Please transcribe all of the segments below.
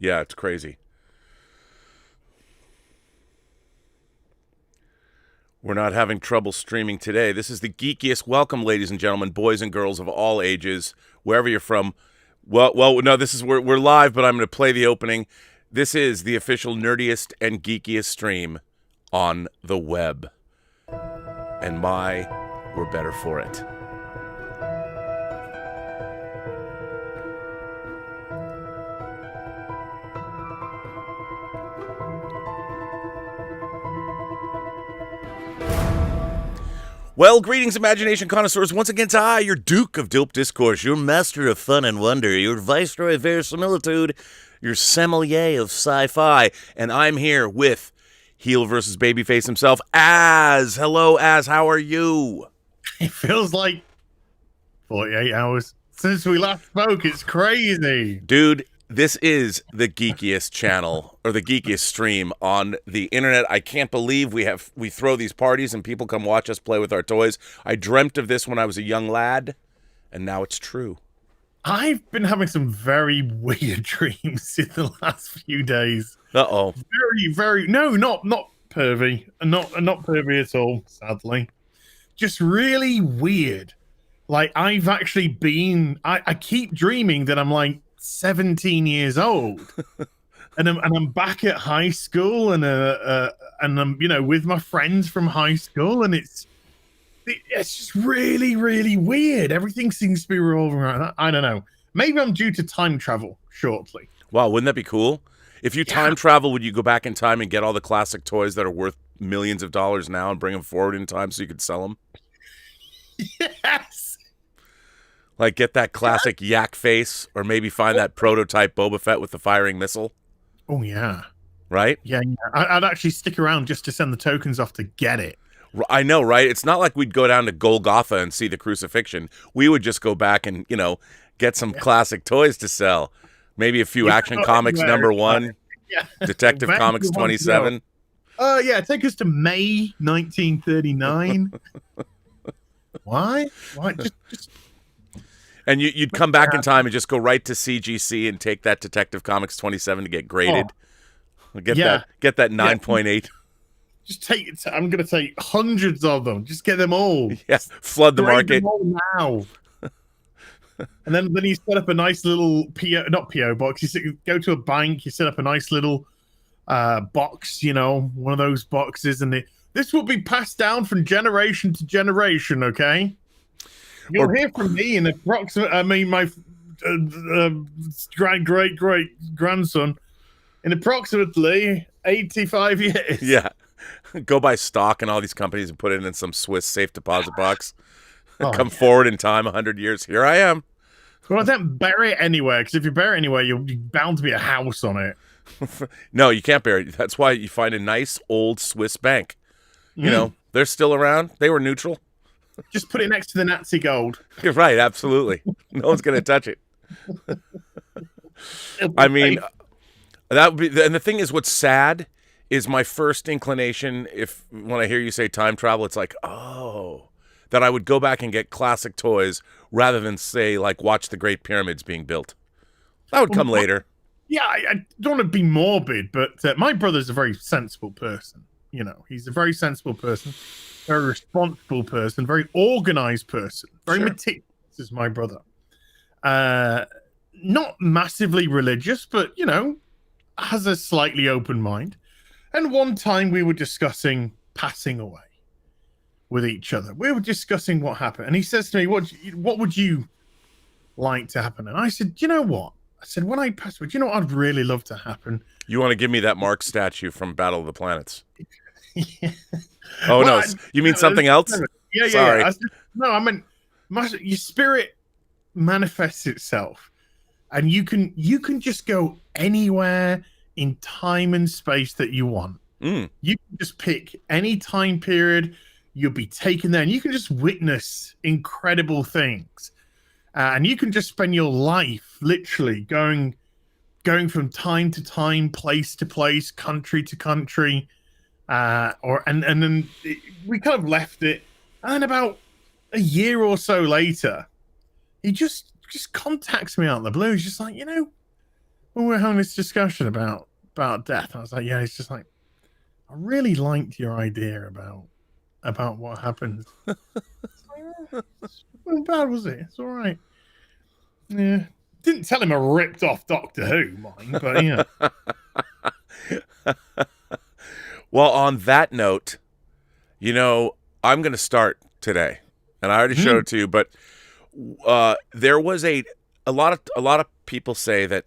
Yeah, it's crazy. We're not having trouble streaming today. This is the geekiest welcome, ladies and gentlemen, boys and girls of all ages, wherever you're from. No, this is we're live, but I'm going to play the opening. This is the official nerdiest and geekiest stream on the web. And we're better for it. Well, greetings, imagination connoisseurs. Once again, it's I, your Duke of Dope Discourse, your master of fun and wonder, your viceroy of verisimilitude, your sommelier of sci-fi, and I'm here with heel versus babyface himself, Az. Hello, Az. How are you? It feels like 48 hours since we last spoke. It's crazy. Dude, this is the geekiest channel, or the geekiest stream on the internet. I can't believe we throw these parties and people come watch us play with our toys. I dreamt of this when I was a young lad, and now it's true. I've been having some very weird dreams in the last few days. Uh-oh. Not pervy. Not pervy at all, sadly. Just really weird. Like, I've actually been... I keep dreaming that I'm like 17 years old, and I'm back at high school, and I'm with my friends from high school, and it's just really, really weird. Everything seems to be revolving around that. I don't know. Maybe I'm due to time travel shortly. Wow, wouldn't that be cool? If you time travel, would you go back in time and get all the classic toys that are worth millions of dollars now and bring them forward in time so you could sell them? Yes. Like, get that classic yak face, or maybe find that prototype Boba Fett with the firing missile. Oh, yeah. Right? Yeah. I'd actually stick around just to send the tokens off to get it. I know, right? It's not like we'd go down to Golgotha and see the crucifixion. We would just go back and, get some classic toys to sell. Maybe a few Action Comics #1, Detective Comics 27. Take us to May 1939. Why? Just... And you'd come back in time and just go right to CGC and take that Detective Comics 27 to get graded. Get that 9.8. Just take it. I'm going to take hundreds of them. Just get them all. Yes, flood the market. Them all now. And then you set up a nice little PO box. You go to a bank. You set up a nice little box. One of those boxes, and this will be passed down from generation to generation. Okay. You'll hear from me in my great grandson in approximately 85 years. Yeah. Go buy stock in all these companies and put it in some Swiss safe deposit box. Come forward in time 100 years. Here I am. Well, don't bury it anywhere, because if you bury it anywhere, you'll be bound to be a house on it. No, you can't bury it. That's why you find a nice old Swiss bank. They're still around. They were neutral. Just put it next to the Nazi gold. You're right, absolutely. No one's going to touch it. I mean, that would be, and the thing is, what's sad is my first inclination, when I hear you say time travel, it's like, that I would go back and get classic toys rather than say, like, watch the Great Pyramids being built. That would come later. Yeah, I don't want to be morbid, but my brother's a very sensible person. He's a very sensible person. Very responsible person, very organized person, very meticulous is my brother. Not massively religious, but, has a slightly open mind. And one time we were discussing passing away with each other. We were discussing what happened. And he says to me, what would you like to happen? And I said, you know what? I said, when I pass away, do you know what I'd really love to happen? You want to give me that Mark statue from Battle of the Planets? Yeah. Oh, no. You mean something else? Yeah. Sorry. I meant your spirit manifests itself, and you can just go anywhere in time and space that you want. You can just pick any time period. You'll be taken there, and you can just witness incredible things. And you can just spend your life literally going from time to time, place to place, country to country. And then we kind of left it, and then about a year or so later, he just contacts me out of the blue. He's just like, when we were having this discussion about death, I was like, yeah, it's just like, I really liked your idea about what happens. How bad was it? It's all right. Yeah. Didn't tell him I ripped off Doctor Who, mind, but yeah. Well, on that note, I'm going to start today, and I already showed it to you, but there was a lot of people say that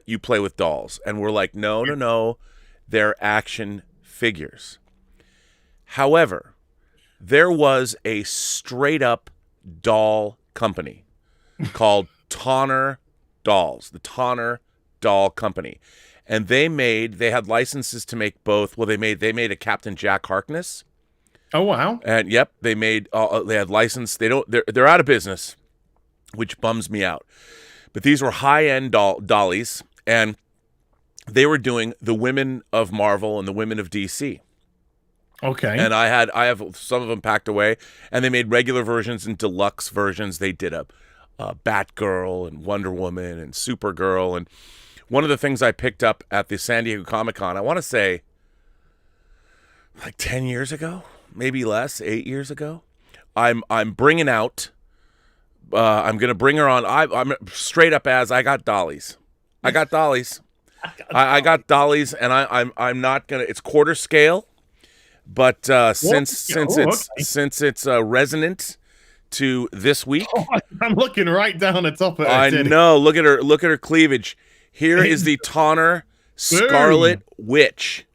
you play with dolls, and we're like, no, they're action figures. However, there was a straight up doll company called Toon Dolls, the Toon Doll Company, and they had licenses to make both. Well, they made a Captain Jack Harkness. Oh wow! And yep, they had license. They're out of business, which bums me out. But these were high end dollies, and they were doing the women of Marvel and the women of DC. Okay. And I have some of them packed away, and they made regular versions and deluxe versions. They did a Batgirl and Wonder Woman and Supergirl. And one of the things I picked up at the San Diego Comic-Con, I want to say like 10 years ago, maybe less, 8 years ago, I'm bringing out, I'm going to bring her on. I'm straight up as I got dollies. I got dollies. I got dollies, and I'm not going to, it's quarter scale. But since it's resonant to this week, I'm looking right down the top of it. I know. Look at her cleavage. Here is the Tonner Scarlet Witch,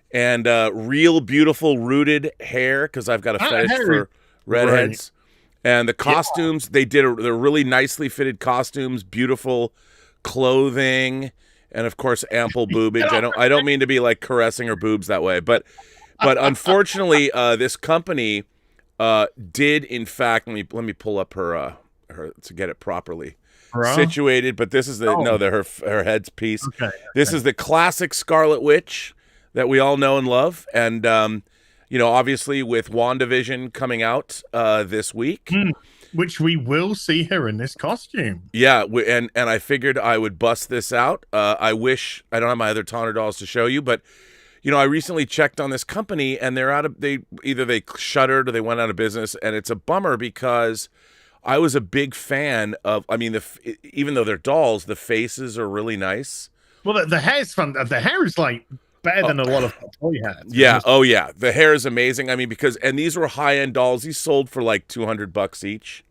and real beautiful rooted hair because I've got a fetish for redheads. And the costumes they're really nicely fitted costumes, beautiful clothing, and of course ample boobage. I don't mean to be like caressing her boobs that way, but unfortunately, this company did in fact. Let me pull up her to get it properly situated. But this is her head's piece. Okay. This is the classic Scarlet Witch that we all know and love, and obviously with WandaVision coming out this week, which we will see her in this costume. Yeah, and I figured I would bust this out. I wish I don't have my other Tonner dolls to show you, but. I recently checked on this company, and they shuttered or they went out of business, and it's a bummer because I was a big fan of. I mean, even though they're dolls, the faces are really nice. Well, the hair's fun. The hair is like better than a lot of toy hats. Yeah. Oh yeah, the hair is amazing. I mean, and these were high end dolls. These sold for like $200 each,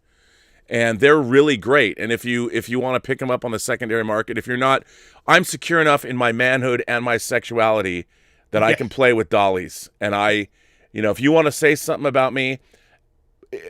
and they're really great. And if you want to pick them up on the secondary market, if you're not, I'm secure enough in my manhood and my sexuality that I can play with dollies. And if you want to say something about me,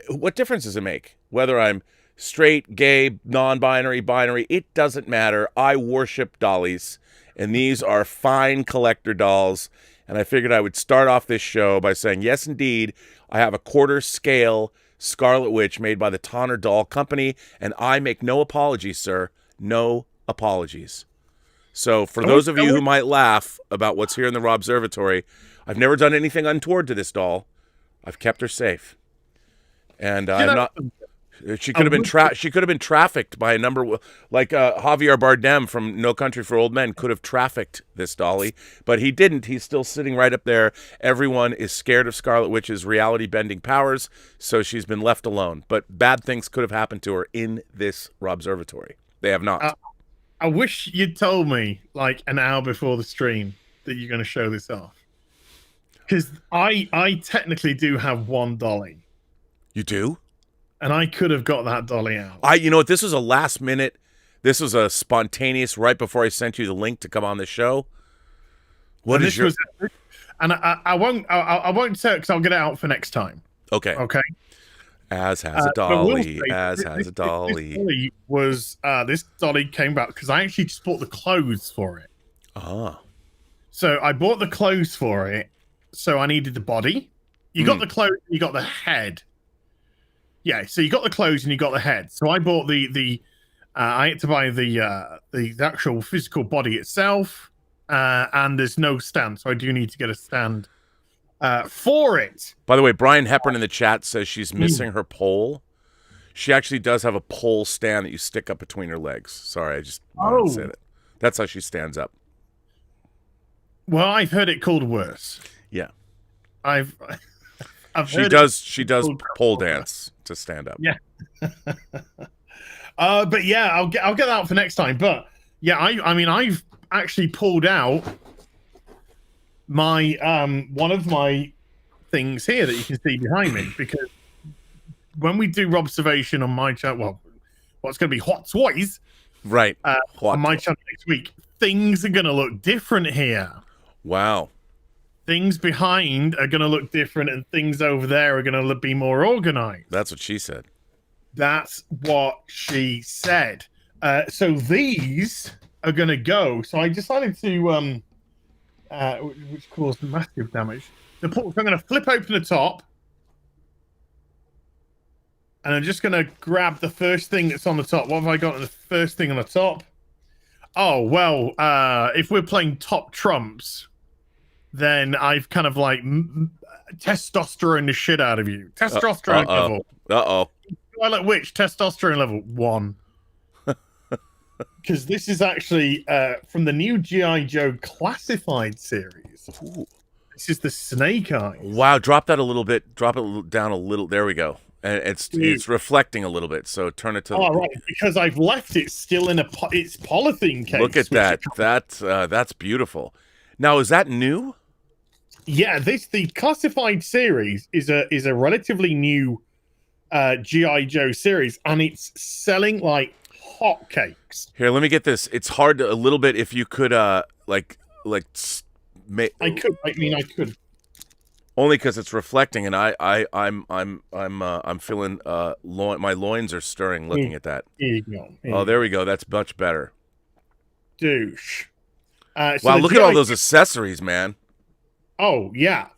what difference does it make? Whether I'm straight, gay, non-binary, binary, it doesn't matter. I worship dollies, and these are fine collector dolls. And I figured I would start off this show by saying, yes, indeed, I have a quarter scale Scarlet Witch made by the Tonner Doll Company, and I make no apologies, sir. No apologies. So for those of you who might laugh about what's here in the Robservatory, I've never done anything untoward to this doll. I've kept her safe, and I'm not. She could have been trafficked by a number like Javier Bardem from No Country for Old Men could have trafficked this dolly, but he didn't. He's still sitting right up there. Everyone is scared of Scarlet Witch's reality bending powers, so she's been left alone. But bad things could have happened to her in this Robservatory. They have not. I wish you'd told me like an hour before the stream that you're going to show this off. Because I technically do have one dolly. You do? And I could have got that dolly out. This was a last minute. This was a spontaneous right before I sent you the link to come on the show. I won't say it because I'll get it out for next time. Okay. As has a dolly. This dolly was this dolly came back because I actually just bought the clothes for it. So I bought the clothes for it. So I needed the body. You got the clothes. You got the head. Yeah. So you got the clothes and you got the head. So I bought I had to buy the actual physical body itself. And there's no stand, so I do need to get a stand. For it. By the way, Brian Hepburn in the chat says she's missing her pole. She actually does have a pole stand that you stick up between her legs. Sorry, I just wanted to say that. That's how she stands up. Well, I've heard it called worse. Yeah. I've She heard does pole dance to stand up. Yeah. But yeah, I'll get that out for next time. But yeah, I mean, I've actually pulled out my one of my things here that you can see behind me, because when we do Robservation on my channel, well, what's going to be Hot Toys, right? On my channel next week, things are going to look different here. Wow. Things behind are going to look different, and things over there are going to be more organized. That's what she said. That's what she said. So these are going to go. So I decided to, which caused massive damage. So I'm going to flip open the top. And I'm just going to grab the first thing that's on the top. What have I got? The first thing on the top? Oh, well, if we're playing top trumps, then I've kind of like testosterone the shit out of you. Testosterone level. Scarlet Witch, testosterone level 1. Because this is actually from the new G.I. Joe Classified series. Ooh. This is the Snake Eyes. Wow, drop that a little bit. Drop it down a little. There we go. And it's reflecting a little bit. So turn it to. Oh, right. Because I've left it still in its polythene case. Look at that. That's beautiful. Now, is that new? Yeah, the Classified series is a relatively new G.I. Joe series, and it's selling like hotcakes. Here, let me get this. It's hard to, a little bit, if you could I could only because it's reflecting, and I'm feeling my loins are stirring looking at that. Here you go. Oh, there we go. That's much better. Douche. Wow, look at all those accessories, man. Oh yeah.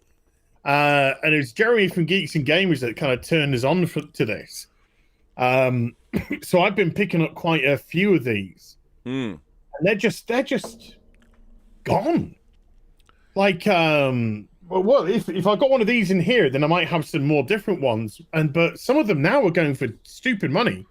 And it was Jeremy from Geeks and Gamers that kind of turned us on to this. So I've been picking up quite a few of these, and they're just gone. Like, well, if I got one of these in here, then I might have some more different ones. But some of them now are going for stupid money.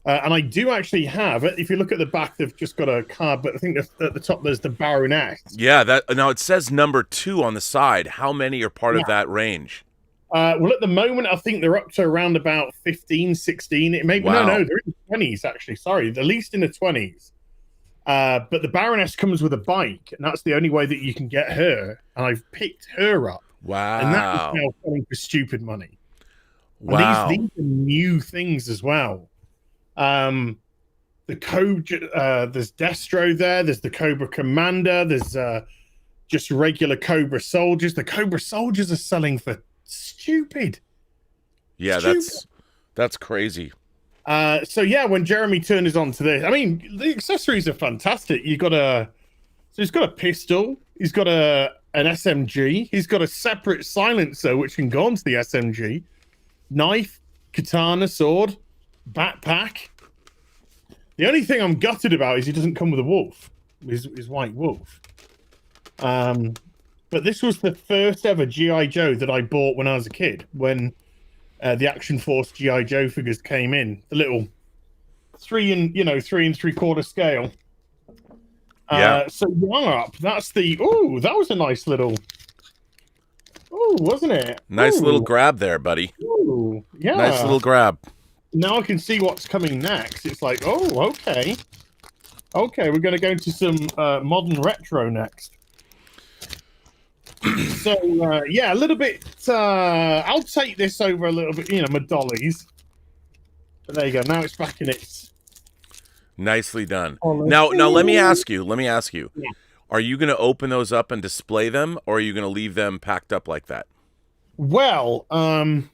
And I do actually have it. If you look at the back, they've just got a card, but I think at the top there's the Baroness. Yeah, now it says number 2 on the side. How many are part of that range? Well, at the moment, I think they're up to around about 15, 16. It may Wow. No, they're in the 20s, actually. Sorry, the least in the 20s. But the Baroness comes with a bike, and that's the only way that you can get her. And I've picked her up. Wow. And that is now selling for stupid money. Wow. And these are new things as well. The Cobra, there's Destro there. There's the Cobra Commander. There's just regular Cobra soldiers. The Cobra soldiers are selling for stupid. Yeah, stupid. that's crazy. So yeah, when Jeremy turned us on to this, I mean, the accessories are fantastic. He's got a pistol. He's got an SMG. He's got a separate silencer which can go onto the SMG. Knife, katana, sword, backpack. The only thing I'm gutted about is he doesn't come with a wolf. His white wolf. But this was the first ever G.I. Joe that I bought when I was a kid. When the Action Force G.I. Joe figures came in, the little 3 3/4 scale. Yeah. So Yarp, that's the. Ooh, that was a nice little. Ooh, wasn't it? Nice little grab there, buddy. Ooh, yeah. Nice little grab. Now I can see what's coming next. It's like, oh, okay. Okay, we're going to go into some modern retro next. So, yeah, a little bit... I'll take this over a little bit, my dollies. But there you go. Now it's back in its... Nicely done. Now let me ask you. Yeah. Are you going to open those up and display them, or are you going to leave them packed up like that? Well, I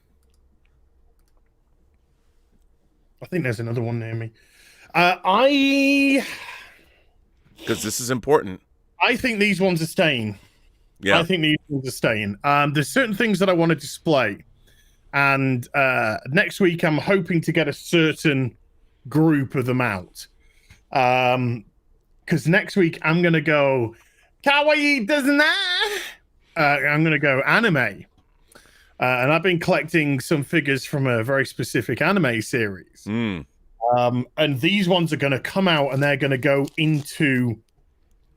think there's another one near me. Because this is important. I think these ones are staying. Yeah. I think these ones are staying. There's certain things that I want to display. And next week, I'm hoping to get a certain group of them out. Because next week, I'm going to go, kawaii doesn't I'm going to go anime. And I've been collecting some figures from a very specific anime series. And these ones are going to come out and they're going to go into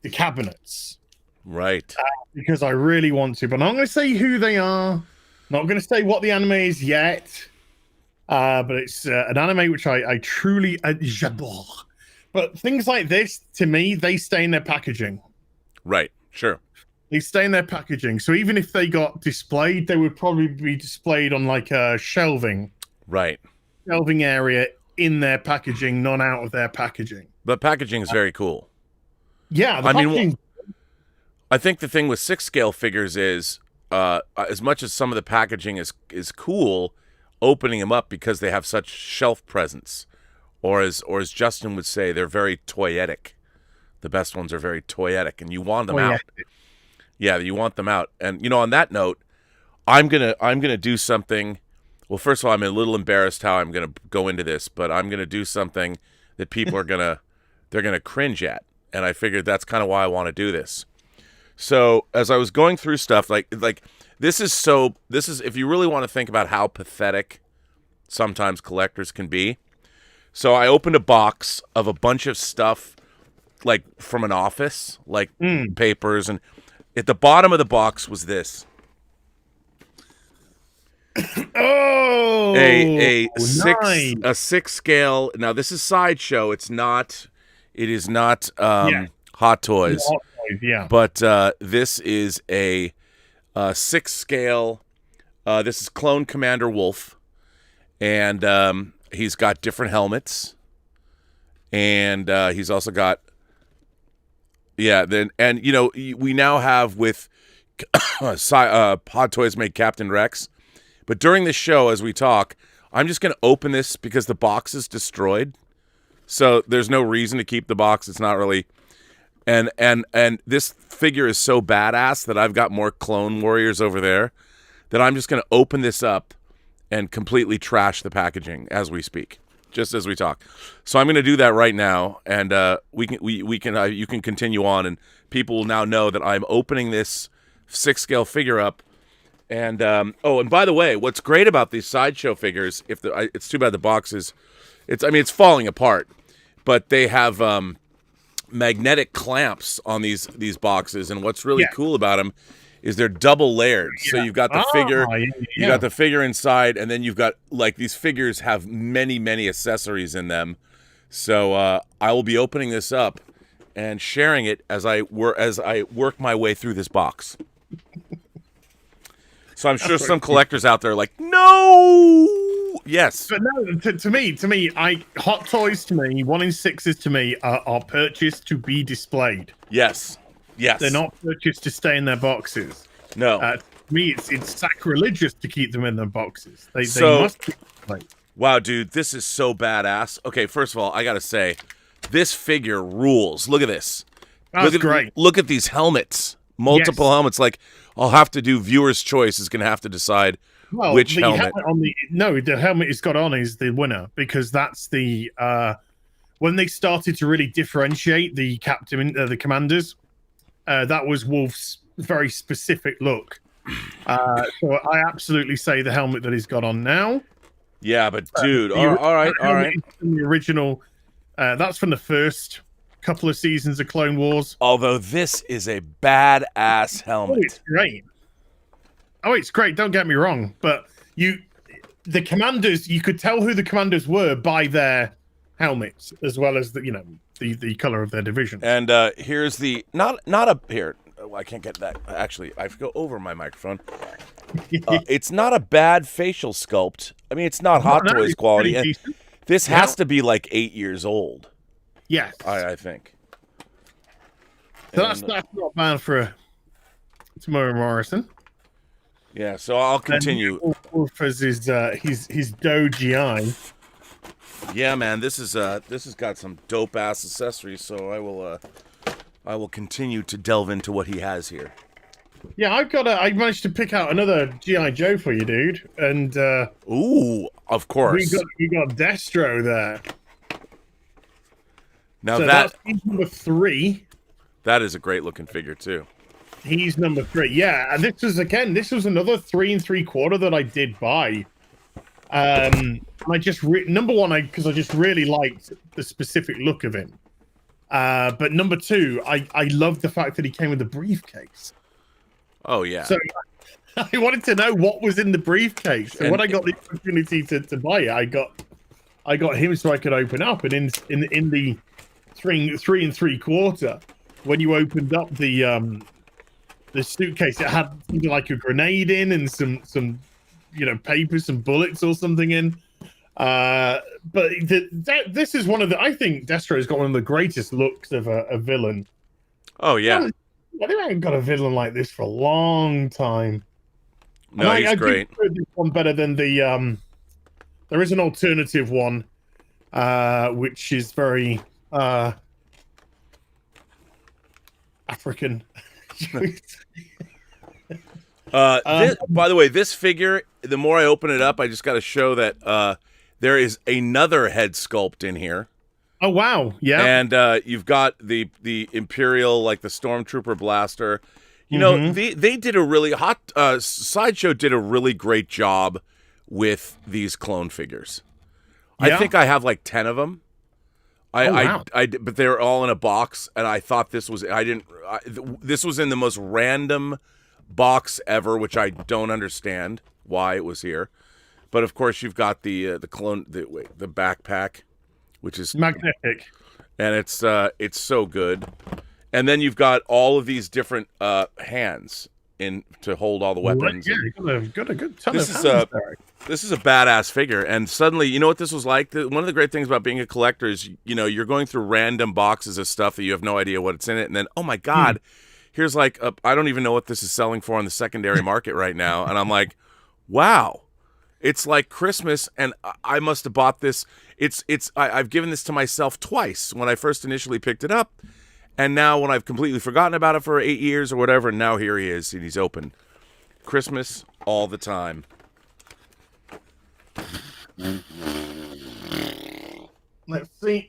the cabinets. Right. Because I really want to, but I'm not going to say who they are. Not going to say what the anime is yet. But it's an anime which I truly j'adore. But things like this, to me, they stay in their packaging. Right. Sure. They stay in their packaging. So even if they got displayed, they would probably be displayed on like a shelving area in their packaging, not out of their packaging. But packaging is very cool. Yeah, I think the thing with 6-scale figures is, as much as some of the packaging is cool, opening them up because they have such shelf presence, or as Justin would say, they're very toyetic. The best ones are very toyetic, and you want them out. Yeah, you want them out. And on that note, I'm gonna do something. Well, first of all, I'm a little embarrassed how I'm gonna go into this, but I'm gonna do something that people are gonna cringe at, and I figured that's kind of why I want to do this. So as I was going through stuff, like this is if you really want to think about how pathetic sometimes collectors can be. So I opened a box of a bunch of stuff, like from an office, like papers, and at the bottom of the box was this. Oh, a nice. 6-scale. Now this is Sideshow. It is not Hot Toys. Yeah. But this is a 6-scale. This is Clone Commander Wolf, and he's got different helmets, and he's also got we now have with Hot Toys made Captain Rex. But during the show, as we talk, I'm just going to open this because the box is destroyed, so there's no reason to keep the box. It's not really. And this figure is so badass that I've got more Clone Warriors over there that I'm just going to open this up and completely trash the packaging as we speak, just as we talk. So I'm going to do that right now, and you can continue on, and people will now know that I'm opening this 6-scale figure up. And and by the way, what's great about these Sideshow figures, it's too bad the box is, it's falling apart, but they have magnetic clamps on these boxes, and what's really cool about them is they're double layered. So you've got the figure, you got the figure inside, and then you've got, like, these figures have many accessories in them. So I will be opening this up and sharing it as I work my way through this box. So I'm sure some collectors out there are like, no, yes. But no, to me, Hot Toys to me, 1 in 6s to me are purchased to be displayed. Yes. They're not purchased to stay in their boxes. No. To me, it's sacrilegious to keep them in their boxes. They must be displayed. Wow, dude, this is so badass. Okay, first of all, I gotta say, this figure rules. Look at this. That's great. Look at these helmets. Multiple helmets. Like, I'll have to do viewer's choice. Is going to have to decide which helmet. The helmet it's got on is the winner, because that's the when they started to really differentiate the the commanders. That was Wolf's very specific look. So I absolutely say the helmet that he's got on now. Yeah, but dude, all right. The original, that's from the first couple of seasons of Clone Wars. Although this is a badass helmet. Oh, it's great. Don't get me wrong, but the commanders, you could tell who the commanders were by their helmets, as well as the color of their division. And here's the not up here. Oh, I can't get that. Actually, I have to go over my microphone. It's not a bad facial sculpt. I mean, it's not Hot Toys quality. And this has to be like 8 years old. Yes, I think. So that's not bad for Tamura Morrison. Yeah, so I'll continue. Wolf has his Doji eye. Yeah, man, this has got some dope ass accessories. So I will continue to delve into what he has here. Yeah, I managed to pick out another G.I. Joe for you, dude. And ooh, of course, we got Destro there. Now so that's number 3. That is a great looking figure too. He's number 3. Yeah, and this was another 3 3/4 that I did buy. I just number one, because I just really liked the specific look of him. But number two, I loved the fact that he came with a briefcase. Oh yeah. So I wanted to know what was in the briefcase. So when I got the opportunity to buy it, I got him so I could open up. And in the 3 3/4, when you opened up the suitcase, it had something like a grenade in and some papers, some bullets or something in. But this is one of the. I think Destro's got one of the greatest looks of a villain. Oh yeah. I think I haven't got a villain like this for a long time. No, he's great. I do this one better than the. There is an alternative one, which is very African. By the way, this figure, the more I open it up, I just got to show that there is another head sculpt in here. Oh wow, yeah. And you've got the Imperial, like the Stormtrooper blaster. You know, they did a really Sideshow did a really great job with these clone figures. Yeah. I think I have like 10 of them. But they're all in a box, and I thought this was this was in the most random box ever, which I don't understand why it was here. But of course, you've got the clone, the backpack, which is magnetic, and it's so good. And then you've got all of these different hands in to hold all the weapons. Yeah, you got a good ton of hands there. This is a badass figure, and suddenly, you know what this was like? One of the great things about being a collector is, you're going through random boxes of stuff that you have no idea what's in it, and then, oh my God, here's like, I don't even know what this is selling for on the secondary market right now, and I'm like, wow, it's like Christmas, and I must have bought this. I've given this to myself twice when I first initially picked it up, and now when I've completely forgotten about it for 8 years or whatever, and now here he is, and he's open. Christmas all the time. Let's see.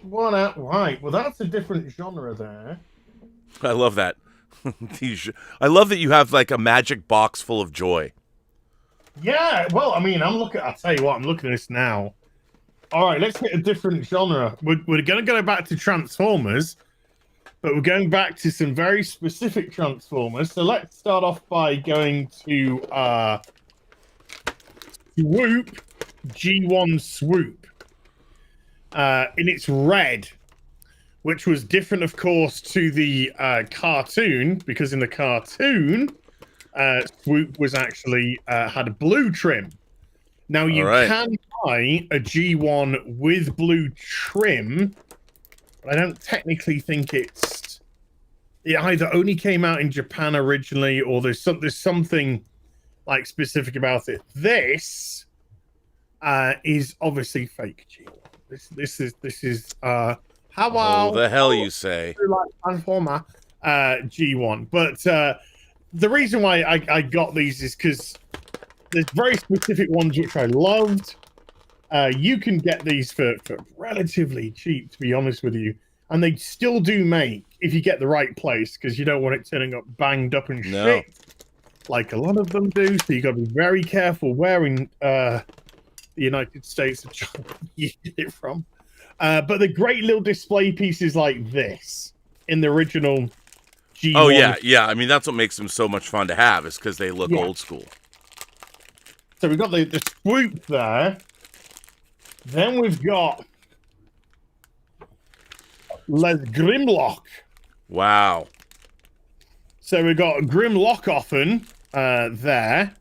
What out? Right. Well, that's a different genre there. I love that. I love that you have like a magic box full of joy. Yeah. Well, I mean, I'll tell you what, I'm looking at this now. All right, let's hit a different genre. We're going to go back to Transformers, but we're going back to some very specific Transformers. So let's start off by going to Swoop, G1 Swoop, in its red, which was different, of course, to the cartoon, because in the cartoon, Swoop was actually had a blue trim. Now, you can buy a G1 with blue trim, but I don't technically think it either only came out in Japan originally, or there's something like specific about it. This is obviously fake G1. This is how the hell you say? Like Transformer G1, but the reason why I got these is because there's very specific ones which I loved. You can get these for relatively cheap, to be honest with you, and they still do make if you get the right place, because you don't want it turning up banged up and shit, like a lot of them do. So you got to be very careful wearing the United States of China you get it from. But the great little display pieces like this in the original G1. Oh yeah. I mean, that's what makes them so much fun to have, is because they look old school. So we've got the Swoop there. Then we've got Les Grimlock. Wow. So we've got Grimlockoffen there,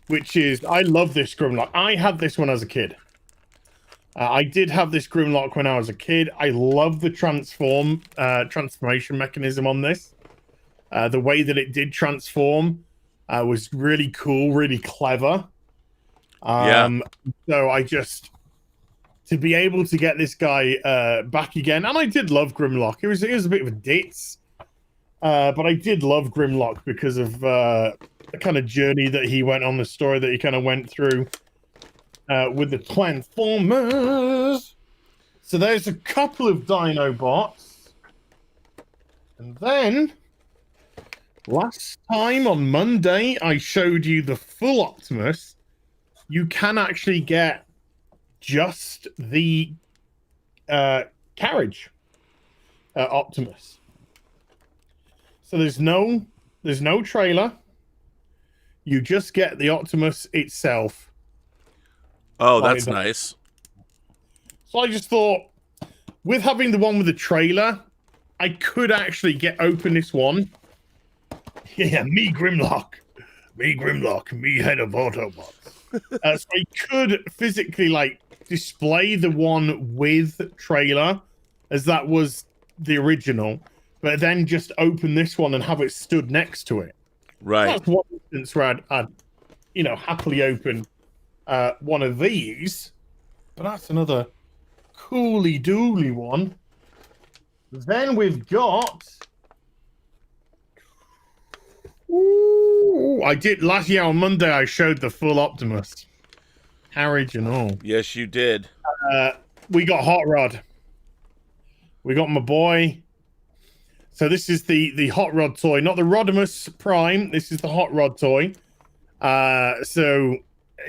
which is, I love this Grimlock. I had this when I was a kid. I did have this Grimlock when I was a kid. I love the transformation mechanism on this. The way that it did transform was really cool, really clever. So to be able to get this guy back again, and I did love Grimlock. It was a bit of a ditz, but I did love Grimlock because of the kind of journey that he went on, the story that he kind of went through with the Transformers. So there's a couple of Dinobots, and then Last time on Monday, I showed you the full Optimus. You can actually get just the carriage Optimus. So there's no trailer. You just get the Optimus itself. Oh, that's nice. So I just thought, with having the one with the trailer, I could actually open this one. Yeah, me Grimlock, me head of Autobots. So I could physically display the one with trailer, as that was the original, but then just open this one and have it stood next to it. Right. That's one instance where I'd happily open one of these, but that's another cooly dooly one. Then we've got. Ooh, I did last year on Monday. I showed the full Optimus, carriage and all. Yes, you did. We got Hot Rod. We got my boy. So this is the Hot Rod toy, not the Rodimus Prime. This is the Hot Rod toy. So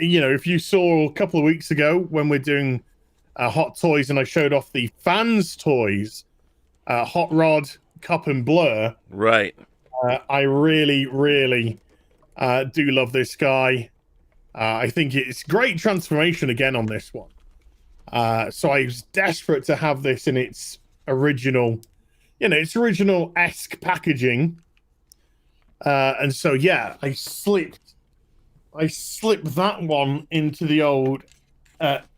if you saw a couple of weeks ago when we're doing Hot Toys, and I showed off the fans toys, Hot Rod, Cup and Blur. Right. I really, really do love this guy. I think it's great transformation again on this one. So I was desperate to have this in its original, its original-esque packaging. And so, yeah, I slipped that one into the old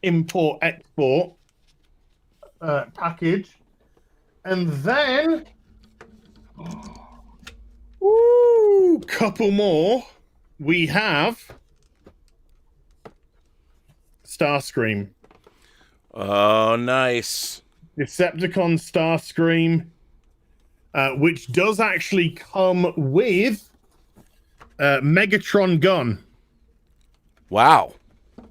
import-export package. And then... Ooh, couple more. We have Starscream. Oh, nice. Decepticon Starscream, which does actually come with Megatron gun. Wow.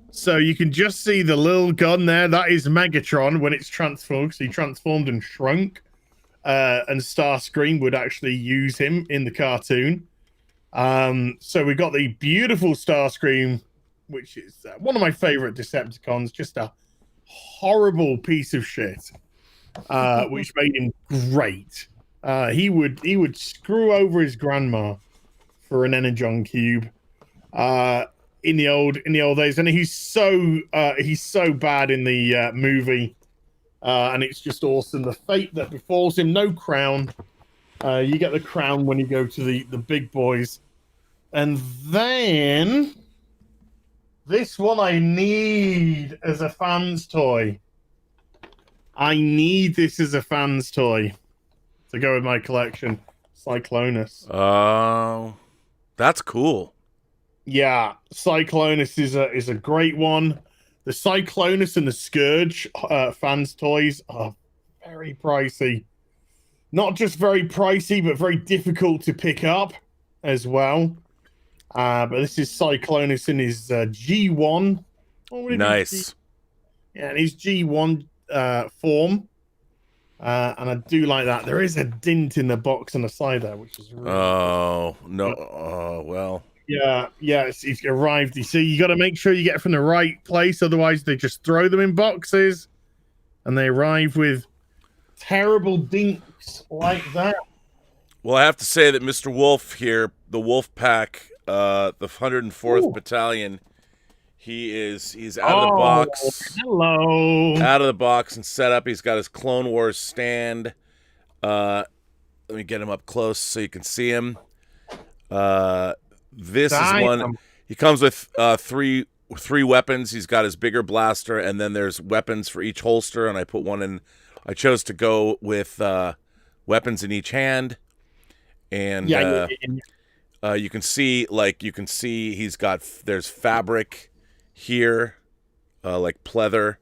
So you can just see the little gun there. That is Megatron when it's transformed. So he transformed and shrunk. And Starscream would actually use him in the cartoon. So we got the beautiful Starscream, which is one of my favorite Decepticons. Just a horrible piece of shit, which made him great. He would screw over his grandma for an Energon cube in the old days, and he's so bad in the movie. And it's just awesome. The fate that befalls him, no crown. You get the crown when you go to the big boys. And then this one I need as a fan's toy. I need this as a fan's toy to go with my collection. Cyclonus. Oh, that's cool. Yeah, Cyclonus is a great one. The Cyclonus and the Scourge fans toys are very pricey. Not just very pricey, but very difficult to pick up as well. But this is Cyclonus in his G1. Nice. Yeah, in his G1 form. And I do like that. There is a dint in the box on the side there, which is really no. Oh, well. Yeah, it's arrived. You see, you got to make sure you get it from the right place. Otherwise, they just throw them in boxes, and they arrive with terrible dinks like that. Well, I have to say that Mr. Wolf here, the Wolf Pack, the 104th Ooh. Battalion, he's out of the box. Hello. Out of the box and set up. He's got his Clone Wars stand. Let me get him up close so you can see him. This is one. He comes with three weapons. He's got his bigger blaster, and then there's weapons for each holster. And I put one in. I chose to go with weapons in each hand. And you can see, he's got. There's fabric here, like pleather,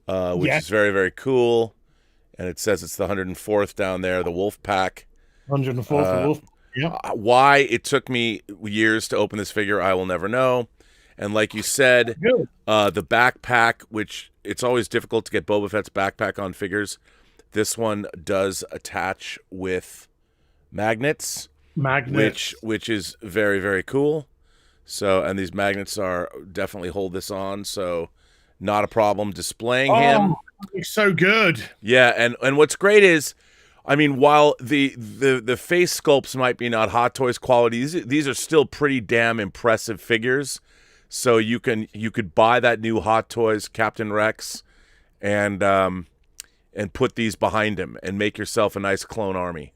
which is very, very cool. And it says it's the 104th down there, the Wolf Pack. 104th Wolf. Yeah. Why it took me years to open this figure, I will never know. And like you said, the backpack, which it's always difficult to get Boba Fett's backpack on figures. This one does attach with magnets. Magnets. which is very, very cool. So, and these magnets are definitely hold this on, so not a problem displaying him. It's so good. Yeah, and what's great is, I mean, while the face sculpts might be not Hot Toys quality, these are still pretty damn impressive figures. So you could buy that new Hot Toys Captain Rex and put these behind him and make yourself a nice clone army.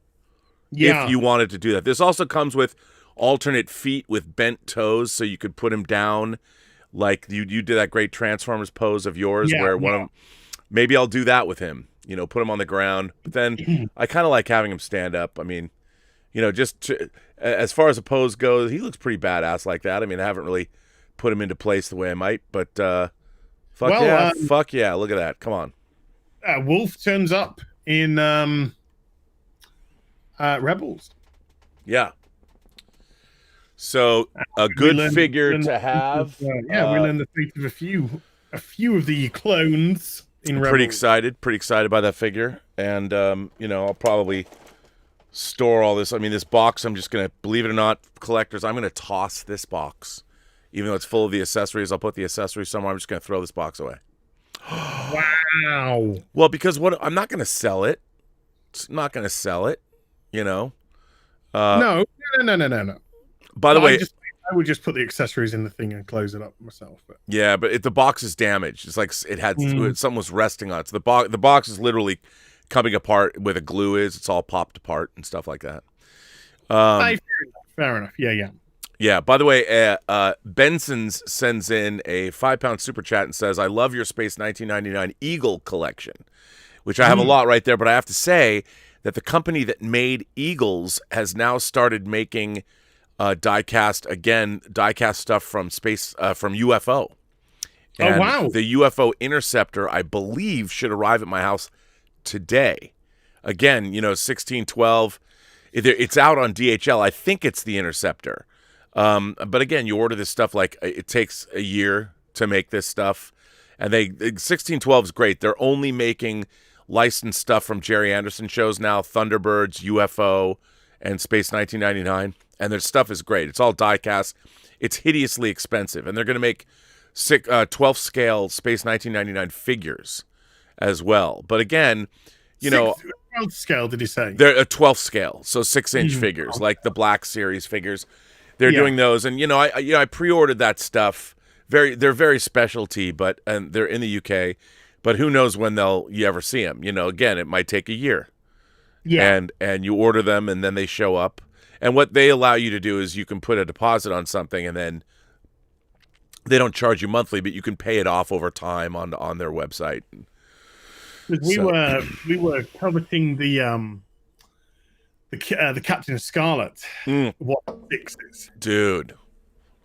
Yeah. If you wanted to do that. This also comes with alternate feet with bent toes, so you could put him down like you did that great Transformers pose of yours where one of them, maybe I'll do that with him, put him on the ground. But then I kind of like having him stand up. I mean, as far as a pose goes, he looks pretty badass like that. I mean, I haven't really put him into place the way I might, but fuck yeah, look at that. Come on. Wolf turns up in Rebels. Yeah. So a good figure to have. We learned the fate of a few of the clones in Rebels. Pretty excited by that figure, and I'll probably store all this. I mean, this box, I'm just gonna, believe it or not, collectors, I'm gonna toss this box, even though it's full of the accessories. I'll put the accessories somewhere. I'm just gonna throw this box away. Wow. Well, because I'm not gonna sell it. I'm not gonna sell it. No. By the way, I would just put the accessories in the thing and close it up myself. But. Yeah, but the box is damaged. It's like it had something was resting on it. So the box is literally coming apart where the glue is. It's all popped apart and stuff like that. Fair enough. Yeah. Yeah. By the way, Benson's sends in a £5 super chat and says, "I love your Space 1999 Eagle collection," which I have a lot right there. But I have to say that the company that made Eagles has now started making diecast stuff from space, from UFO. And wow. The UFO Interceptor, I believe, should arrive at my house today. Again, 1612. It's out on DHL. I think it's the Interceptor. But again, you order this stuff, like, it takes a year to make this stuff. And 1612 is great. They're only making licensed stuff from Jerry Anderson shows now, Thunderbirds, UFO, and Space 1999. And their stuff is great. It's all die-cast. It's hideously expensive. And they're going to make 12-scale Space 1999 figures as well. But again, 12th scale, did he say? They're a 12th scale, so 6-inch figures, like the Black Series figures. They're doing those. And, I pre-ordered that stuff. They're very specialty, and they're in the UK. But who knows when you ever see them? Again, it might take a year. Yeah. And you order them, and then they show up. And what they allow you to do is you can put a deposit on something, and then they don't charge you monthly, but you can pay it off over time on their website. We were coveting the Captain Scarlet. What sixes, dude?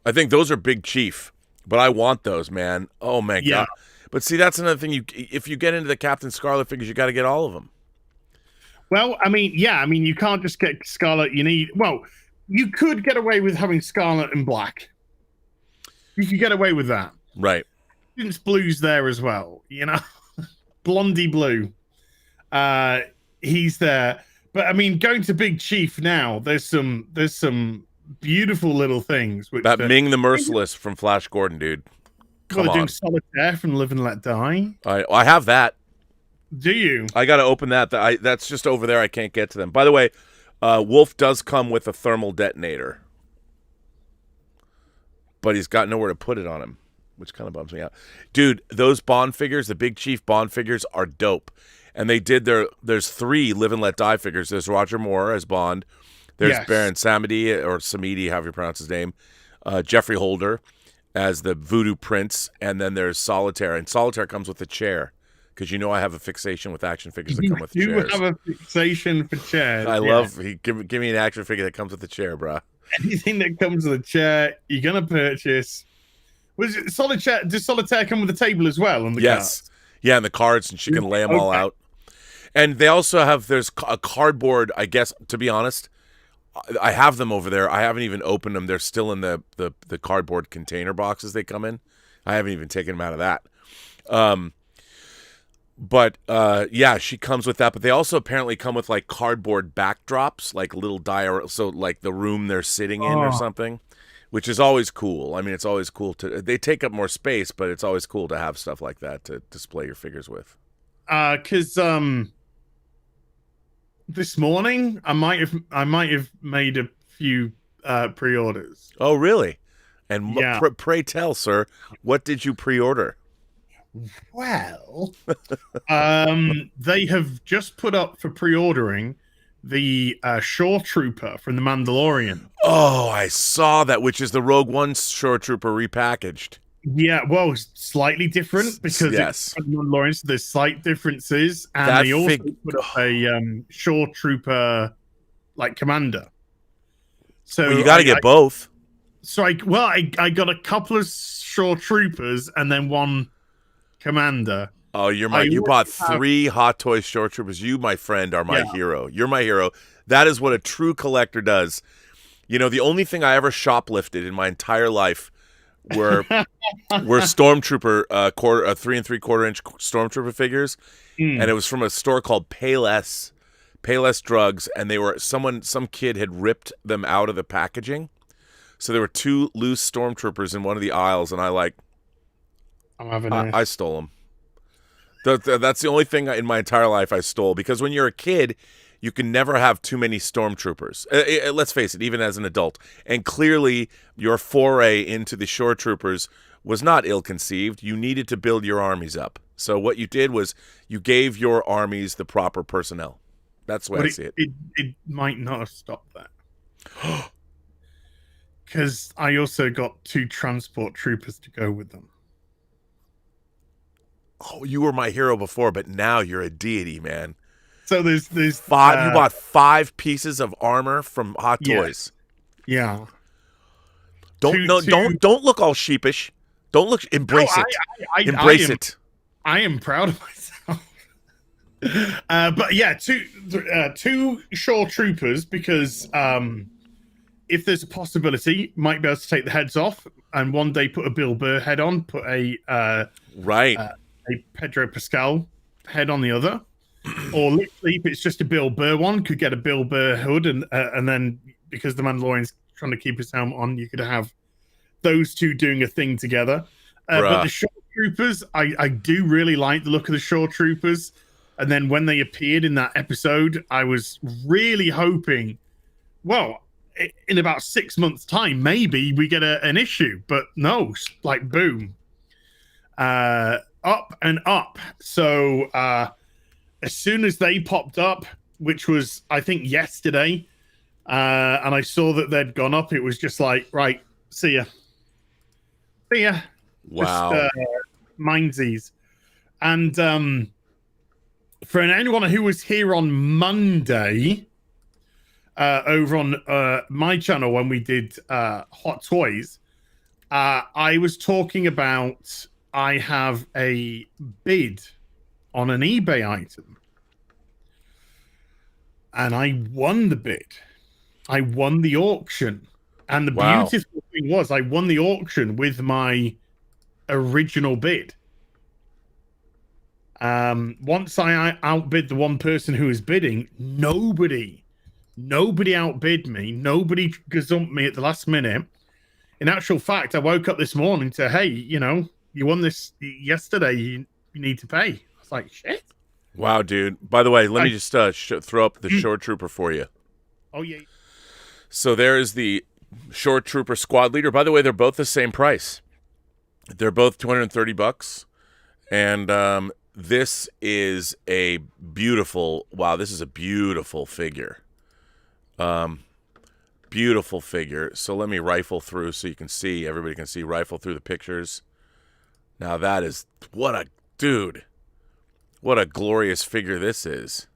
I think those are Big Chief, but I want those, man. Oh my god! But see, that's another thing. If you get into the Captain Scarlet figures, you got to get all of them. Well, I mean, you can't just get Scarlet. You could get away with having Scarlet and Black. You could get away with that. Right. Since Blue's there as well, Blondie Blue. He's there. But I mean, going to Big Chief now, there's some beautiful little things. That Ming the Merciless from Flash Gordon, dude. Come on. Doing Solitaire from Live and Let Die. I have that. Do you? I got to open that. That's just over there. I can't get to them. By the way, Wolf does come with a thermal detonator, but he's got nowhere to put it on him, which kind of bums me out. Dude, those Bond figures, the Big Chief Bond figures, are dope. And they did there's 3 Live and Let Die figures. There's Roger Moore as Bond. There's Baron Samedi, or Samedi, however you pronounce his name. Jeffrey Holder as the Voodoo Prince. And then there's Solitaire. And Solitaire comes with a chair. Because I have a fixation with action figures that come with chairs. You have a fixation for chairs. I love. Give me an action figure that comes with a chair, bro. Anything that comes with a chair, you're gonna purchase. Was it Solitaire? Does Solitaire come with a table as well? Yes. Yeah, and the cards, and she can lay them all out. And they also have. There's a cardboard. I guess, to be honest, I have them over there. I haven't even opened them. They're still in the cardboard container boxes they come in. I haven't even taken them out of that. But yeah, she comes with that. But they also apparently come with like cardboard backdrops, like little so like the room they're sitting in or something, which is always cool. I mean, it's always cool they take up more space, but it's always cool to have stuff like that to display your figures with. Because this morning I might have made a few pre-orders. Oh, really? And yeah. Pray tell, sir, what did you pre-order? Well, they have just put up for pre-ordering the Shore Trooper from The Mandalorian. Oh, I saw that, which is the Rogue One Shore Trooper repackaged. Yeah, well, slightly different because it's from The Mandalorian, so there's slight differences, and they also put up a Shore Trooper like commander. So you got to get both. So I got a couple of Shore Troopers and then one commander. Oh, you bought 3 Hot Toys Shore Troopers. You, my friend, are my hero. You're my hero. That is what a true collector does. You know, the only thing I ever shoplifted in my entire life were Stormtrooper 3 3/4 inch Stormtrooper figures, and it was from a store called Payless Drugs, and they were some kid had ripped them out of the packaging, so there were 2 loose Stormtroopers in one of the aisles, and I stole them. That's the only thing in my entire life I stole, because when you're a kid, you can never have too many Stormtroopers. Let's face it, even as an adult. And clearly, your foray into the Shore Troopers was not ill-conceived. You needed to build your armies up. So what you did was you gave your armies the proper personnel. That's the way I see it. It might not have stopped that. Because I also got 2 transport troopers to go with them. Oh, you were my hero before, but now you're a deity, man. So there's 5. You bought 5 pieces of armor from Hot Toys. Yeah. Don't look all sheepish. Don't look. Embrace it. Embrace it. I am proud of myself. But yeah, 2 Shore Troopers, because if there's a possibility, might be able to take the heads off and one day put a Bill Burr head on, put a Pedro Pascal head on the other. Or literally, if it's just a Bill Burr one, could get a Bill Burr hood, and then because the Mandalorian's trying to keep his helmet on, you could have those 2 doing a thing together. But the Shore Troopers, I do really like the look of the Shore Troopers. And then when they appeared in that episode, I was really hoping, well, in about 6 months' time, maybe we get an issue. But no, like boom, up and up. So as soon as they popped up, which was, I think, yesterday, and I saw that they'd gone up, it was just like, right, see ya. Wow. Just, mindsies. And for anyone who was here on Monday, over on my channel when we did Hot Toys, I was talking about I have a bid on an eBay item, and I won the bid. I won the auction, and the beautiful thing was I won the auction with my original bid. Once I outbid the one person who was bidding, nobody outbid me. Nobody gazumped me at the last minute. In actual fact, I woke up this morning to, hey, you won this yesterday. You need to pay. Like shit. Wow, dude. By the way, let me just throw up the Shore Trooper for you. Oh yeah. So there is the Shore Trooper squad leader. By the way, they're both the same price. They're both $230, and this is a beautiful. Wow, this is a beautiful figure. Beautiful figure. So let me rifle through so you can see. Everybody can see. Rifle through the pictures. Now that is what a dude. What a glorious figure this is.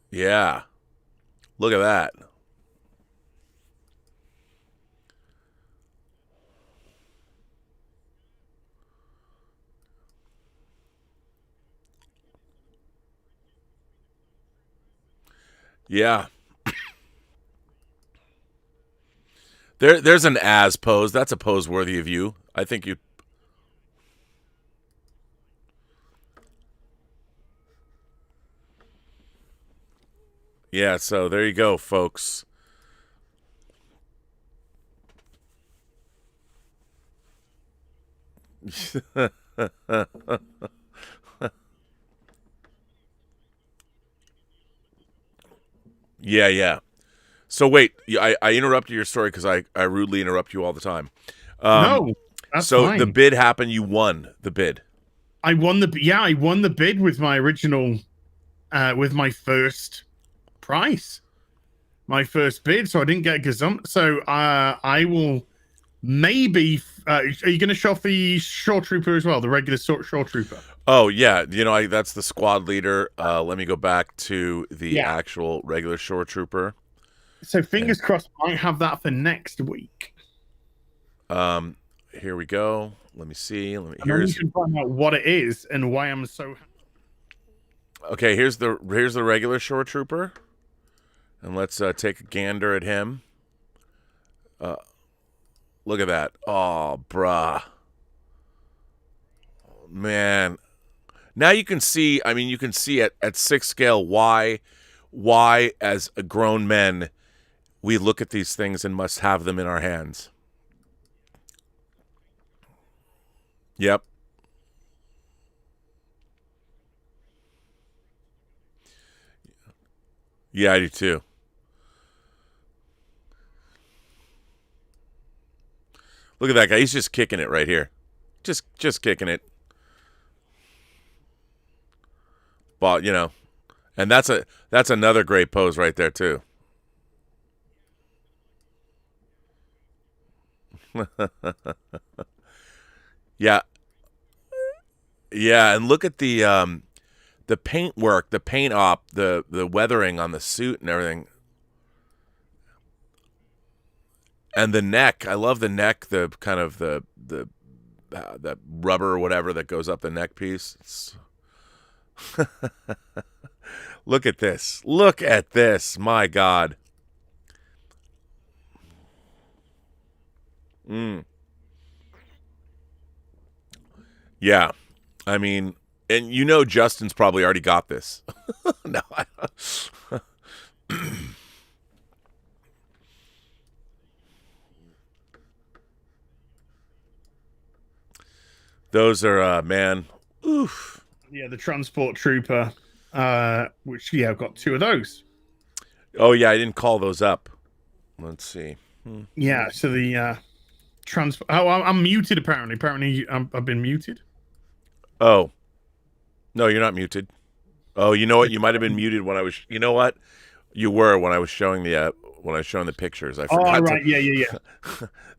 Yeah. Look at that. Yeah. There's an as pose. That's a pose worthy of you. I think you. Yeah, so there you go, folks. Yeah. So wait, I interrupted your story because I rudely interrupt you all the time. No, that's So the fine. bid happened. You won the bid. I won the bid with my original, with my first price, my first bid. So I didn't get gazumped. So I will maybe. Are you going to show off the Shore Trooper as well, the regular Shore Trooper? Oh yeah, that's the squad leader. Let me go back to the actual regular shore trooper. So fingers crossed, I might have that for next week. Here we go. Let me see. And then you can find out what it is and why I'm so. Okay, here's the regular shore trooper, and let's take a gander at him. Look at that. Oh, bruh, man. Now you can see. I mean, you can see at 6 scale why as a grown men we look at these things and must have them in our hands. Yep. Yeah, I do too. Look at that guy. He's just kicking it right here. Just kicking it. But, and that's another great pose right there too. Yeah. Yeah, and look at the paint work, the paint op, the weathering on the suit and everything. And the neck, I love the neck, the kind of the rubber or whatever that goes up the neck piece. Look at this. Look at this. My God. Yeah. I mean, and Justin's probably already got this. No. Those are man. Oof. Yeah, the transport trooper, which I've got 2 of those. Oh yeah, I didn't call those up. Let's see. Yeah, so the transport. Oh, I'm muted apparently. Apparently, I've been muted. Oh, no, you're not muted. Oh, you know what? You might have been muted when I was. You know what? You were when I was showing the pictures. I forgot. Oh, right. Yeah.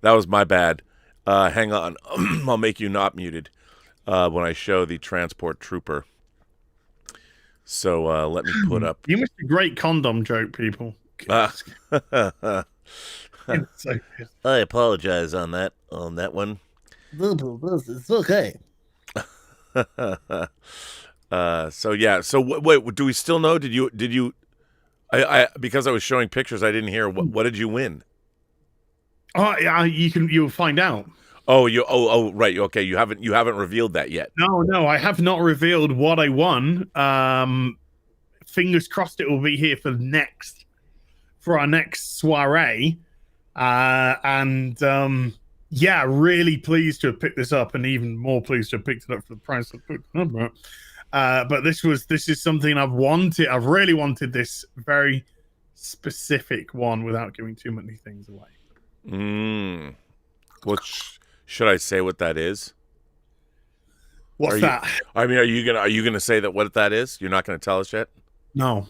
That was my bad. Hang on. I'll make you not muted when I show the transport trooper. So let me put up. You missed a great condom joke, people. I apologize on that one. It's okay. So yeah. So wait, do we still know? Did you? I because I was showing pictures, I didn't hear. What did you win? Oh yeah, you'll find out. Oh right. Okay, you haven't revealed that yet. No, I have not revealed what I won. Fingers crossed it will be here for our next soiree. Yeah, really pleased to have picked this up, and even more pleased to have picked it up for the price I picked it up. But this is something I've wanted. I've really wanted this very specific one without giving too many things away. Well, should I say what that is? What's that? I mean, are you gonna say that what that is? You're not gonna tell us yet? No.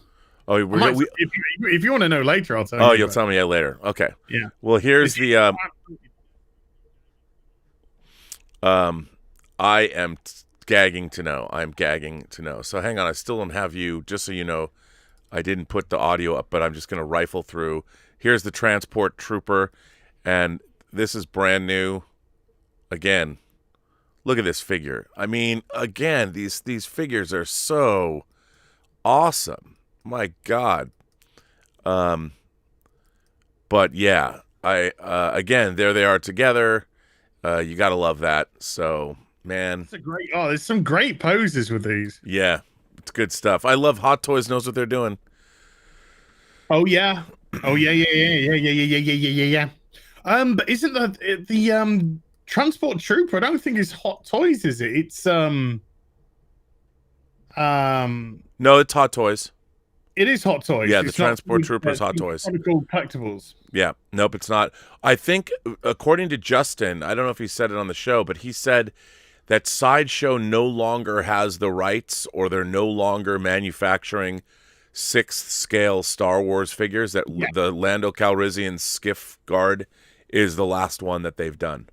Oh, if you want to know later, I'll tell you. Oh, you'll tell me later. Okay. Yeah. Well, here's the. I am gagging to know. I'm gagging to know. So hang on, I still don't have you. Just so you know, I didn't put the audio up, but I'm just gonna rifle through. Here's the transport trooper, and this is brand new. Again, look at this figure. I mean, again, these figures are so awesome. My God. But yeah, again, there they are together. You gotta love that. So, man, there's some great poses with these. Yeah, it's good stuff. I love Hot Toys knows what they're doing. Oh yeah. Oh yeah. But isn't that the Transport Trooper? I don't think it's Hot Toys, is it? It's No, it's Hot Toys. it is Hot Toys. Yeah, the It's not Transport Troopers Hot Toys. Chronicle Collectibles. Yeah, nope, it's not. I think, according to Justin, I don't know if he said it on the show, but he said that Sideshow no longer has the rights, or they're no longer manufacturing 6th scale Star Wars figures. That the Lando Calrissian Skiff Guard is the last one that they've done.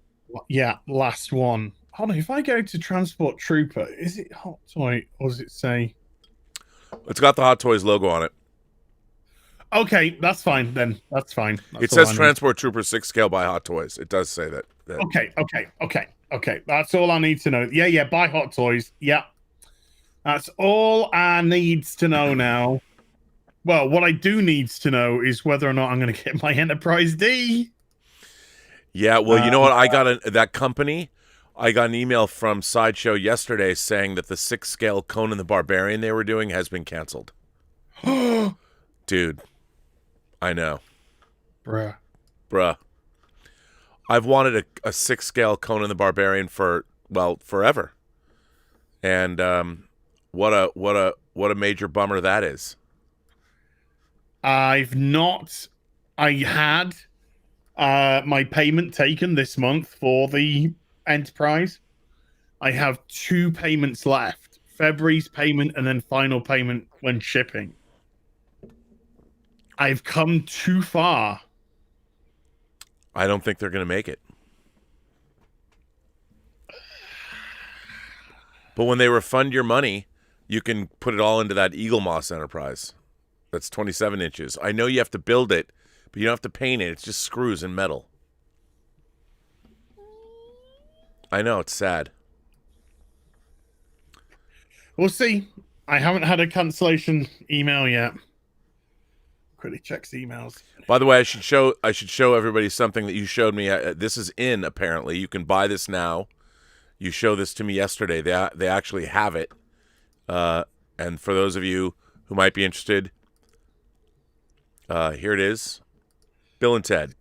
Yeah, last one. Hold on, if I go to Transport Trooper, is it Hot Toy or does it say? It's got the Hot Toys logo on it. Okay, that's fine then. That's fine. It says Transport Trooper 6 scale by Hot Toys. It does say that. Okay. That's all I need to know. Yeah, buy Hot Toys. Yeah. That's all I needs to know now. Well, what I do needs to know is whether or not I'm going to get my Enterprise D. Yeah, well, you know what? I got that company. I got an email from Sideshow yesterday saying that the 6 scale Conan the Barbarian they were doing has been canceled. Dude, I know. Bruh. I've wanted a 6 scale Conan the Barbarian for, well, forever. And what a major bummer that is. I had my payment taken this month for the Enterprise. I have 2 payments left. February's payment and then final payment when shipping. I've come too far. I don't think they're going to make it. But when they refund your money, you can put it all into that Eagle Moss Enterprise. That's 27 inches. I know you have to build it, but you don't have to paint it. It's just screws and metal. I know, it's sad. We'll see. I haven't had a cancellation email yet. Quickly checks emails. By the way, I should show everybody something that you showed me. This is in, apparently. You can buy this now. You showed this to me yesterday. They actually have it. And for those of you who might be interested, here it is. Bill and Ted.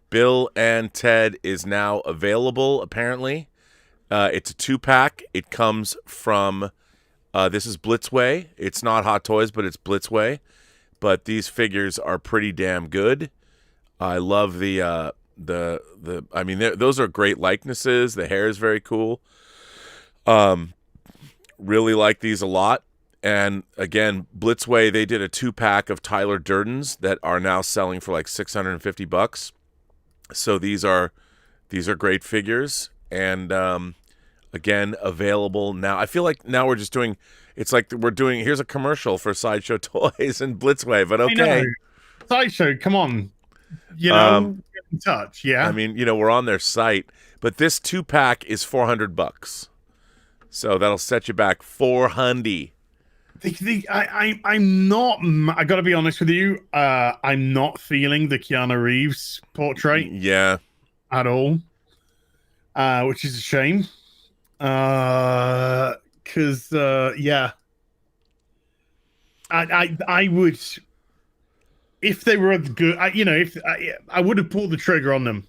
Bill and Ted is now available, apparently. It's a 2-pack. It comes from, this is Blitzway. It's not Hot Toys, but it's Blitzway. But these figures are pretty damn good. I love the I mean, those are great likenesses. The hair is very cool. Really like these a lot. And again, Blitzway, they did a 2-pack of Tyler Durdens that are now selling for like $650. So these are great figures, and again, available now. I feel like now we're just doing. It's like we're doing. Here's a commercial for Sideshow Toys and Blitzway, but okay. Sideshow, come on, get in touch. Yeah, I mean, we're on their site, but this 2-pack is $400, so that'll set you back $400. I'm not. I got to be honest with you. I'm not feeling the Keanu Reeves portrait. Yeah, at all. Which is a shame. Because yeah, I would, if they were good. If I would have pulled the trigger on them.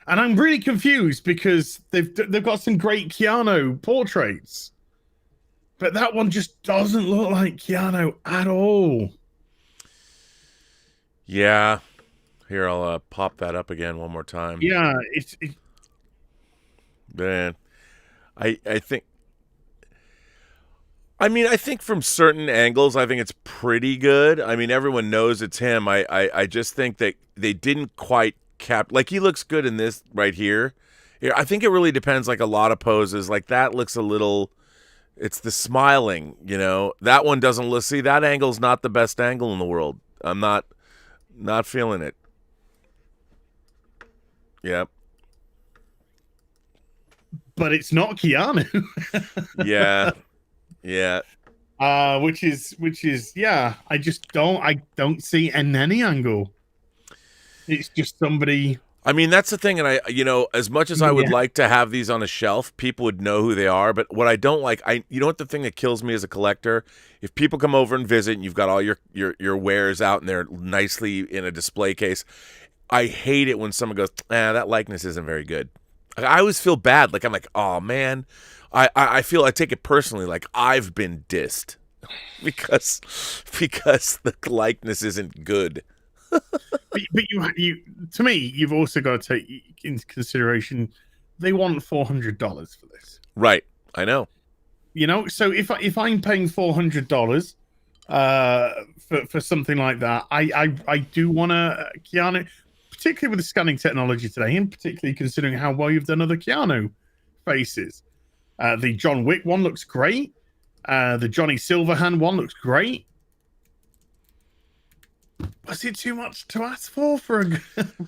And I'm really confused because they've got some great Keanu portraits. But that one just doesn't look like Keanu at all. Yeah. Here, I'll pop that up again one more time. Yeah, Man, I think... I mean, I think from certain angles, I think it's pretty good. I mean, everyone knows it's him. I just think that they didn't quite like, he looks good in this right here. I think it really depends, like a lot of poses. Like, that looks a little... It's the smiling, That one doesn't look... See, that angle's not the best angle in the world. I'm not feeling it. Yep. But it's not Keanu. Yeah. Yeah. Which is yeah, I don't see in any angle. It's just somebody. I mean, that's the thing, and as much as I would like to have these on a shelf, people would know who they are. But what I don't like, you know what the thing that kills me as a collector? If people come over and visit, and you've got all your wares out and they're nicely in a display case, I hate it when someone goes, that likeness isn't very good. I always feel bad. Like, I'm like, oh man, I feel I take it personally. Like I've been dissed because the likeness isn't good. but you to me, you've also got to take into consideration they want $400 for this, right? I know. So if I'm paying $400 for something like that, I do want to Keanu, particularly with the scanning technology today, and particularly considering how well you've done other Keanu faces. The John Wick one looks great. The Johnny Silverhand one looks great. Was it too much to ask for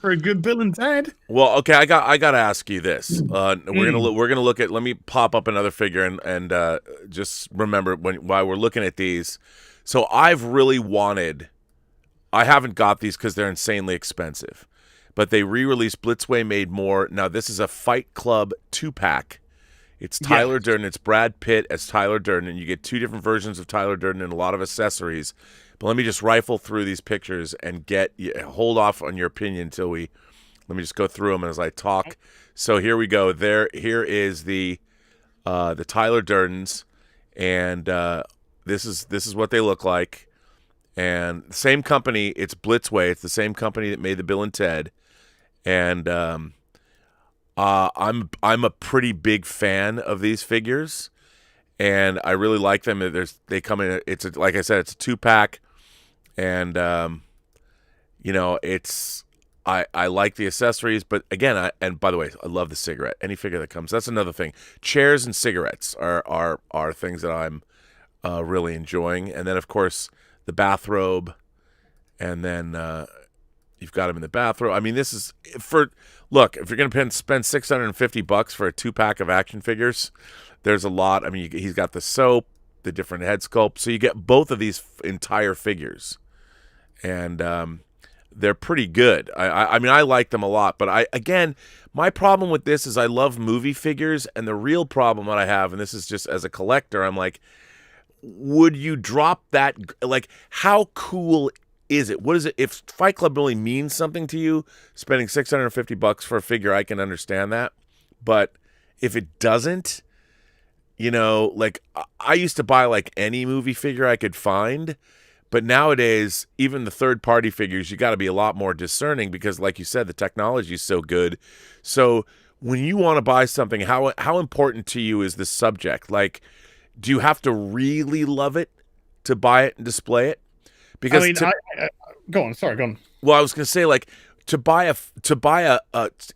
a good Bill and Ted? Well, okay, I got to ask you this. We're gonna look at. Let me pop up another figure and just remember while we're looking at these. So I've really wanted. I haven't got these because they're insanely expensive, but they re-released Blitzway Made More. Now this is a Fight Club 2-pack. It's Tyler Durden. It's Brad Pitt as Tyler Durden, and you get 2 different versions of Tyler Durden and a lot of accessories. But let me just rifle through these pictures and hold off on your opinion until let me just go through them as I talk. So here we go. Here is the Tyler Durdens, and this is what they look like. And the same company, it's Blitzway. It's the same company that made the Bill and Ted. And I'm a pretty big fan of these figures, and I really like them. They come in. Like I said, it's a 2-pack. And it's I like the accessories, but again, and by the way, I love the cigarette. Any figure that comes, that's another thing. Chairs and cigarettes are things that I'm really enjoying. And then of course the bathrobe, and then you've got him in the bathrobe. I mean, this is if you're gonna spend $650 for a 2-pack of action figures, there's a lot. I mean, he's got the soap, the different head sculpt, so you get both of these entire figures. And they're pretty good. I mean, I like them a lot. But my problem with this is I love movie figures, and the real problem that I have, and this is just as a collector, I'm like, would you drop that? Like, how cool is it? What is it? If Fight Club really means something to you, spending $650 for a figure, I can understand that. But if it doesn't, like I used to buy like any movie figure I could find. But nowadays, even the third-party figures, you got to be a lot more discerning because, like you said, the technology is so good. So when you want to buy something, how important to you is the subject? Like, do you have to really love it to buy it and display it? Because go on. Sorry, go on. Well, I was going to say, like, to buy a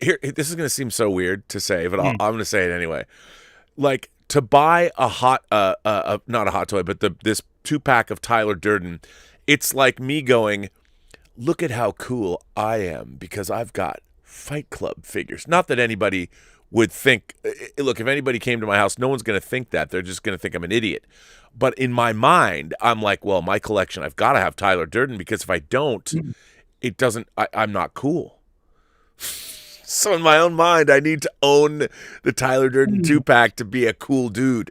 here. This is going to seem so weird to say, but I'm going to say it anyway. Like, to buy not a hot toy, but this 2-pack of Tyler Durden, it's like me going, look at how cool I am because I've got Fight Club figures. Not that anybody would think, look, if anybody came to my house, no one's going to think that. They're just going to think I'm an idiot. But in my mind, I'm like, well, my collection, I've got to have Tyler Durden because if I don't, it doesn't, I'm not cool. So in my own mind, I need to own the Tyler Durden 2-pack to be a cool dude.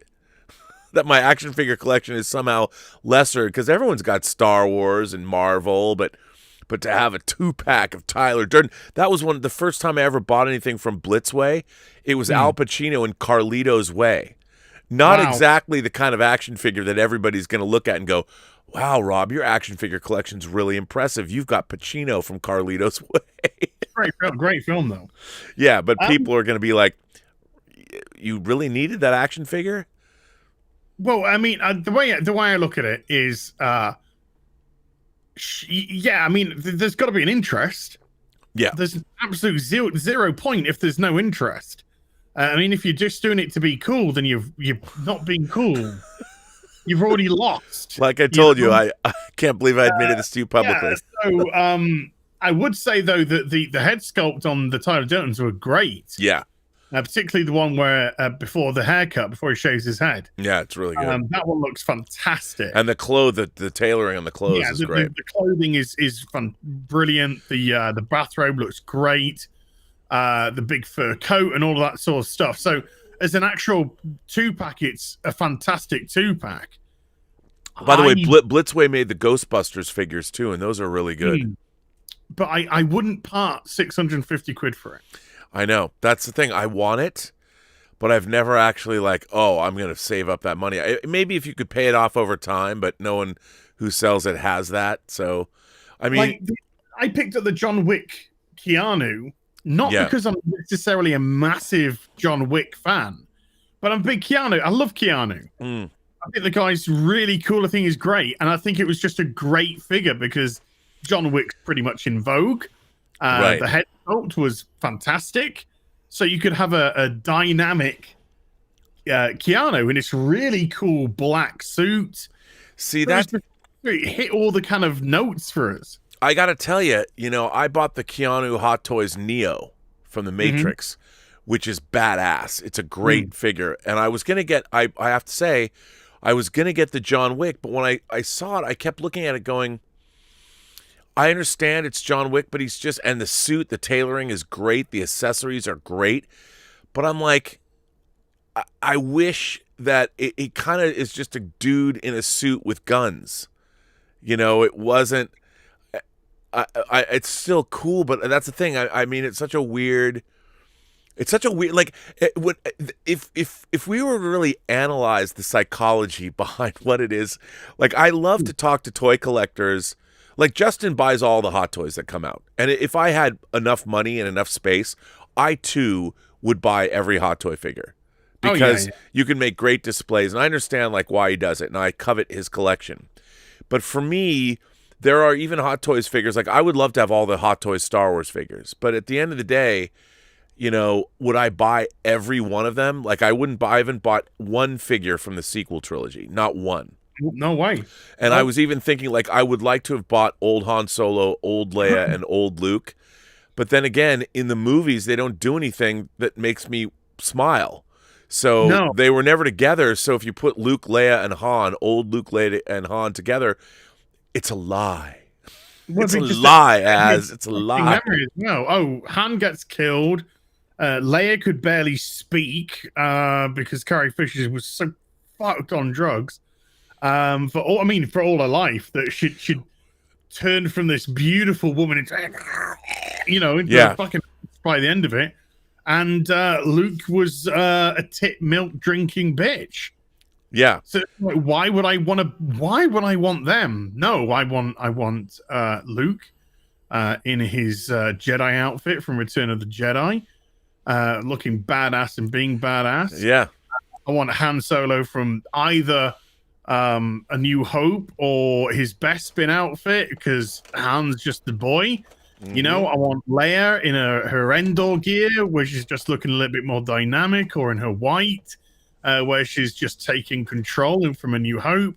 That my action figure collection is somehow lesser because everyone's got Star Wars and Marvel, but to have a 2-pack of Tyler Durden, that was the first time I ever bought anything from Blitzway. It was Al Pacino in Carlito's Way. Not exactly the kind of action figure that everybody's going to look at and go, wow, Rob, your action figure collection's really impressive. You've got Pacino from Carlito's Way. Great film, though. Yeah, but people are going to be like, you really needed that action figure? Well, I mean, the way I look at it is, I mean, there's got to be an interest. Yeah. There's absolute zero point if there's no interest. I mean, if you're just doing it to be cool, then you're not being cool. You've already lost. Like I told you, I can't believe I admitted this to you publicly. Yeah, so, I would say, though, that the head sculpt on the Tyler Durdens were great. Yeah. Particularly the one where before the haircut, before he shaves his head. Yeah, it's really good. That one looks fantastic. And the tailoring on the clothes is great. The clothing is brilliant. The bathrobe looks great. the big fur coat, and all of that sort of stuff. So as an actual 2-pack, it's a fantastic 2-pack. By the way, Blitzway made the Ghostbusters figures too, and those are really good. But I wouldn't part 650 quid for it. I know. That's the thing. I want it, but I've never actually like, oh, I'm going to save up that money. Maybe if you could pay it off over time, but no one who sells it has that. So, I mean... Like, I picked up the John Wick Keanu, not because I'm necessarily a massive John Wick fan, but I'm a big Keanu. I love Keanu. I think the guy's really cool. I think he's great. And I think it was just a great figure because John Wick's pretty much in vogue. The head sculpt was fantastic. So you could have a dynamic Keanu in this really cool black suit. See, that hit all the kind of notes for us. I got to tell you, I bought the Keanu Hot Toys Neo from the Matrix, which is badass. It's a great figure. And I was going to get, I have to say, I was going to get the John Wick, but when I saw it, I kept looking at it going, I understand it's John Wick, but he's just, and the suit, the tailoring is great. The accessories are great. But I'm like, I wish that it kind of is just a dude in a suit with guns. It wasn't, it's still cool, but that's the thing. I mean, it's such a weird, like, if we were to really analyze the psychology behind what it is, like, I love to talk to toy collectors. Like, Justin buys all the Hot Toys that come out. And if I had enough money and enough space, I too would buy every Hot Toy figure. Because you can make great displays. And I understand, like, why he does it. And I covet his collection. But for me, there are even Hot Toys figures. Like, I would love to have all the Hot Toys Star Wars figures. But at the end of the day, would I buy every one of them? Like, I haven't bought one figure from the sequel trilogy. Not one. No way. And I was even thinking, like, I would like to have bought old Han Solo, old Leia, and old Luke. But then again, in the movies, they don't do anything that makes me smile. So they were never together. So if you put Luke, Leia, and Han, old Luke, Leia, and Han together, it's a lie. It's a lie, it's a lie. No. Han gets killed. Leia could barely speak because Carrie Fisher was so fucked on drugs. For all her life, that she'd turned from this beautiful woman into a fucking by the end of it. And Luke was a tit milk drinking bitch. Yeah. So why would I want them? No, I want Luke in his Jedi outfit from Return of the Jedi, looking badass and being badass. Yeah. I want Han Solo from either A New Hope or his Bespin outfit, because Han's just the boy. I want Leia in her Endor gear, where she's just looking a little bit more dynamic, or in her white, where she's just taking control, and from A New Hope.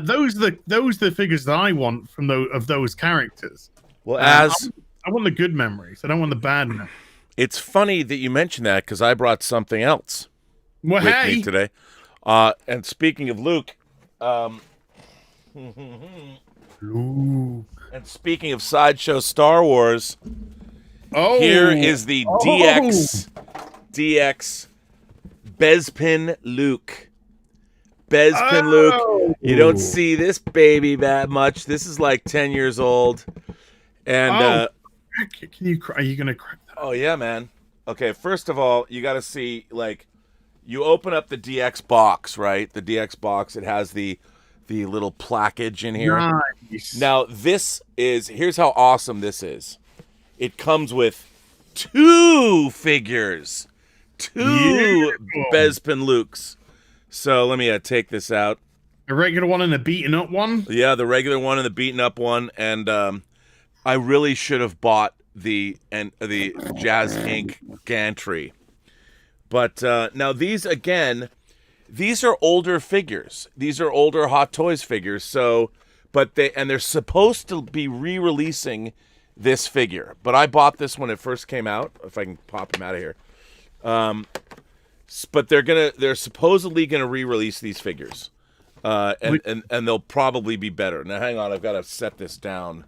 Those are the figures that I want from those characters. Well, I want the good memories. I don't want the bad memories. It's funny that you mentioned that, because I brought something else with me today. And speaking of Luke, and speaking of Sideshow Star Wars, here is the DX Bespin Luke. Bespin Luke. You don't see this baby that much. This is like 10 years old. And are you gonna crack that? Oh yeah, man. Okay, first of all, you got to see, like, you open up the DX box, right? The DX box. It has the little plaquage in here. Nice. Now, here's how awesome this is. It comes with 2 figures. 2 Bespin Lukes. So let me take this out. A regular one and a beaten up one? Yeah, the regular one and the beaten up one. And I really should have bought the Jazz Inc. gantry. But now these are older figures. These are older Hot Toys figures. So, they're supposed to be re-releasing this figure. But I bought this when it first came out. If I can pop him out of here. But they're supposedly gonna re-release these figures, and they'll probably be better. Now, hang on, I've got to set this down.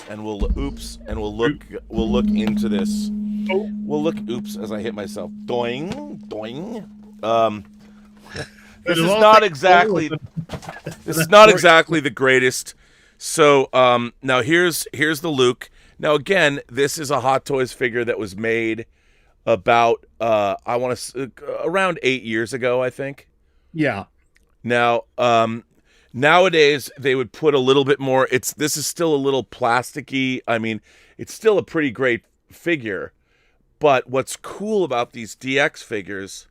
and we'll look into this. We'll look. Oops! As I hit myself. Doing. This is not exactly. This is not exactly the greatest. So now here's the Luke. Now again, this is a Hot Toys figure that was made about I want to around 8 years ago, I think. Yeah. Now nowadays they would put a little bit more. This is still a little plasticky. I mean, it's still a pretty great figure. But what's cool about these DX figures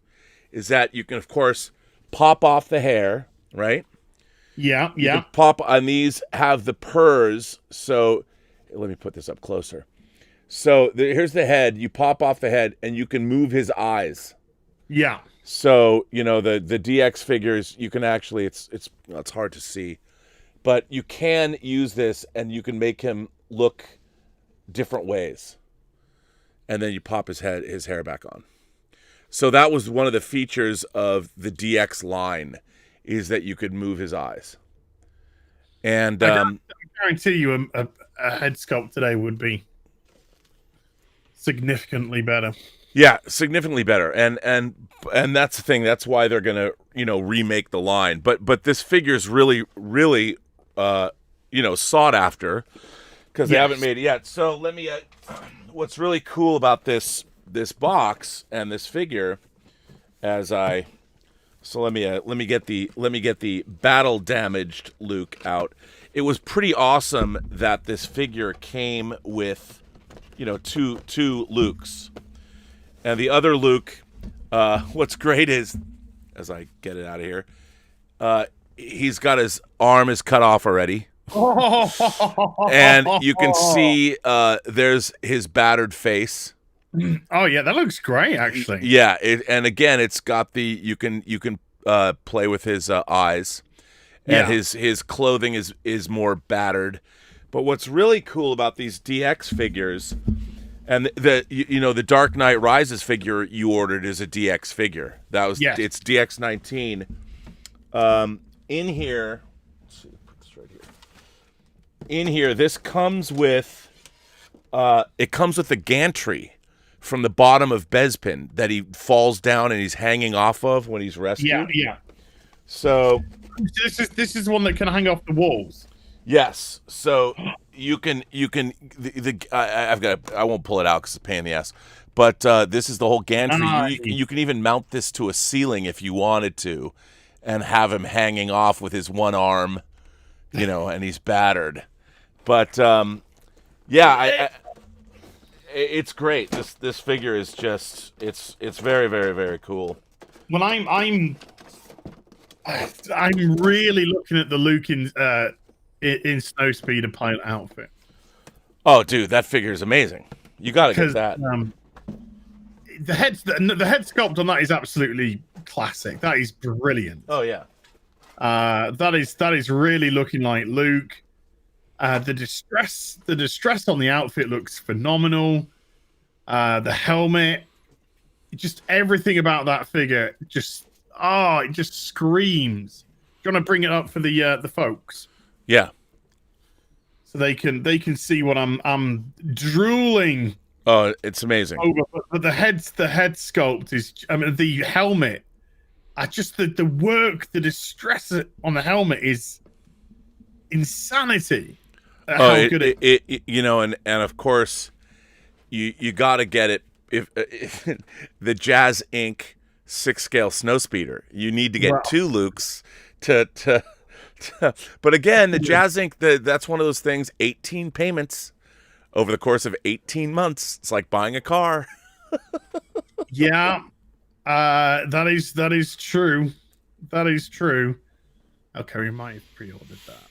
is that you can, of course, pop off the hair, right? Yeah. You can pop on these, have the purrs. So let me put this up closer. So here's the head. You pop off the head, and you can move his eyes. Yeah. So the DX figures, you can actually it's hard to see, but you can use this, and you can make him look different ways. And then you pop his hair back on. So that was one of the features of the DX line, is that you could move his eyes. And I guarantee you a head sculpt today would be significantly better. Yeah, significantly better. And that's the thing. That's why they're gonna remake the line. But this figure is really sought after, because they haven't made it yet. So let me. What's really cool about this box and this figure, let me get the battle damaged Luke out. It was pretty awesome that this figure came with two Lukes, and the other Luke. What's great is, as I get it out of here, he's got his arm is cut off already. And you can see there's his battered face. Oh yeah, that looks great actually. Yeah, and again, it's got you can play with his eyes, and his clothing is more battered. But what's really cool about these DX figures, and the Dark Knight Rises figure you ordered is a DX figure. It's DX 19. In here. In here, this comes with the gantry from the bottom of Bespin that he falls down and he's hanging off of when he's rescued. Yeah. So this is one that can hang off the walls. Yes. So you can I won't pull it out because it's a pain in the ass. But this is the whole gantry. You can even mount this to a ceiling if you wanted to, and have him hanging off with his one arm, and he's battered. But it's great. This figure is just it's very, very, very cool. Well, I'm really looking at the Luke in Snowspeeder pilot outfit. Oh, dude, that figure is amazing. You got to get that. The head sculpt on that is absolutely classic. That is brilliant. Oh yeah. That is really looking like Luke. The distress on the outfit looks phenomenal. The helmet, just everything about that figure, it just screams. Do you want to bring it up for the folks? Yeah. So they can see what I'm drooling. Oh, it's amazing. Over, but the head sculpt is. I mean, the helmet. The work, the distress on the helmet is insanity. How good and of course, you got to get it. If the Jazz Inc. 6-scale Snowspeeder, you need to get two Lukes to. But again, the Jazz Inc. That's one of those things. 18 payments over the course of 18 months. It's like buying a car. Yeah, that is true. That is true. Okay, we might have pre-ordered that.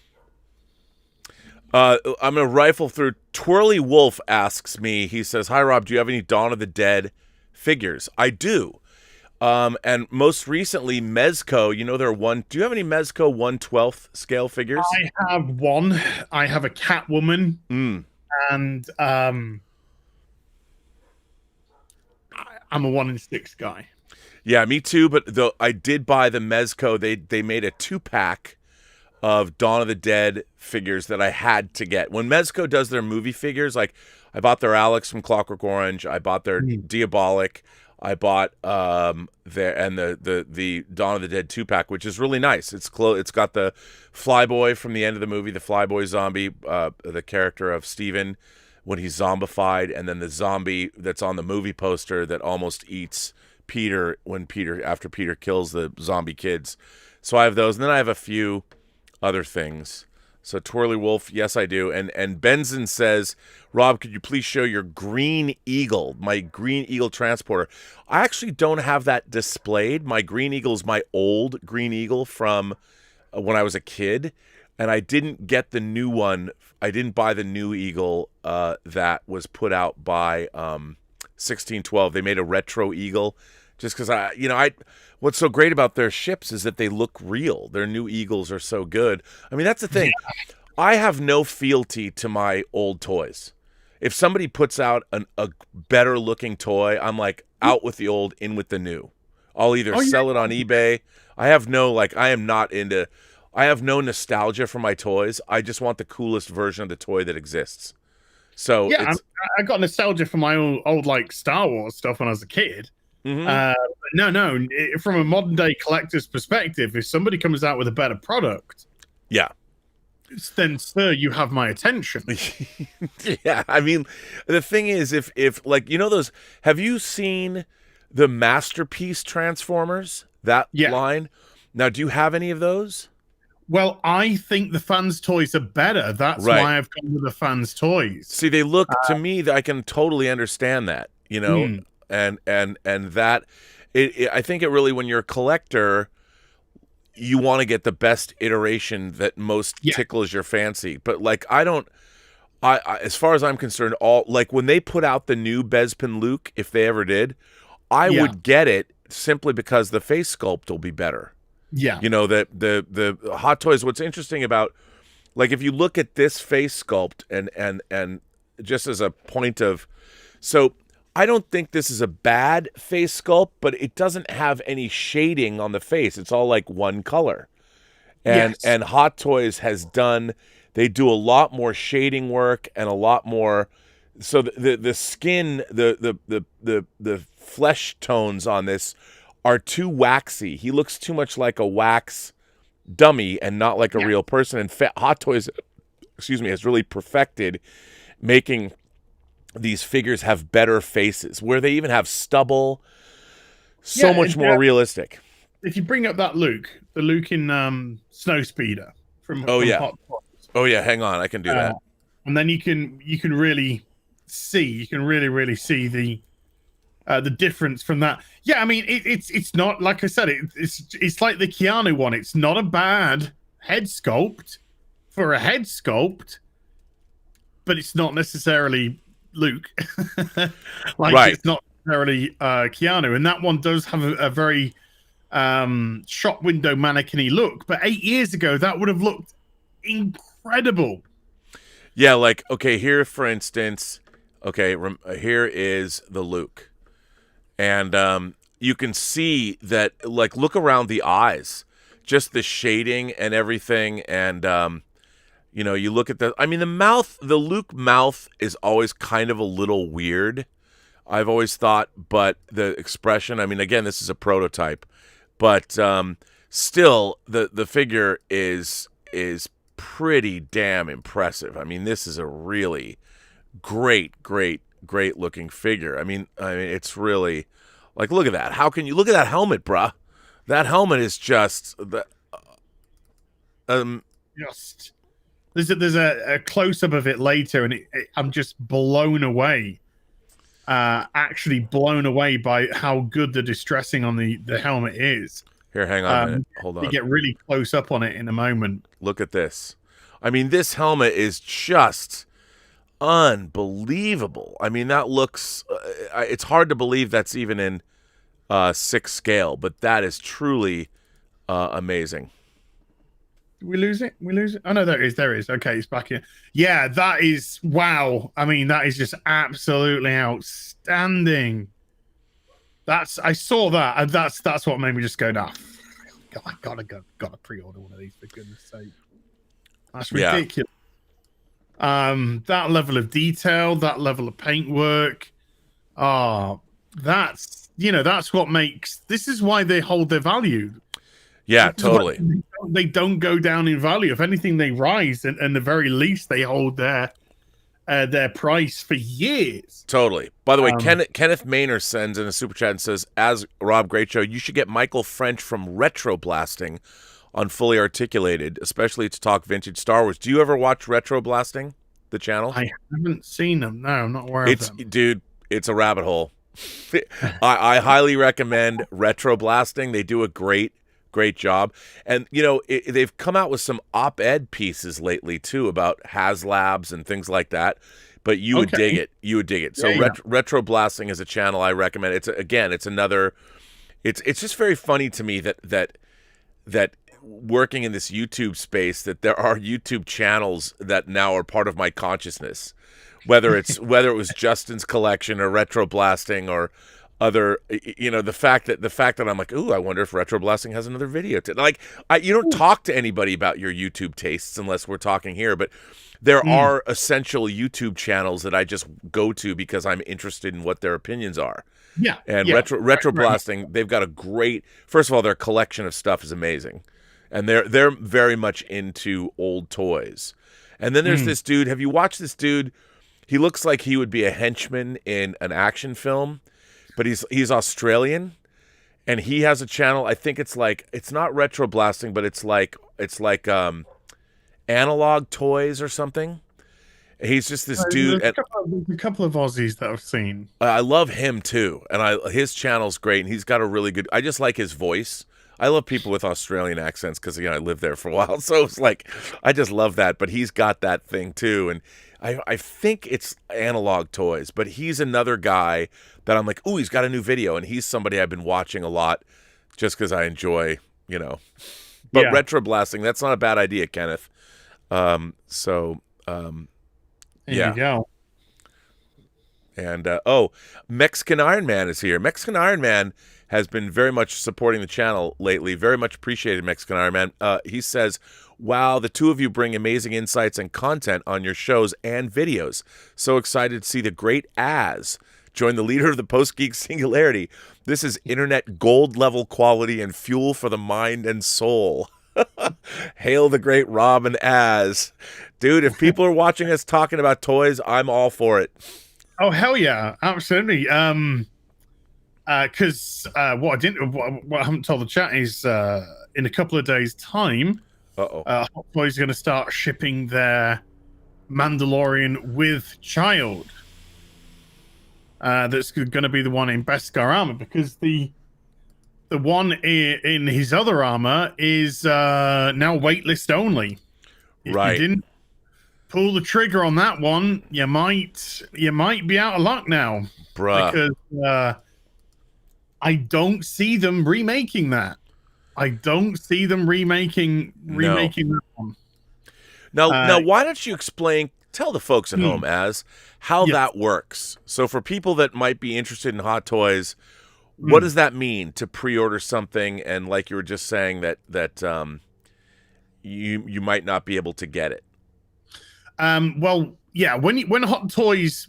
I'm going to rifle through. Twirly Wolf asks me, he says, "Hi, Rob, do you have any Dawn of the Dead figures?" I do. And most recently, Mezco, do you have any Mezco 1/12 scale figures? I have one. I have a Catwoman. And I'm a 1-in-6 guy. Yeah, me too. But though I did buy the Mezco, they made a 2-pack of Dawn of the Dead figures that I had to get. When Mezco does their movie figures, like I bought their Alex from Clockwork Orange, I bought their Diabolic, I bought the Dawn of the Dead 2-pack, which is really nice. It's got the Flyboy from the end of the movie, the Flyboy zombie, the character of Steven when he's zombified, and then the zombie that's on the movie poster that almost eats Peter after Peter kills the zombie kids. So I have those, and then I have a few other things. So Twirly Wolf, yes I do. And Benson says, Rob, could you please show your Green Eagle, my Green Eagle transporter? I actually don't have that displayed. My Green Eagle is my old Green Eagle from when I was a kid, and I didn't get the new one. I didn't buy the new Eagle that was put out by 1612. They made a retro Eagle just because what's so great about their ships is that they look real. Their new Eagles are so good. I mean, that's the thing. Yeah. I have no fealty to my old toys. If somebody puts out a better looking toy, I'm like, out with the old, in with the new. I'll either sell it on eBay. I have no nostalgia for my toys. I just want the coolest version of the toy that exists. So yeah, I got nostalgia for my old like Star Wars stuff when I was a kid. No, from a modern day collector's perspective, if somebody comes out with a better product, yeah, then sir, you have my attention. Yeah, I mean, the thing is, if like, those, have you seen the Masterpiece Transformers, that line? Now, do you have any of those? Well, I think the fans' toys are better. That's why I've gone with the fans' toys. See, they look to me that I can totally understand that, and that I think it really, when you're a collector, you want to get the best iteration that most tickles your fancy. But like, I as far as I'm concerned, when they put out the new Bespin Luke, if they ever did, I would get it simply because the face sculpt will be better. Yeah. The Hot Toys, what's interesting about, like, if you look at this face sculpt and just as a point of, so I don't think this is a bad face sculpt, but it doesn't have any shading on the face. It's all like one color. And Hot Toys they do a lot more shading work and a lot more, so the skin, the flesh tones on this are too waxy. He looks too much like a wax dummy and not like a real person. And Hot Toys, has really perfected making these figures have better faces, where they even have stubble, so much more realistic. If you bring up that Luke, the Luke in Snowspeeder from Hot Toys. Oh yeah, hang on, I can do that. And then you can really see the difference from that. Yeah, I mean, it's not, like I said, it's like the Keanu one. It's not a bad head sculpt for a head sculpt, but it's not necessarily Luke. It's not necessarily Keanu, and that one does have a very shop window mannequin-y look. But 8 years ago, that would have looked incredible. Yeah, like, okay, here for instance, here is the Luke. And you can see that, like, look around the eyes, just the shading and everything. And, you look at the mouth, the Luke mouth is always kind of a little weird, I've always thought, but the expression, again, this is a prototype, but still the figure is pretty damn impressive. This is a really great looking figure. It's really, like, look at that. How can you look at that helmet, bruh? That helmet is just there's a close up of it later, and I'm just blown away. Actually blown away by how good the distressing on the helmet is. Here, hang on a minute. Hold on. You get really close up on it in a moment. Look at this. This helmet is just unbelievable. That looks, it's hard to believe that's even in 6 scale, but that is truly amazing. Did we lose it? Oh no, there it is. Okay, it's back here. Yeah, that is, wow. That is just absolutely outstanding. I saw that, and that's what made me just go, nah, God, I gotta pre-order one of these, for goodness sake. That's Yeah. ridiculous. That level of detail, that level of paintwork. That's what makes. This is why they hold their value. Yeah, This is why totally. they don't go down in value. If anything, they rise, and the very least, they hold their price for years. Totally. By the way, Kenneth Maynor sends in a super chat and says, "As Rob, great show. You should get Michael French from Retro Blasting on Fully Articulated, especially to talk vintage Star Wars." Do you ever watch Retro Blasting, the channel? I haven't seen them. No, I'm not aware of them. Dude, it's a rabbit hole. I highly recommend Retro Blasting. They do a great job. And, they've come out with some op-ed pieces lately, too, about HasLabs and things like that. But you would dig it. You would dig it. So Retro Blasting is a channel I recommend. It's another. It's just very funny to me that working in this YouTube space, that there are YouTube channels that now are part of my consciousness, whether it was Justin's Collection or Retro Blasting or other, the fact that I'm like, ooh, I wonder if Retro Blasting has another video. You don't talk to anybody about your YouTube tastes unless we're talking here, but there are essential YouTube channels that I just go to because I'm interested in what their opinions are. Yeah. And Retro Blasting, they've got a great, first of all, their collection of stuff is amazing. And they're very much into old toys. And then there's this dude. Have you watched this dude? He looks like he would be a henchman in an action film, but he's Australian, and he has a channel. I think it's not Retro Blasting, but it's like Analog Toys or something. He's just this dude. There's a couple of Aussies that I've seen. I love him too, and his channel's great, and he's got a really good. I just like his voice. I love people with Australian accents because I lived there for a while, so it's like I just love that. But he's got that thing too, and I think it's Analog Toys, but he's another guy that I'm like, ooh, he's got a new video, and he's somebody I've been watching a lot just because I enjoy, But Retro Blasting, that's not a bad idea, Kenneth. There you go. And Mexican Iron Man is here. Mexican Iron Man has been very much supporting the channel lately. Very much appreciated, Mexican Iron Man. He says, wow, the two of you bring amazing insights and content on your shows and videos. So excited to see the great Az join the leader of the Post-Geek Singularity. This is internet gold level quality and fuel for the mind and soul. Hail the great Rob and Az. Dude, if people are watching us talking about toys, I'm all for it. Oh, hell yeah. Absolutely. Because what I haven't told the chat is in a couple of days' time, Hot Toys is going to start shipping their Mandalorian with child. That's going to be the one in Beskar armor, because the one in his other armor is now waitlist only. If right. you didn't pull the trigger on that one, you might be out of luck now, bruh. Because I don't see them remaking that. I don't see them remaking that one. Now, why don't you tell the folks at home, how that works. So for people that might be interested in Hot Toys, what does that mean to pre-order something, and like you were just saying that you might not be able to get it? Well, yeah, when Hot Toys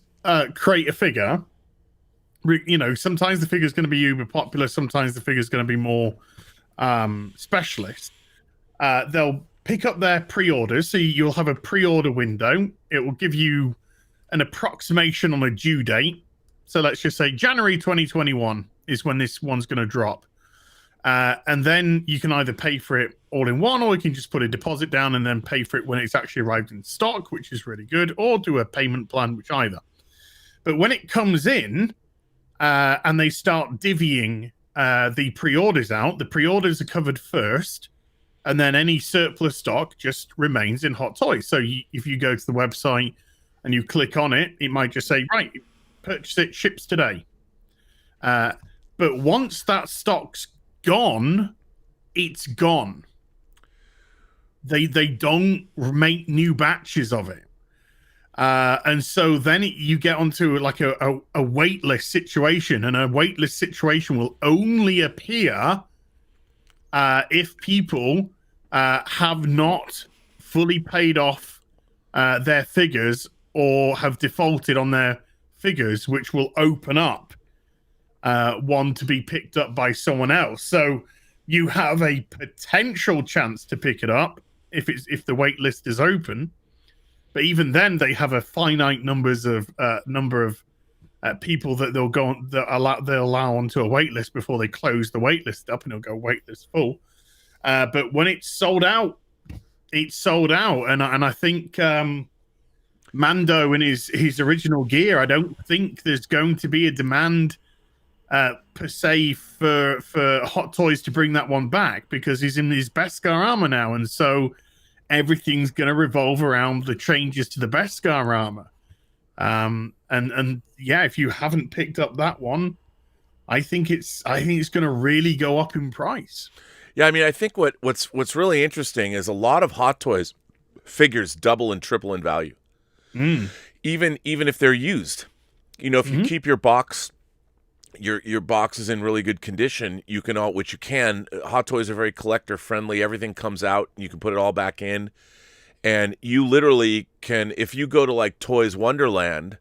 create a figure, sometimes the figure is going to be uber popular, sometimes the figure is going to be more specialist. They'll pick up their pre-orders, so you'll have a pre-order window. It will give you an approximation on a due date. So let's just say January 2021 is when this one's going to drop. And then you can either pay for it all in one, or you can just put a deposit down and then pay for it when it's actually arrived in stock, which is really good, or do a payment plan, which either. But when it comes in and they start divvying the pre-orders out, the pre-orders are covered first, and then any surplus stock just remains in Hot Toys. So if you go to the website and you click on it, it might just say, right, purchase it, ships today. But once that stock's gone, it's gone. They don't make new batches of it. And so then you get onto like a waitlist situation, and a waitlist situation will only appear if people have not fully paid off their figures or have defaulted on their figures, which will open up one to be picked up by someone else. So you have a potential chance to pick it up if the wait list is open. But even then, they have a finite number of people that they'll allow onto a wait list before they close the wait list up, and it'll go wait list full. But when it's sold out, and I think Mando in his original gear, I don't think there's going to be a demand per se for Hot Toys to bring that one back, because he's in his Beskar armor now, and so everything's going to revolve around the changes to the Beskar armor. And yeah, if you haven't picked up that one, I think it's going to really go up in price. Yeah, I mean, I think what's really interesting is a lot of Hot Toys figures double and triple in value, even if they're used. You know, if you keep your box, your box is in really good condition, you can which you can. Hot Toys are very collector friendly. Everything comes out, you can put it all back in, and you literally can. If you go to like Toys Wonderland,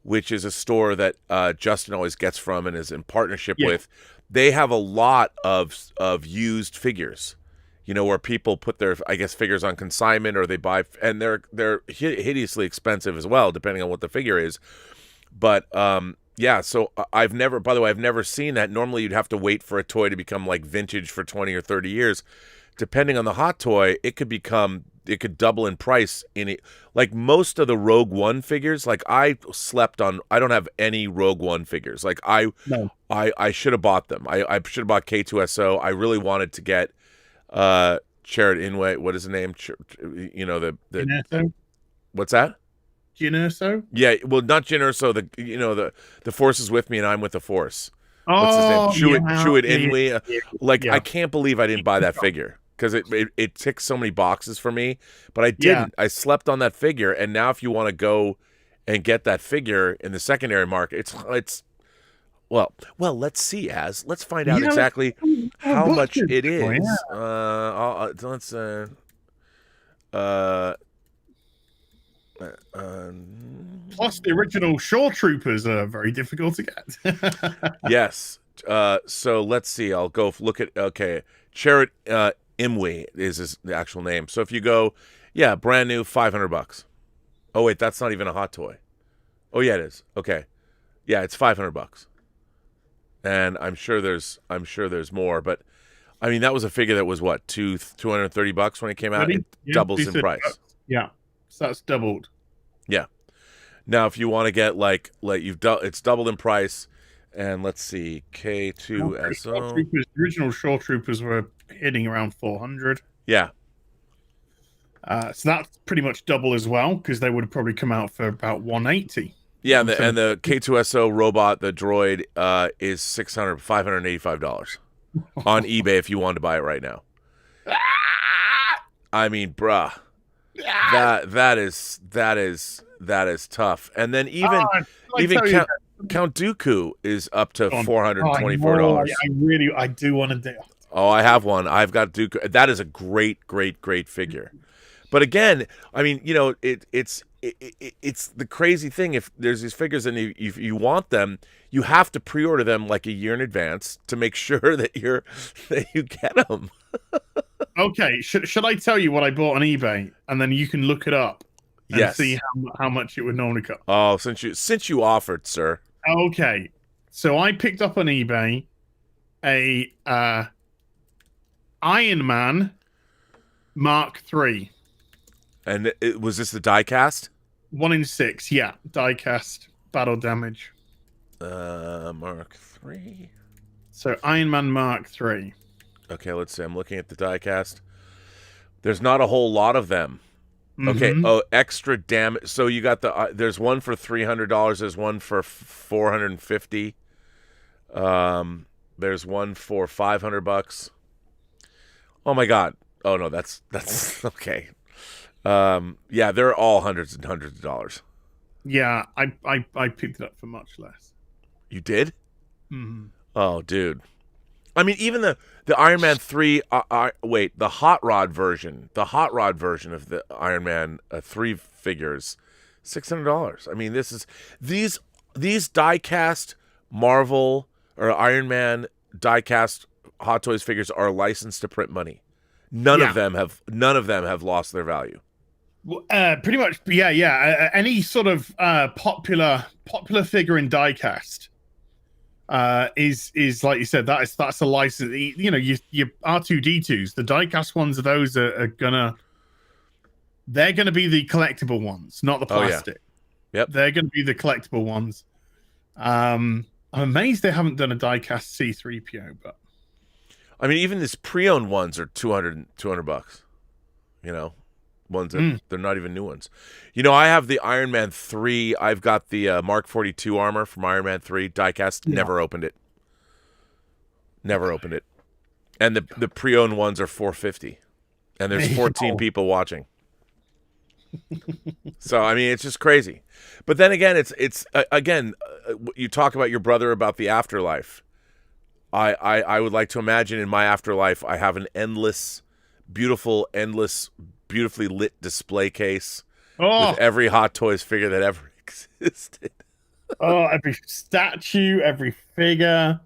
which is a store that Justin always gets from and is in partnership with, they have a lot of used figures, you know, where people put their, I guess, figures on consignment, or they buy, and they're hideously expensive as well, depending on what the figure is. But yeah, so I've never seen that. Normally you'd have to wait for a toy to become like vintage for 20 or 30 years. Depending on the Hot Toy, it could double in price in it. Like most of the Rogue One figures, like I don't have any Rogue One figures. Like I should have bought them. I should have bought K2SO. I really wanted to get Chirrut Inway. What is the name? You know, the what's that? Jyn Erso? Yeah, well, not Jyn Erso. The Force is with me and I'm with the Force. Oh, what's his name? Chirrut Inway. Like, I can't believe I didn't buy that figure, because it ticks so many boxes for me, but I didn't. I slept on that figure, and now if you want to go and get that figure in the secondary market, it's well, let's see, let's find out exactly how much it is. Let's plus the original Shore Troopers are very difficult to get. Yes. So let's see. I'll go look at. Okay, Chirrut Imwe is his actual name. So if you go, brand new, $500. Oh wait, that's not even a Hot Toy. Oh yeah, it is. Okay, yeah, it's $500. And I'm sure there's more, but I mean that was a figure that was what, $230 when it came out. It doubles in price. Yeah, so that's doubled. Yeah. Now if you want to get it's doubled in price. And let's see, K2SO. The original Shore Troopers were hitting around 400. Yeah. So that's pretty much double as well, because they would have probably come out for about 180. Yeah, and the K2SO robot, the droid, is $585 on eBay if you want to buy it right now. I mean, bruh, that is tough. And then even Count Dooku is up to $424. I do want to do. Oh, I have one. I've got Dooku. That is a great figure. But again, I mean, you know, it's the crazy thing. If there's these figures and if you want them, you have to pre-order them like a year in advance to make sure that you get them. Okay, should I tell you what I bought on eBay, and then you can look it up and see how much it would normally cost? Oh, since you offered, sir. Okay, so I picked up on eBay a Iron Man Mark III. And was this the die-cast? 1 in 6, yeah. Die-cast, battle damage. Mark III. So Iron Man Mark III. Okay, let's see. I'm looking at the die-cast. There's not a whole lot of them. Okay. Oh, extra damage. So you got there's one for $300. There's one for $450. There's one for $500. Oh my God. Oh no, that's okay. Yeah, they're all hundreds and hundreds of dollars. Yeah, I picked it up for much less. You did? Mm-hmm. Oh, dude. I mean, even the Iron Man 3. The hot rod version. The hot rod version of the Iron Man 3 figures, $600. I mean, these die-cast Marvel or Iron Man die-cast Hot Toys figures are licensed to print money. None of them have lost their value. Pretty much, yeah. Any sort of popular figure in diecast is like you said, that's a license. You know, your R2D2s, the diecast ones of those they're gonna be the collectible ones, not the plastic. Oh, yeah. Yep, they're gonna be the collectible ones. I'm amazed they haven't done a diecast C-3PO, but I mean, even these pre-owned ones are $200. You know, ones that they're not even new ones. You know, I have the Iron Man 3. I've got the Mark 42 armor from Iron Man 3 diecast. Yeah. Never opened it. And the pre-owned ones are $450, and there's 14 people watching. So I mean, it's just crazy. But then again, it's again, you talk about your brother about the afterlife. I would like to imagine in my afterlife I have an beautifully lit display case with every Hot Toys figure that ever existed. Every statue, every figure.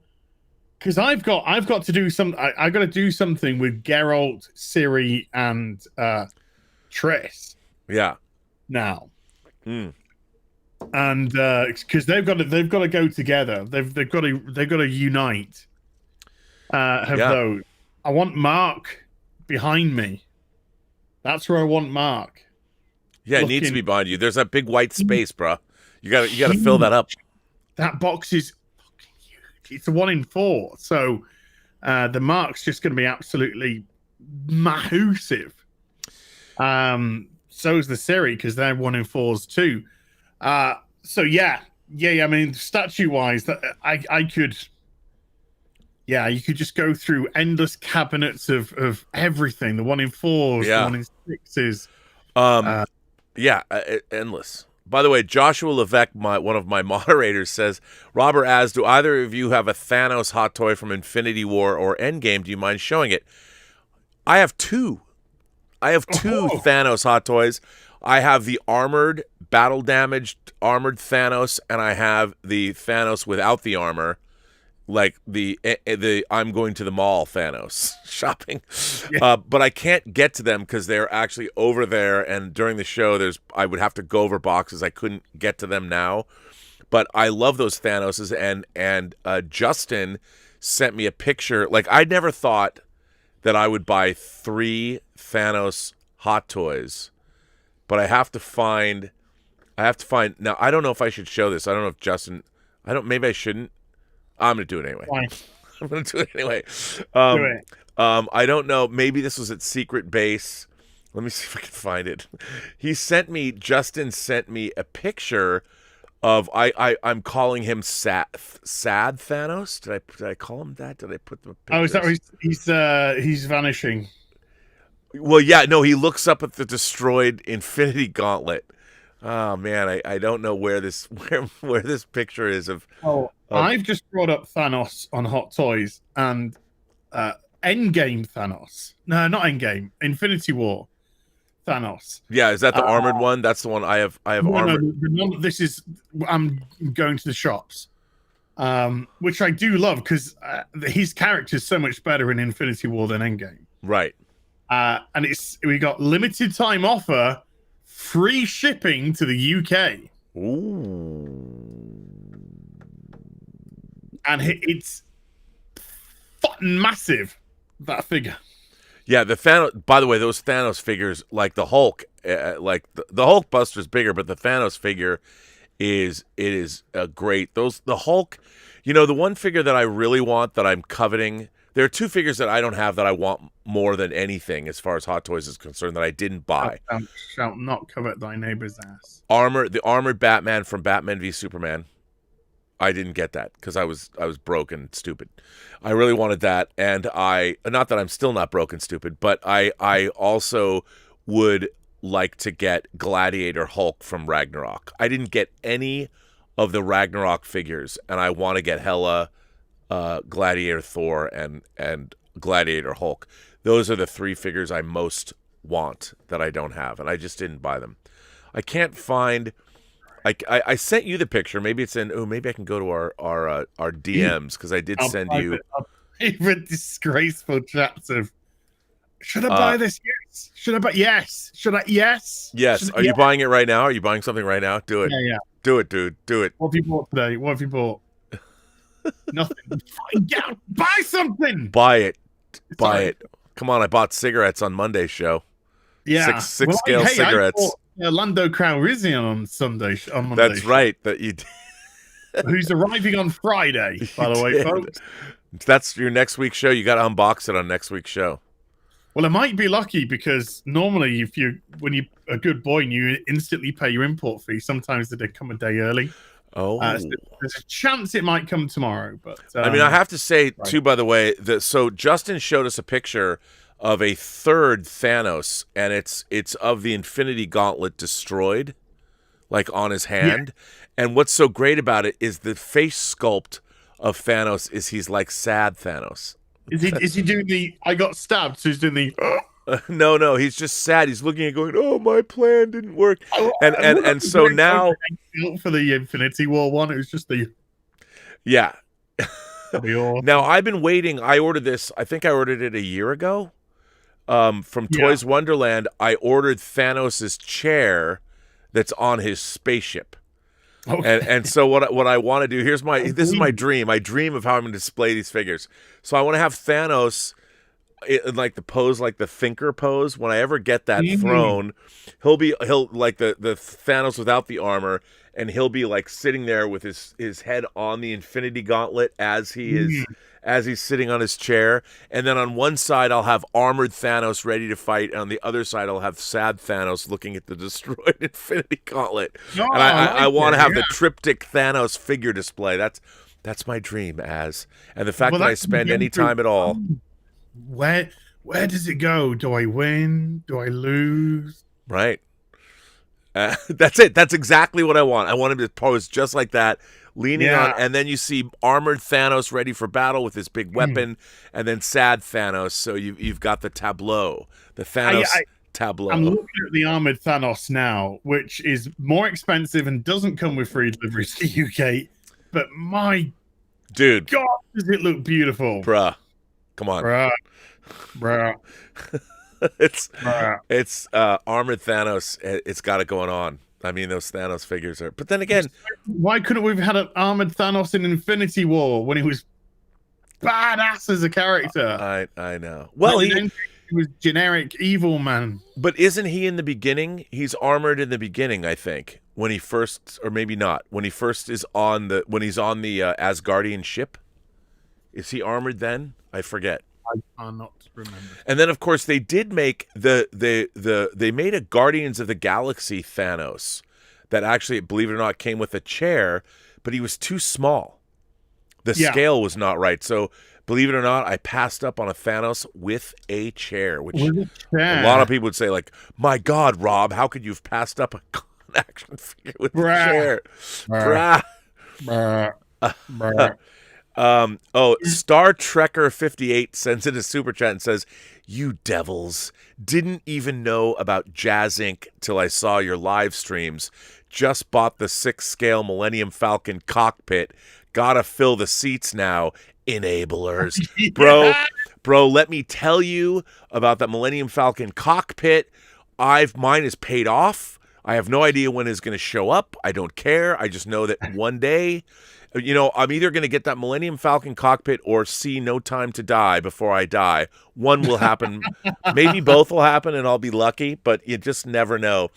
Because I've got to do some. I got to do something with Geralt, Ciri, and Triss. Yeah. Now. And because they've got to go together. They've got to unite. Those. I want Mark behind me. That's where I want Mark. Yeah, it needs to be behind you. There's that big white space, bro. You got to fill that up. That box is fucking huge. It's a 1 in 4. So the Mark's just going to be absolutely massive. So is the Ciri, because they're 1 in 4s too. So yeah. I mean, statue wise, I could. Yeah, you could just go through endless cabinets of everything. The 1 in 4s, the 1 in 6s. Endless. By the way, Joshua Levesque, one of my moderators, says, Robert as, do either of you have a Thanos hot toy from Infinity War or Endgame? Do you mind showing it? I have two. Thanos hot toys. I have the armored, battle-damaged, armored Thanos, and I have the Thanos without the armor. Like the I'm going to the mall Thanos shopping, but I can't get to them because they're actually over there. And during the show, I would have to go over boxes. I couldn't get to them now, but I love those Thanoses. And Justin sent me a picture. Like, I never thought that I would buy 3 Thanos Hot Toys, but I have to find. Now, I don't know if I should show this. I don't know if Justin. Maybe I shouldn't. I'm going to do it anyway. Why? I'm going to do it anyway. Do it. I don't know. Maybe this was at Secret Base. Let me see if I can find it. Justin sent me a picture of, I'm calling him Sad Thanos. Did I call him that? Did I put the picture? Oh, is that he's vanishing? Well, yeah, no, he looks up at the destroyed Infinity Gauntlet. Oh man, I don't know where this picture is of. I've just brought up Thanos on Hot Toys and Endgame Thanos. No, not Endgame. Infinity War Thanos. Yeah, is that the armored one? That's the one I have. Armored. No, this is. I'm going to the shops, which I do love because his character is so much better in Infinity War than Endgame. Right. And we got limited time offer. Free shipping to the UK. Ooh. And it's fucking massive, that figure. Yeah, the Thanos. By the way, those Thanos figures, like the Hulk, like the Hulk Buster's bigger, but the Thanos figure is great. The Hulk, the one figure that I really want, that I'm coveting. There are 2 figures that I don't have that I want more than anything as far as Hot Toys is concerned that I didn't buy. Thou shalt not covet thy neighbor's ass. The armored Batman from Batman v Superman. I didn't get that because I was broke and stupid. I really wanted that, and not that I'm still not broke and stupid, but I also would like to get Gladiator Hulk from Ragnarok. I didn't get any of the Ragnarok figures, and I want to get Hela. Gladiator Thor, and Gladiator Hulk. Those are the 3 figures I most want that I don't have, and I just didn't buy them. I can't find. I sent you the picture. Maybe it's in. Oh, maybe I can go to our DMs because I did send you. Even disgraceful chats of. Should I buy this? Yes. Should I buy? Yes. Should I? Yes. Yes. Are you buying it right now? Are you buying something right now? Do it. Yeah. Do it, dude. Do it. What have you bought today? What have you bought? Nothing. Buy something. Buy it. Buy it. Come on, I bought cigarettes on Monday's show. Yeah. Six scale cigarettes. I bought Lando Calrissian on Monday. That's right. That you did. Who's arriving on Friday, by the way, folks. That's your next week's show. You got to unbox it on next week's show. Well, I might be lucky because normally, when you're a good boy and you instantly pay your import fee, sometimes they come a day early. Oh, so there's a chance it might come tomorrow. But I mean, I have to say too, by the way, that so Justin showed us a picture of a third Thanos, and it's of the Infinity Gauntlet destroyed, like on his hand. Yeah. And what's so great about it is the face sculpt of Thanos is he's like sad Thanos. Is he doing the I got stabbed, so he's doing the no, he's just sad. He's looking and going, "Oh, my plan didn't work." And so now for the Infinity War one, it was just the Now I've been waiting. I ordered this. I think I ordered it a year ago. From Toys Wonderland, I ordered Thanos' chair that's on his spaceship. Okay. And so what I want to do, this is my dream. I dream of how I'm going to display these figures. So I want to have Thanos in like the pose, like the thinker pose. When I ever get that throne, he'll like the Thanos without the armor, and he'll be like sitting there with his head on the Infinity Gauntlet as he's sitting on his chair. And then on one side I'll have armored Thanos ready to fight, and on the other side I'll have sad Thanos looking at the destroyed Infinity Gauntlet. And I want to have the triptych Thanos figure display. That's my dream, and the fact that I spend any time at all. Where does it go? Do I win? Do I lose? Right. That's it. That's exactly what I want. I want him to pose just like that, leaning on, and then you see armored Thanos ready for battle with his big weapon, and then sad Thanos. So you've got the tableau, the Thanos tableau. I'm looking at the armored Thanos now, which is more expensive and doesn't come with free delivery to the UK. But my dude, God, does it look beautiful, bruh? Come on, bruh. It's armored Thanos. It's got it going on. I mean, those Thanos figures are. But then again, why couldn't we have had an armored Thanos in Infinity War when he was badass as a character? I know. Well, he was generic evil man. But isn't he in the beginning? He's armored in the beginning, I think. When he first, or maybe not. When he first is when he's on the Asgardian ship, is he armored then? I forget. I cannot remember. And then, of course, they did make they made a Guardians of the Galaxy Thanos that actually, believe it or not, came with a chair, but he was too small. The scale was not right. So, believe it or not, I passed up on a Thanos with a chair, which a lot of people would say, like, "My God, Rob, how could you have passed up an action figure with a chair?" Star Trekker 58 sends in a super chat and says, "You devils, didn't even know about Jazz Inc. till I saw your live streams. Just bought the 6-scale Millennium Falcon cockpit. Gotta fill the seats now. Enablers." Bro, let me tell you about that Millennium Falcon cockpit. Mine is paid off. I have no idea when it's going to show up. I don't care. I just know that one day, I'm either going to get that Millennium Falcon cockpit or see No Time to Die before I die. One will happen. Maybe both will happen, and I'll be lucky, but you just never know.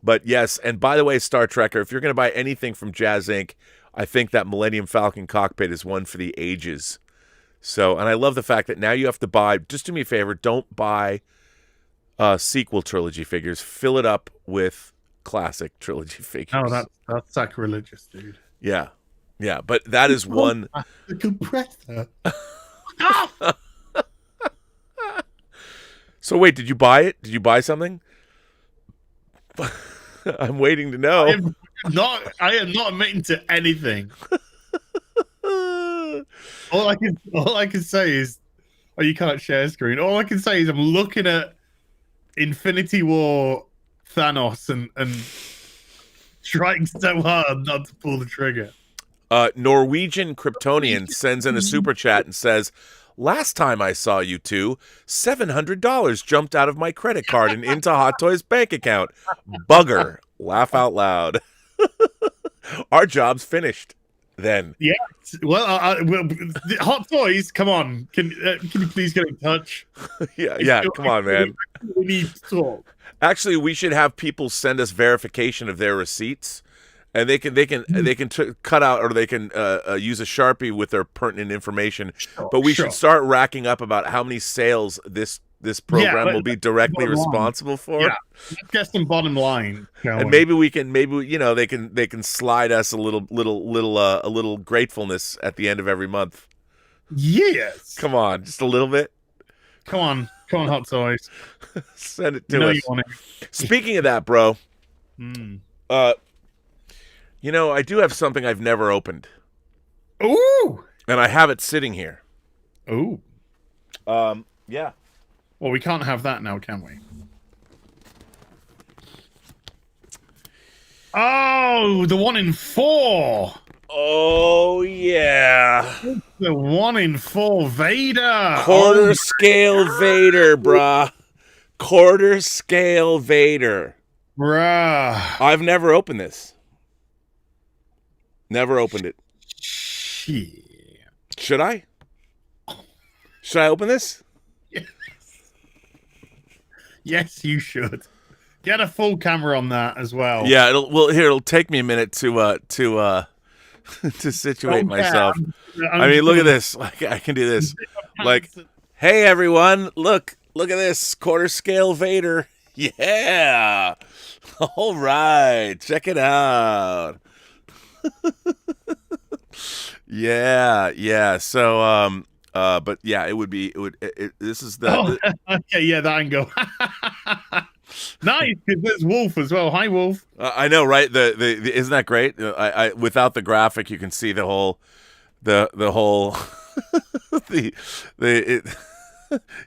But yes, and by the way, Star Trekker, if you're going to buy anything from Jazz Inc., I think that Millennium Falcon cockpit is one for the ages. So, and I love the fact that now you have to buy, just do me a favor, don't buy sequel trilogy figures. Fill it up with classic trilogy figures. Oh, that's sacrilegious, dude. Yeah. Yeah, but that is one. The compressor. So wait, did you buy it? Did you buy something? I'm waiting to know. I am not admitting to anything. all I can say is, oh, you can't share screen. All I can say is I'm looking at Infinity War Thanos and trying so hard not to pull the trigger. Norwegian Kryptonian sends in a super chat and says, "Last time I saw you two, $700 jumped out of my credit card and into Hot Toys bank account. Bugger. Laugh out loud." Our job's finished then. Yeah. Well, Hot Toys, come on. Can you please get in touch? yeah, come on, man. We need to talk. Actually, we should have people send us verification of their receipts. And they can cut out, or they can use a Sharpie with their pertinent information. But we should start racking up about how many sales this program will be directly responsible for. Yeah, let's get some bottom line. And maybe they can slide us a little gratefulness at the end of every month. Yes. Come on, just a little bit. Come on, Hot Toys. Send it to us. You want it. Speaking of that, bro. I do have something I've never opened. Ooh! And I have it sitting here. Ooh. Yeah. Well, we can't have that now, can we? Oh, the 1 in 4. Oh, yeah. The 1 in 4 Vader. Quarter scale Vader, brah. Quarter scale Vader. Bruh. I've never opened this. Never opened it. Shit. Should I? Should I open this? Yes, you should. Get a full camera on that as well. Yeah, it'll take me a minute to to situate myself. I mean, look at this. Like, I can do this. Like, hey everyone, look at this quarter scale Vader. Yeah. All right, check it out. Yeah. So, but yeah, this is the. Okay, yeah, that angle. Nice, because there's Wolf as well. Hi, Wolf. I know, right? The isn't that great? I without the graphic, you can see the whole, the whole,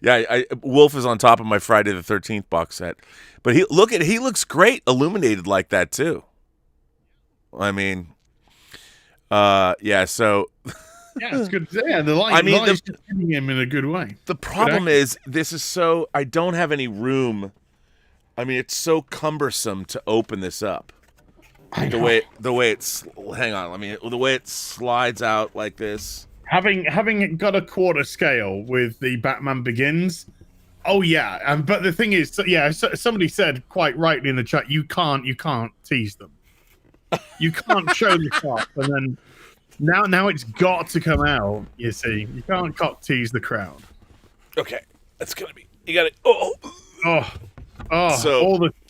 yeah. Wolf is on top of my Friday the 13th box set, but he looks great illuminated like that too. I mean, yeah. So. Yeah, it's good. Yeah, the light. I mean, light is hitting him in a good way. The problem is, this is so. I don't have any room. I mean, it's so cumbersome to open this up. The way it's. Hang on, the way it slides out like this. Having got a quarter scale with the Batman Begins. Oh yeah, but the thing is, yeah, somebody said quite rightly in the chat, you can't tease them. You can't show the top, and then. Now it's got to come out. You see, you can't cock tease the crowd. Okay, that's gonna be. You got it. Oh. So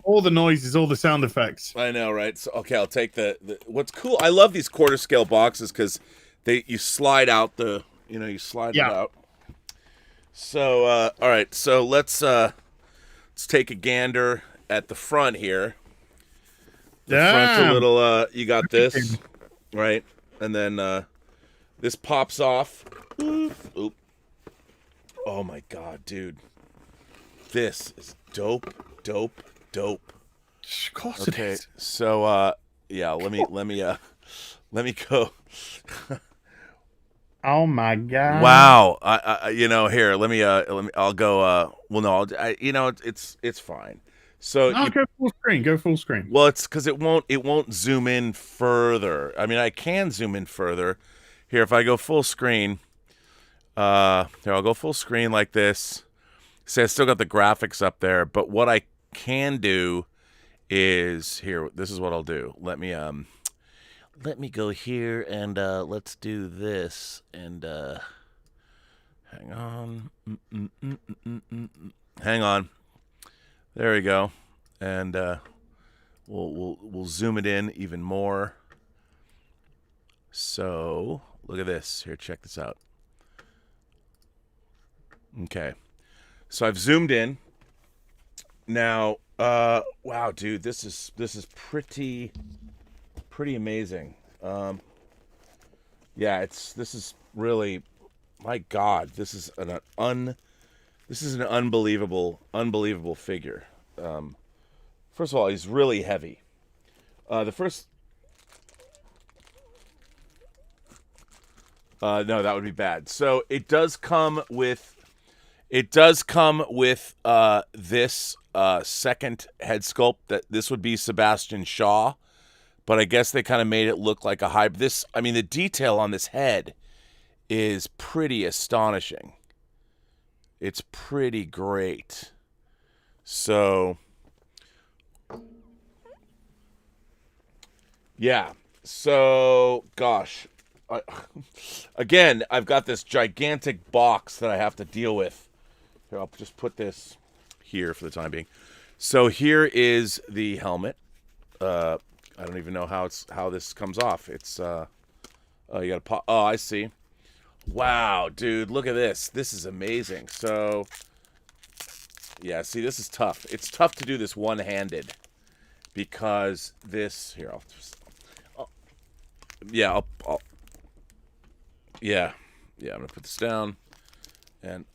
all the noises, all the sound effects. I know, right? So okay, I'll take the. What's cool? I love these quarter scale boxes because you slide out you slide it out. So all right, so let's take a gander at the front here. The front's a little. You got this, right? And then this pops off. Oop. Oh my god, dude. This is dope. Of course it is. So yeah, let me go. Oh my god. Wow. I here, let me I'll go well no, it's fine. So go full screen. Go full screen. Well, it's because it won't zoom in further. I mean, I can zoom in further. Here, if I go full screen, here I'll go full screen like this. See, I still got the graphics up there, but what I can do is here. This is what I'll do. Let me go here and let's do this and hang on. Hang on. There we go, and we'll zoom it in even more. So look at this here. Check this out. Okay, so I've zoomed in. Now, wow, dude, this is pretty amazing. Yeah, this is really my God, this is an unbelievable figure. First of all, he's really heavy. No, that would be bad. So it does come with this second head sculpt. That this would be Sebastian Shaw, but I guess they kind of made it look like a hybrid. The detail on this head is pretty astonishing. It's pretty great. So, yeah. So, gosh. Again, I've got this gigantic box that I have to deal with. Here, I'll just put this here for the time being. So here is the helmet. I don't even know how this comes off. It's you gotta pop. Oh, I see. Wow, dude, look at this. This is amazing. So, yeah, see, this is tough. It's tough to do this one-handed because this. Here, I'll just. Yeah, I'm gonna put this down, and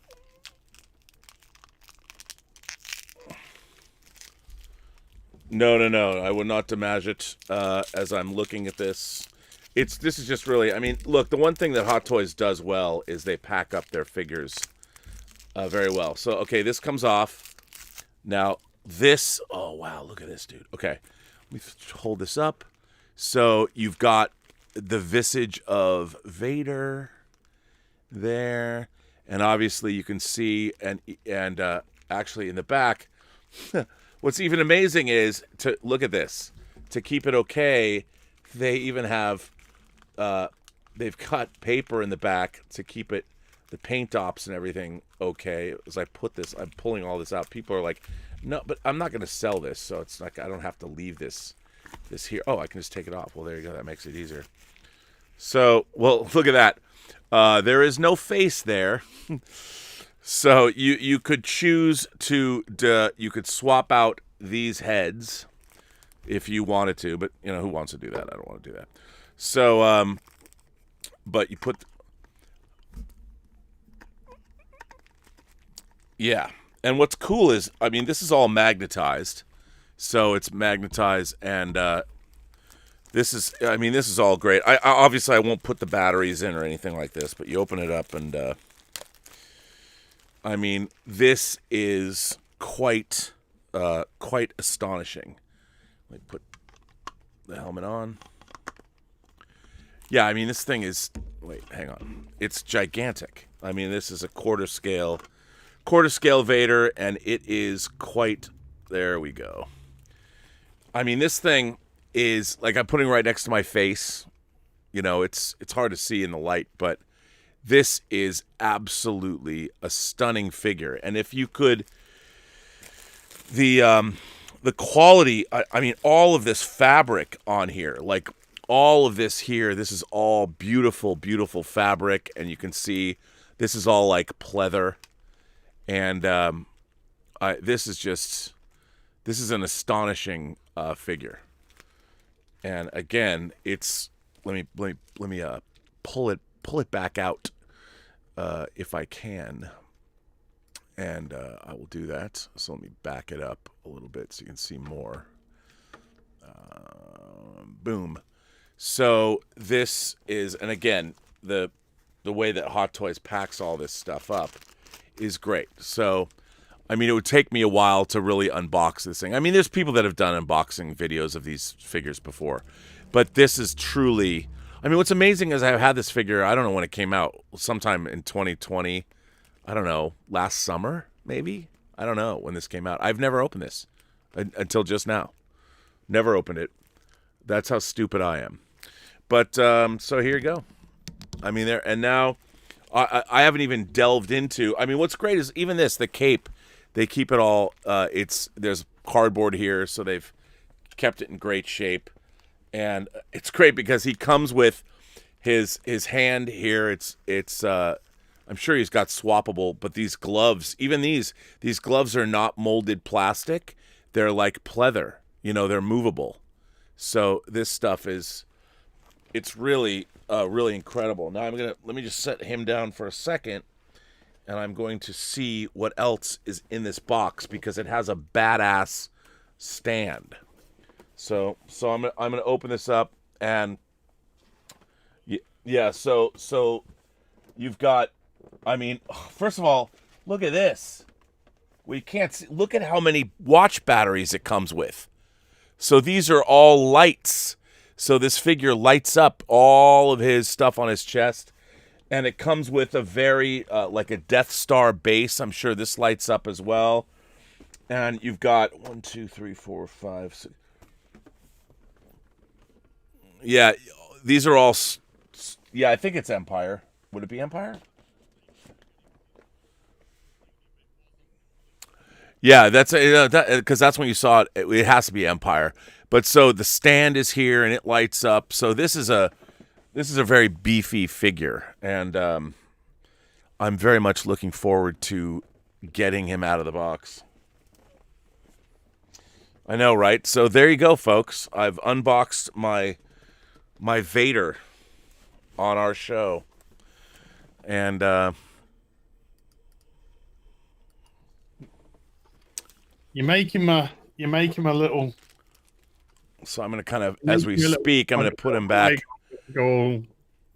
no, I would not damage it. As I'm looking at this, this is just really. Look, the one thing that Hot Toys does well is they pack up their figures very well. So, okay, this comes off. Now, this. Oh wow, look at this, dude. Okay, let me hold this up. So you've got the visage of Vader there, and obviously you can see and actually in the back what's even amazing is to look at this. To keep it okay, they even have they've cut paper in the back to keep it, the paint ops and everything okay. As I'm pulling all this out, people are like, no, but I'm not going to sell this, so it's like I don't have to leave this here. Oh, I can just take it off. Well, there you go. That makes it easier. So, well, look at that. There is no face there. So you could choose to you could swap out these heads if you wanted to, but who wants to do that? I don't want to do that. So, but you put, yeah. And what's cool is, this is all magnetized. So it's magnetized, and this is all great. I obviously I won't put the batteries in or anything like this, but you open it up, and this is quite astonishing. Let me put the helmet on. Yeah, this thing is. Wait, hang on. It's gigantic. This is a quarter scale Vader, and it is quite. There we go. This thing is like I'm putting right next to my face. It's hard to see in the light, but this is absolutely a stunning figure. And if you could, the quality, all of this fabric on here, like all of this here, this is all beautiful, beautiful fabric, and you can see this is all like pleather, and this is an astonishing figure. And again, it's let me pull it back out if I can, and I will do that. So let me back it up a little bit so you can see more. Boom. So this is, and again, the way that Hot Toys packs all this stuff up is great. So it would take me a while to really unbox this thing. There's people that have done unboxing videos of these figures before, but this is truly. What's amazing is I've had this figure. I don't know when it came out. Sometime in 2020. I don't know. Last summer, maybe. I don't know when this came out. I've never opened this until just now. Never opened it. That's how stupid I am. But so here you go. There and now. I haven't even delved into. What's great is even this, the cape. They keep it all. There's cardboard here, so they've kept it in great shape, and it's great because he comes with his hand here. It's I'm sure he's got swappable, but these gloves, even these gloves are not molded plastic. They're like pleather. They're movable. So this stuff is it's really really incredible. Now let me just set him down for a second, and I'm going to see what else is in this box because it has a badass stand. So I'm gonna open this up, and yeah, so you've got, I mean, first of all, look at this. We can't see, look at how many watch batteries it comes with. So these are all lights. So this figure lights up all of his stuff on his chest, and it comes with a very like a Death Star base. I'm sure this lights up as well. And you've got 1, 2, 3, 4, 5, 6. Yeah, these are all. Yeah, I think it's Empire. Would it be Empire? Yeah, that's because that's when you saw it. It has to be Empire. But so the stand is here and it lights up. So this is a very beefy figure, and I'm very much looking forward to getting him out of the box. I know, right? So there you go, folks. I've unboxed my Vader on our show, and you make him a little. So I'm going to kind of, as we speak, I'm going to put him back. Go,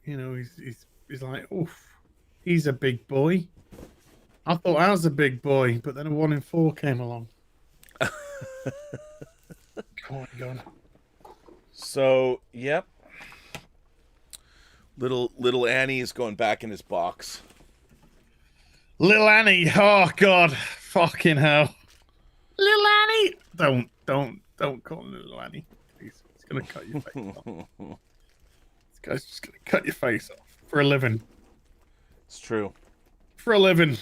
you know, he's like, oof, he's a big boy. I thought I was a big boy, but then a 1 in 4 came along. Come on, go on. So, yep. Little Annie is going back in his box. Little Annie, oh God, fucking hell. Little Annie! Don't call him Little Annie. Please. It's gonna cut your face off. This guy's just gonna cut your face off for a living. It's true. For a living.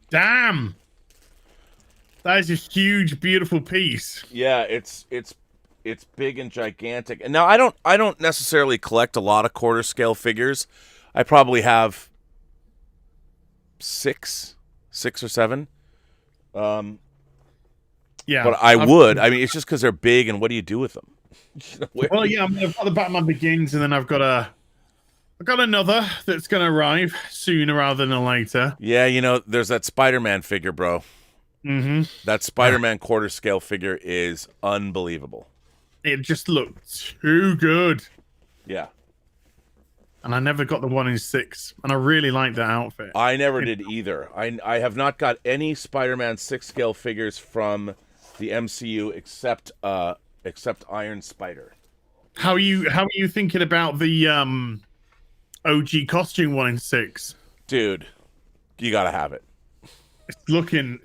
Damn! That is a huge, beautiful piece. Yeah, it's big and gigantic. And now I don't necessarily collect a lot of quarter scale figures. I probably have six or seven. Yeah, but I would. I mean, it's just because they're big, and what do you do with them? Well, yeah, I've got the Batman Begins, and then I've got another that's going to arrive sooner rather than later. Yeah, you know, there's that Spider-Man figure, bro. Mm-hmm. That Spider-Man quarter scale figure is unbelievable. It just looked too good. Yeah. And I never got the 1 in 6, and I really like that outfit. I never did either. I have not got any Spider-Man 6 scale figures from the MCU except Iron Spider. How are you thinking about the OG costume 1 in 6? Dude, you gotta have it. It's looking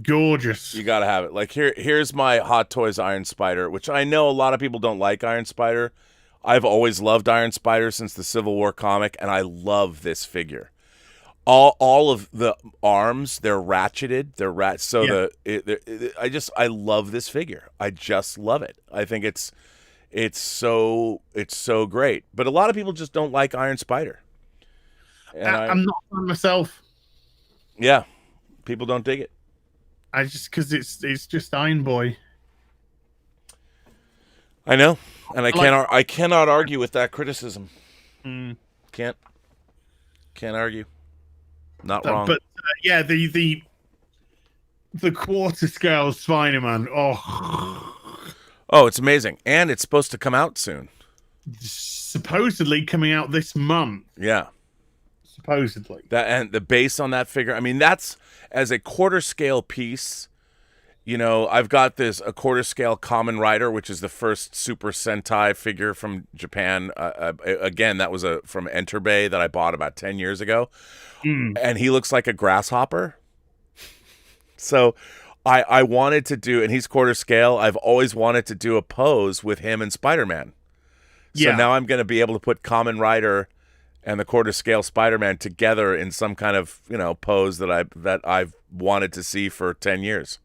gorgeous. You gotta have it. Like here's my Hot Toys Iron Spider, which I know a lot of people don't like Iron Spider. I've always loved Iron Spider since the Civil War comic, and I love this figure. All of the arms, they're ratcheted. They're so yeah. I love this figure. I just love it. I think it's so great. But a lot of people just don't like Iron Spider. And I'm not a fan myself. Yeah, people don't dig it. Because it's just Iron Boy. I know, and I cannot argue with that criticism. Can't argue. Not wrong. But yeah, the quarter scale Spider-Man. Oh, it's amazing, and it's supposed to come out soon. Supposedly coming out this month. Yeah, supposedly. That and the base on that figure. I mean, that's as a quarter scale piece. You know, I've got a quarter scale Kamen Rider, which is the first Super Sentai figure from Japan. Again, that was from Enterbay that I bought about 10 years ago. And he looks like a grasshopper. So I wanted to do, and he's quarter scale. I've always wanted to do a pose with him and Spider-Man. So now I'm going to be able to put Kamen Rider and the quarter scale Spider-Man together in some kind of, you know, pose that I've wanted to see for 10 years.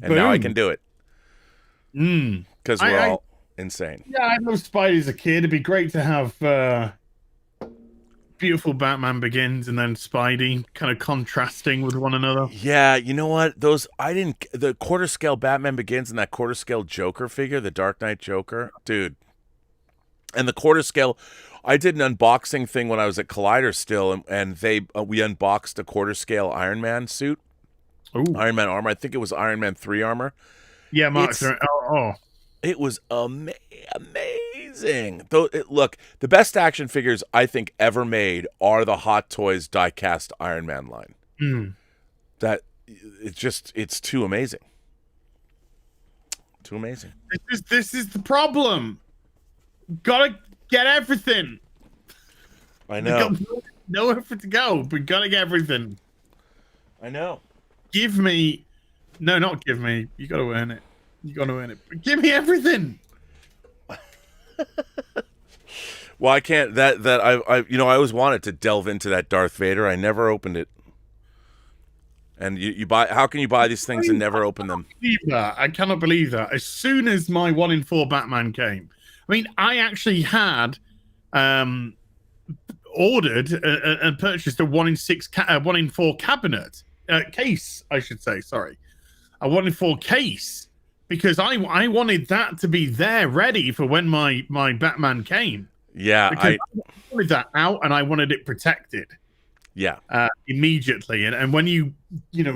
And now I can do it. Because we're all insane. Yeah, I love Spidey as a kid. It'd be great to have beautiful Batman Begins and then Spidey kind of contrasting with one another. Yeah, you know what? The quarter scale Batman Begins and that quarter scale Joker figure, the Dark Knight Joker, dude. And the quarter scale, I did an unboxing thing when I was at Collider still, and we unboxed a quarter scale Iron Man suit. Ooh. Iron Man armor. I think it was Iron Man 3 armor. Yeah, Mark. It was amazing. Look, the best action figures I think ever made are the Hot Toys die-cast Iron Man line. That it's too amazing. Too amazing. This is the problem. Gotta get everything. I know. Nowhere for it to go, but gotta get everything. I know. Give me. No, not give me. You gotta earn it. You gotta earn it. But give me everything. Well, I can't. I always wanted to delve into that Darth Vader. I never opened it. And you buy? How can you buy these things and never open them? I cannot believe that. As soon as my 1 in 4 Batman came, I mean, I actually had ordered and purchased a 1 in 4 cabinet case, I should say. Sorry, a 1 in 4 case, because I wanted that to be there ready for when my Batman came. Yeah, I wanted that out, and I wanted it protected. Yeah, immediately, and when you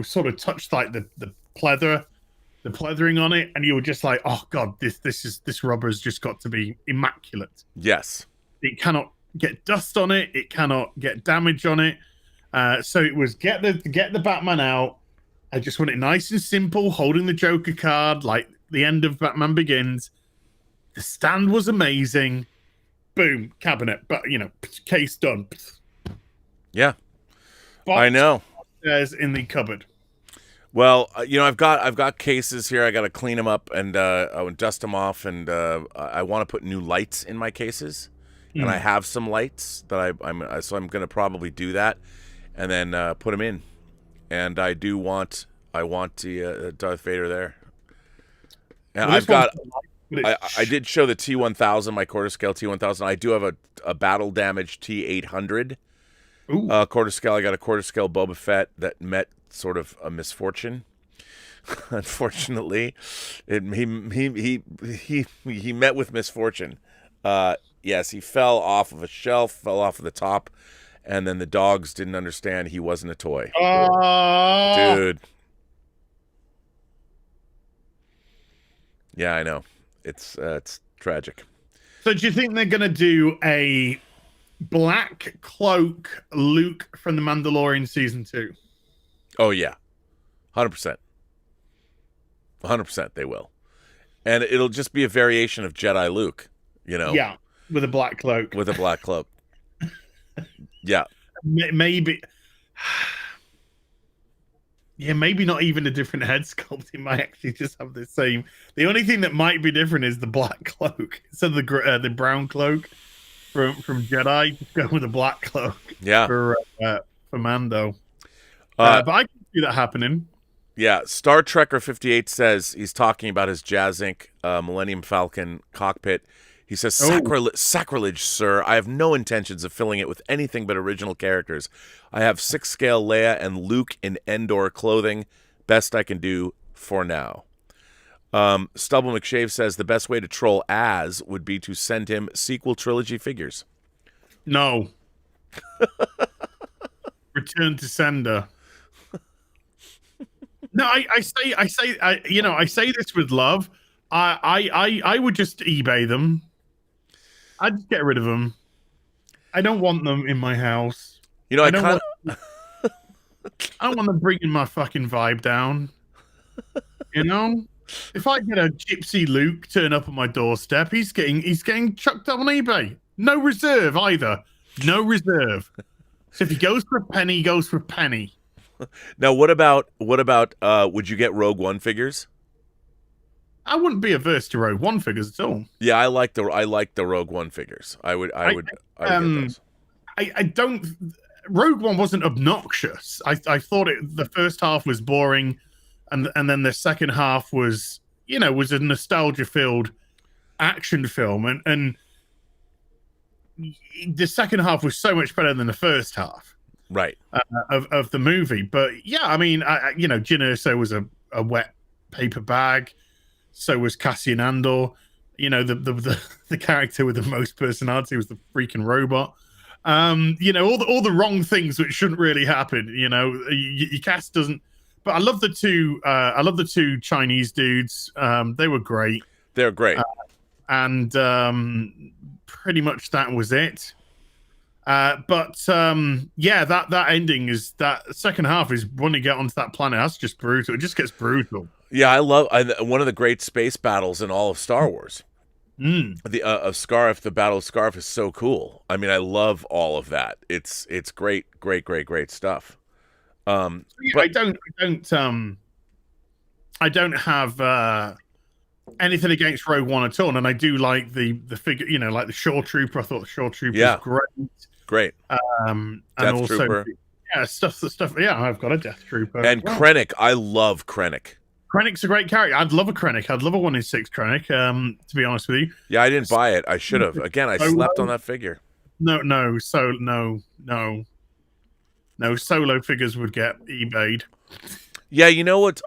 sort of touched like the pleathering on it, and you were just like, oh god, this rubber's just got to be immaculate. Yes, it cannot get dust on it, it cannot get damage on it. So it was get the Batman out. I just want it nice and simple, holding the Joker card like the end of Batman Begins. The stand was amazing. Boom, cabinet, but case done. Yeah. Box I know. There's in the cupboard. Well, I've got cases here. I got to clean them up and dust them off, and I want to put new lights in my cases, and I have some lights that I'm going to probably do that, and then put them in, and I want the Darth Vader there, and well, I did show the T1000, my quarter scale T1000. I do have a battle damage T800. Quarter scale. I got a quarter scale Boba Fett that met sort of a misfortune. Unfortunately, he met with misfortune. Yes, he fell off of a shelf, fell off of the top, and then the dogs didn't understand he wasn't a toy. Dude. Yeah, I know. It's tragic. So do you think they're gonna do a Black Cloak Luke from The Mandalorian season 2? Oh yeah, 100%. 100% they will, and it'll just be a variation of Jedi Luke. Yeah, with a black cloak. With a black cloak. Yeah. Maybe. Yeah, maybe not even a different head sculpt. It might actually just have the same. The only thing that might be different is the black cloak. So the brown cloak from Jedi, just go with a black cloak. Yeah. For Mando. But I can see that happening. Yeah. Star Trekker 58 says he's talking about his Jazz Inc. Millennium Falcon cockpit. He says, sacrilege, sir. I have no intentions of filling it with anything but original characters. I have 6-scale Leia and Luke in Endor clothing. Best I can do for now. Stubble McShave says the best way to troll Az would be to send him sequel trilogy figures. No. Return to sender. No, I say this with love. I would just eBay them. I'd just get rid of them. I don't want them in my house. I don't want them bringing my fucking vibe down. If I get a Gypsy Luke turn up on my doorstep, he's getting chucked up on eBay. No reserve either. No reserve. So if he goes for a penny, he goes for a penny. Now, what about? Would you get Rogue One figures? I wouldn't be averse to Rogue One figures at all. Yeah, I like the Rogue One figures. I would get those. I don't. Rogue One wasn't obnoxious. I thought the first half was boring, and then the second half was a nostalgia filled action film, and the second half was so much better than the first half. Right. Of the movie. But yeah, I mean, Jyn Erso was a wet paper bag. So was Cassian Andor. the character with the most personality was the freaking robot. All the wrong things which shouldn't really happen. Your cast doesn't. But I love the two Chinese dudes. They were great. They're great. And pretty much that was it. But that ending is that second half is when you get onto that planet. That's just brutal. It just gets brutal. Yeah, I love one of the great space battles in all of Star Wars. The the Battle of Scarif is so cool. I mean, I love all of that. It's great stuff. I don't have anything against Rogue One at all, and I do like the figure. Like the Shore Trooper. I thought the Shore Trooper was great. And Death also, Trooper. Yeah, stuff. Yeah, I've got a Death Trooper. And Krennic, I love Krennic. Krennic's a great character. I'd love a Krennic. I'd love a 1 in 6 Krennic. To be honest with you. Yeah, I didn't buy it. I should have. Again, I slept on that figure. No. Solo figures would get eBayed. Yeah, you know what?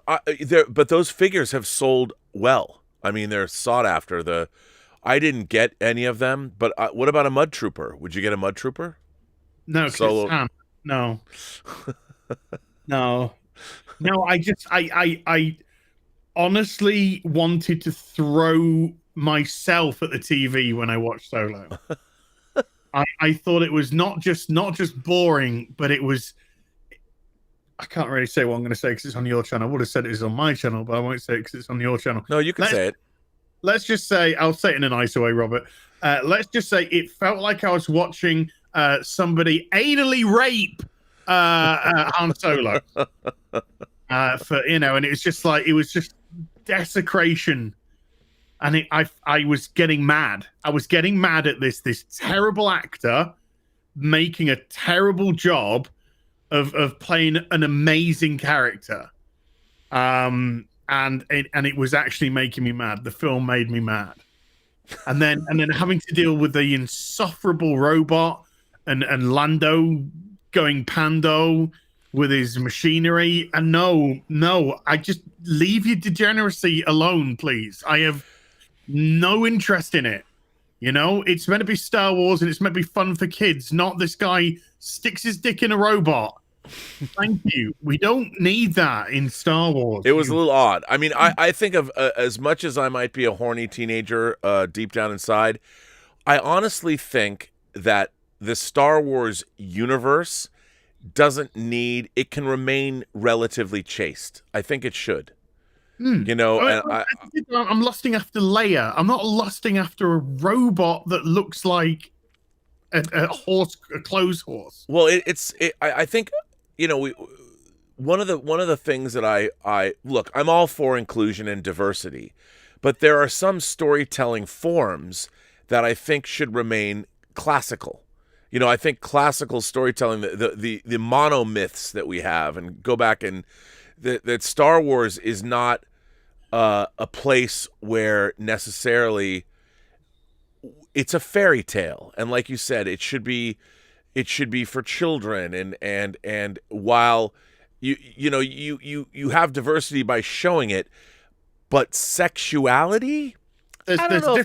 But those figures have sold well. I mean, they're sought after. I didn't get any of them, but what about a Mud Trooper? Would you get a Mud Trooper? No, Solo. No. No. I honestly wanted to throw myself at the TV when I watched Solo. I thought it was not just boring, but it was. I can't really say what I'm going to say because it's on your channel. I would have said it was on my channel, but I won't say it because it's on your channel. No, you can say it. Let's just say, I'll say it in a nicer way, Robert. Let's just say it felt like I was watching somebody anally rape Han Solo. And it was just like, it was just desecration. And I was getting mad. I was getting mad at this terrible actor making a terrible job of playing an amazing character. And it was actually making me mad. The film made me mad. And then having to deal with the insufferable robot and Lando going pando with his machinery. And no, I just leave your degeneracy alone, please. I have no interest in it. It's meant to be Star Wars and it's meant to be fun for kids, not this guy sticks his dick in a robot. Thank you. We don't need that in Star Wars. It was a little odd. I mean, I think of as much as I might be a horny teenager deep down inside, I honestly think that the Star Wars universe it can remain relatively chaste. I think it should. I'm lusting after Leia. I'm not lusting after a robot that looks like a clothes horse. Well, I think, one of the things that I look, I'm all for inclusion and diversity, but there are some storytelling forms that I think should remain classical. I think classical storytelling, the monomyths that we have, and go back and that Star Wars is not a place where necessarily it's a fairy tale, and like you said, it should be for children, and while you have diversity by showing it, but sexuality, there's a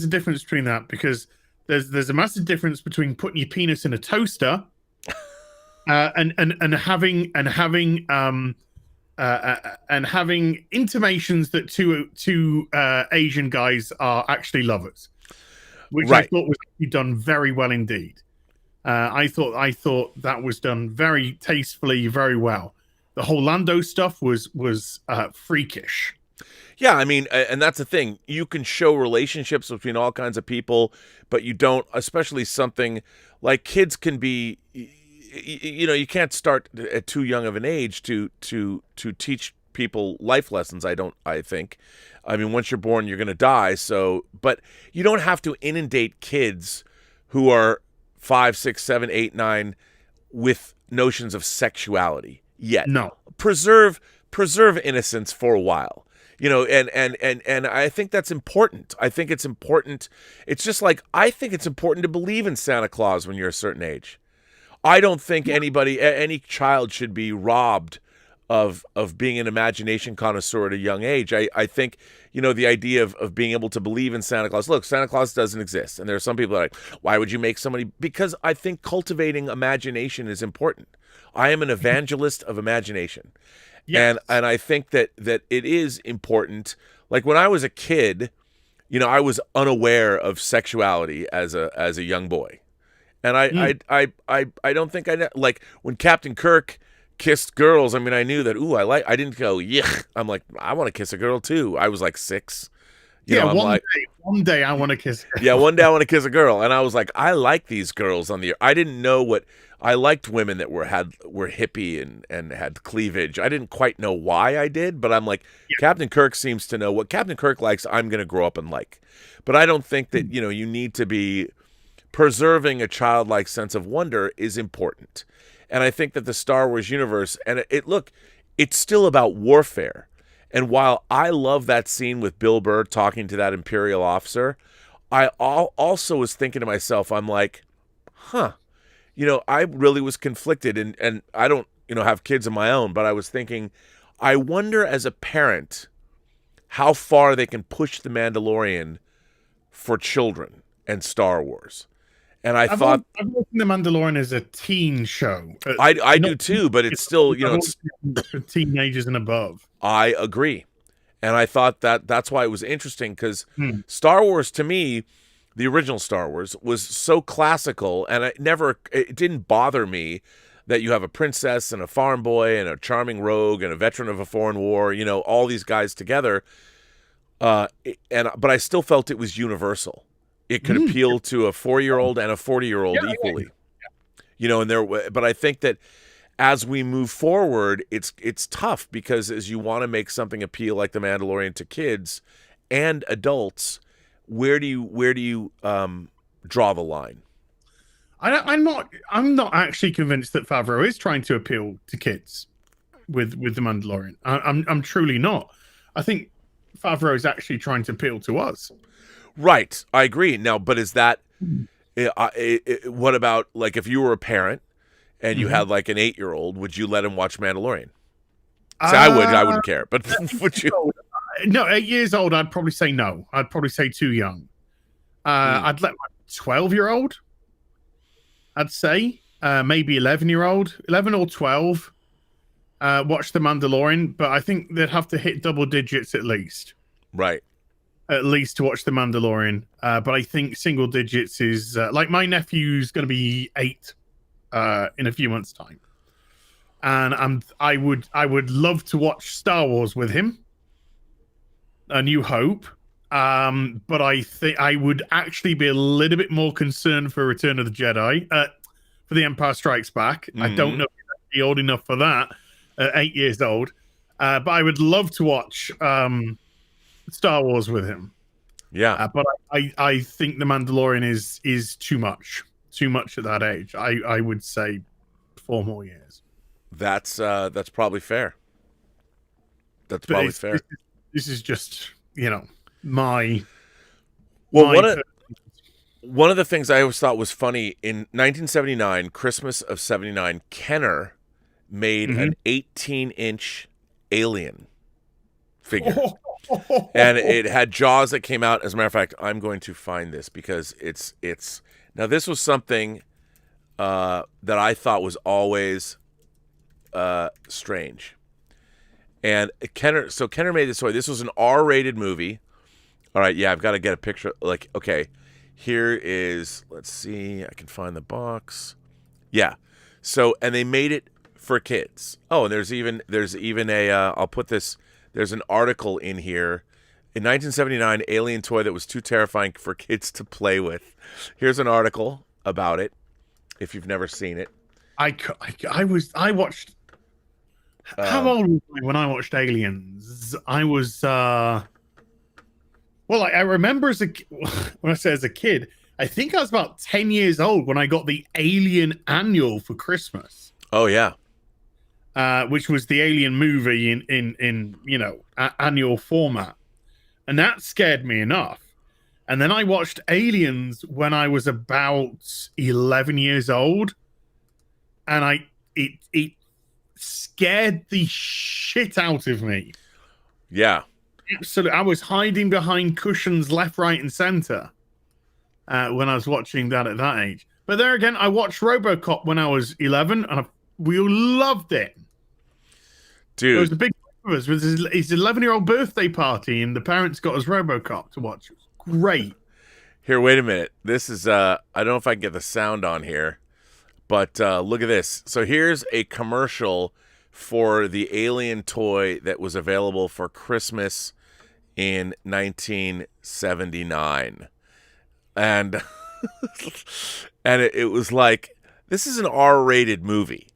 difference between that, because there's a massive difference between putting your penis in a toaster and having intimations that two Asian guys are actually lovers, which I thought was done very well indeed. I thought that was done very tastefully, very well. The whole Lando stuff was freakish. Yeah, I mean, and that's the thing. You can show relationships between all kinds of people, but you don't, especially something like kids can be, you can't start at too young of an age to teach people life lessons, I think. I mean, once you're born, you're going to die. So, but you don't have to inundate kids who are 5, 6, 7, 8, 9 with notions of sexuality yet. No. Preserve innocence for a while. And I think that's important. I think it's important. It's just like, I think it's important to believe in Santa Claus when you're a certain age. I don't think any child should be robbed of being an imagination connoisseur at a young age. I think, the idea of being able to believe in Santa Claus. Look, Santa Claus doesn't exist. And there are some people that are like, why would you make somebody? Because I think cultivating imagination is important. I am an evangelist of imagination. Yes. And I think that it is important. Like when I was a kid, I was unaware of sexuality as a young boy. And I don't think like when Captain Kirk kissed girls. I mean, I knew that. I didn't go yuck. I'm like, I want to kiss a girl too. I was like 6. One day I want to kiss a girl. Yeah, one day I want to kiss a girl, and I was like, I like these girls on the. I didn't know what I liked. Women that were hippie and had cleavage. I didn't quite know why I did, but I'm like, Captain Kirk seems to know what Captain Kirk likes. I'm going to grow up and like, but I don't think that you need to be preserving a childlike sense of wonder is important. And I think that the Star Wars universe, and it's still about warfare. And while I love that scene with Bill Burr talking to that Imperial officer, I also was thinking to myself, I'm like, I really was conflicted. And I don't, have kids of my own, but I was thinking, I wonder as a parent how far they can push The Mandalorian for children and Star Wars. And I've watched The Mandalorian as a teen show. I do too, but it's still, it's for teenagers and above. I agree. And I thought that's why it was interesting because Star Wars, to me, the original Star Wars, was so classical, and it didn't bother me that you have a princess and a farm boy and a charming rogue and a veteran of a foreign war, all these guys together. But I still felt it was universal. It could appeal to a 4-year-old and a 40-year-old equally, but I think that as we move forward, it's tough because as you want to make something appeal like The Mandalorian to kids and adults, where do you draw the line? I'm not actually convinced that Favreau is trying to appeal to kids with The Mandalorian. I'm truly not. I think Favreau is actually trying to appeal to us. Right, I agree. Now, but is that what about like if you were a parent and you had like an 8-year-old, would you let him watch Mandalorian? See, I wouldn't care, but would you? No, 8 years old, I'd probably say no. I'd probably say too young. I'd let my 12-year-old, I'd say, maybe 11-year-old, 11 or 12, watch The Mandalorian, but I think they'd have to hit double digits at least. Right. At least to watch The Mandalorian. But I think single digits is like my nephew's going to be 8 in a few months' time, and I would love to watch Star Wars with him, A New Hope. But I think I would actually be a little bit more concerned for Return of the Jedi, for The Empire Strikes Back. I don't know if he'd be old enough for that, 8 years old. But I would love to watch Star Wars with him. Yeah. But I think The Mandalorian is too much at that age. I would say 4 more years. That's probably fair. That's probably fair. This is just, my. Well, one of the things I always thought was funny in 1979, Christmas of '79, Kenner made an 18-inch alien figure. And it had jaws that came out. As a matter of fact, I'm going to find this because it's now this was something that I thought was always strange. And Kenner made this toy. This was an R-rated movie. All right, yeah, I've got to get a picture. Like, okay, here is. Let's see, I can find the box. Yeah, so and they made it for kids. Oh, and there's even a. I'll put this. There's an article in here. In 1979, alien toy that was too terrifying for kids to play with. Here's an article about it. If you've never seen it, I watched. How old was I when I watched Aliens? I was. Well, I remember when I say as a kid, I think I was about 10 years old when I got the Alien Annual for Christmas. Oh yeah. Which was the Alien movie in annual format, and that scared me enough. And then I watched Aliens when I was about 11 years old, and scared the shit out of me. Yeah. Absolutely. I was hiding behind cushions left, right, and center when I was watching that at that age. But there again, I watched RoboCop when I was 11, and we all loved it. Dude. It was a big group of us. It was his 11-year-old birthday party, and the parents got us RoboCop to watch. It was great. Here, wait a minute. This is, I don't know if I can get the sound on here, but look at this. So here's a commercial for the Alien toy that was available for Christmas in 1979. And and it was like, this is an R-rated movie.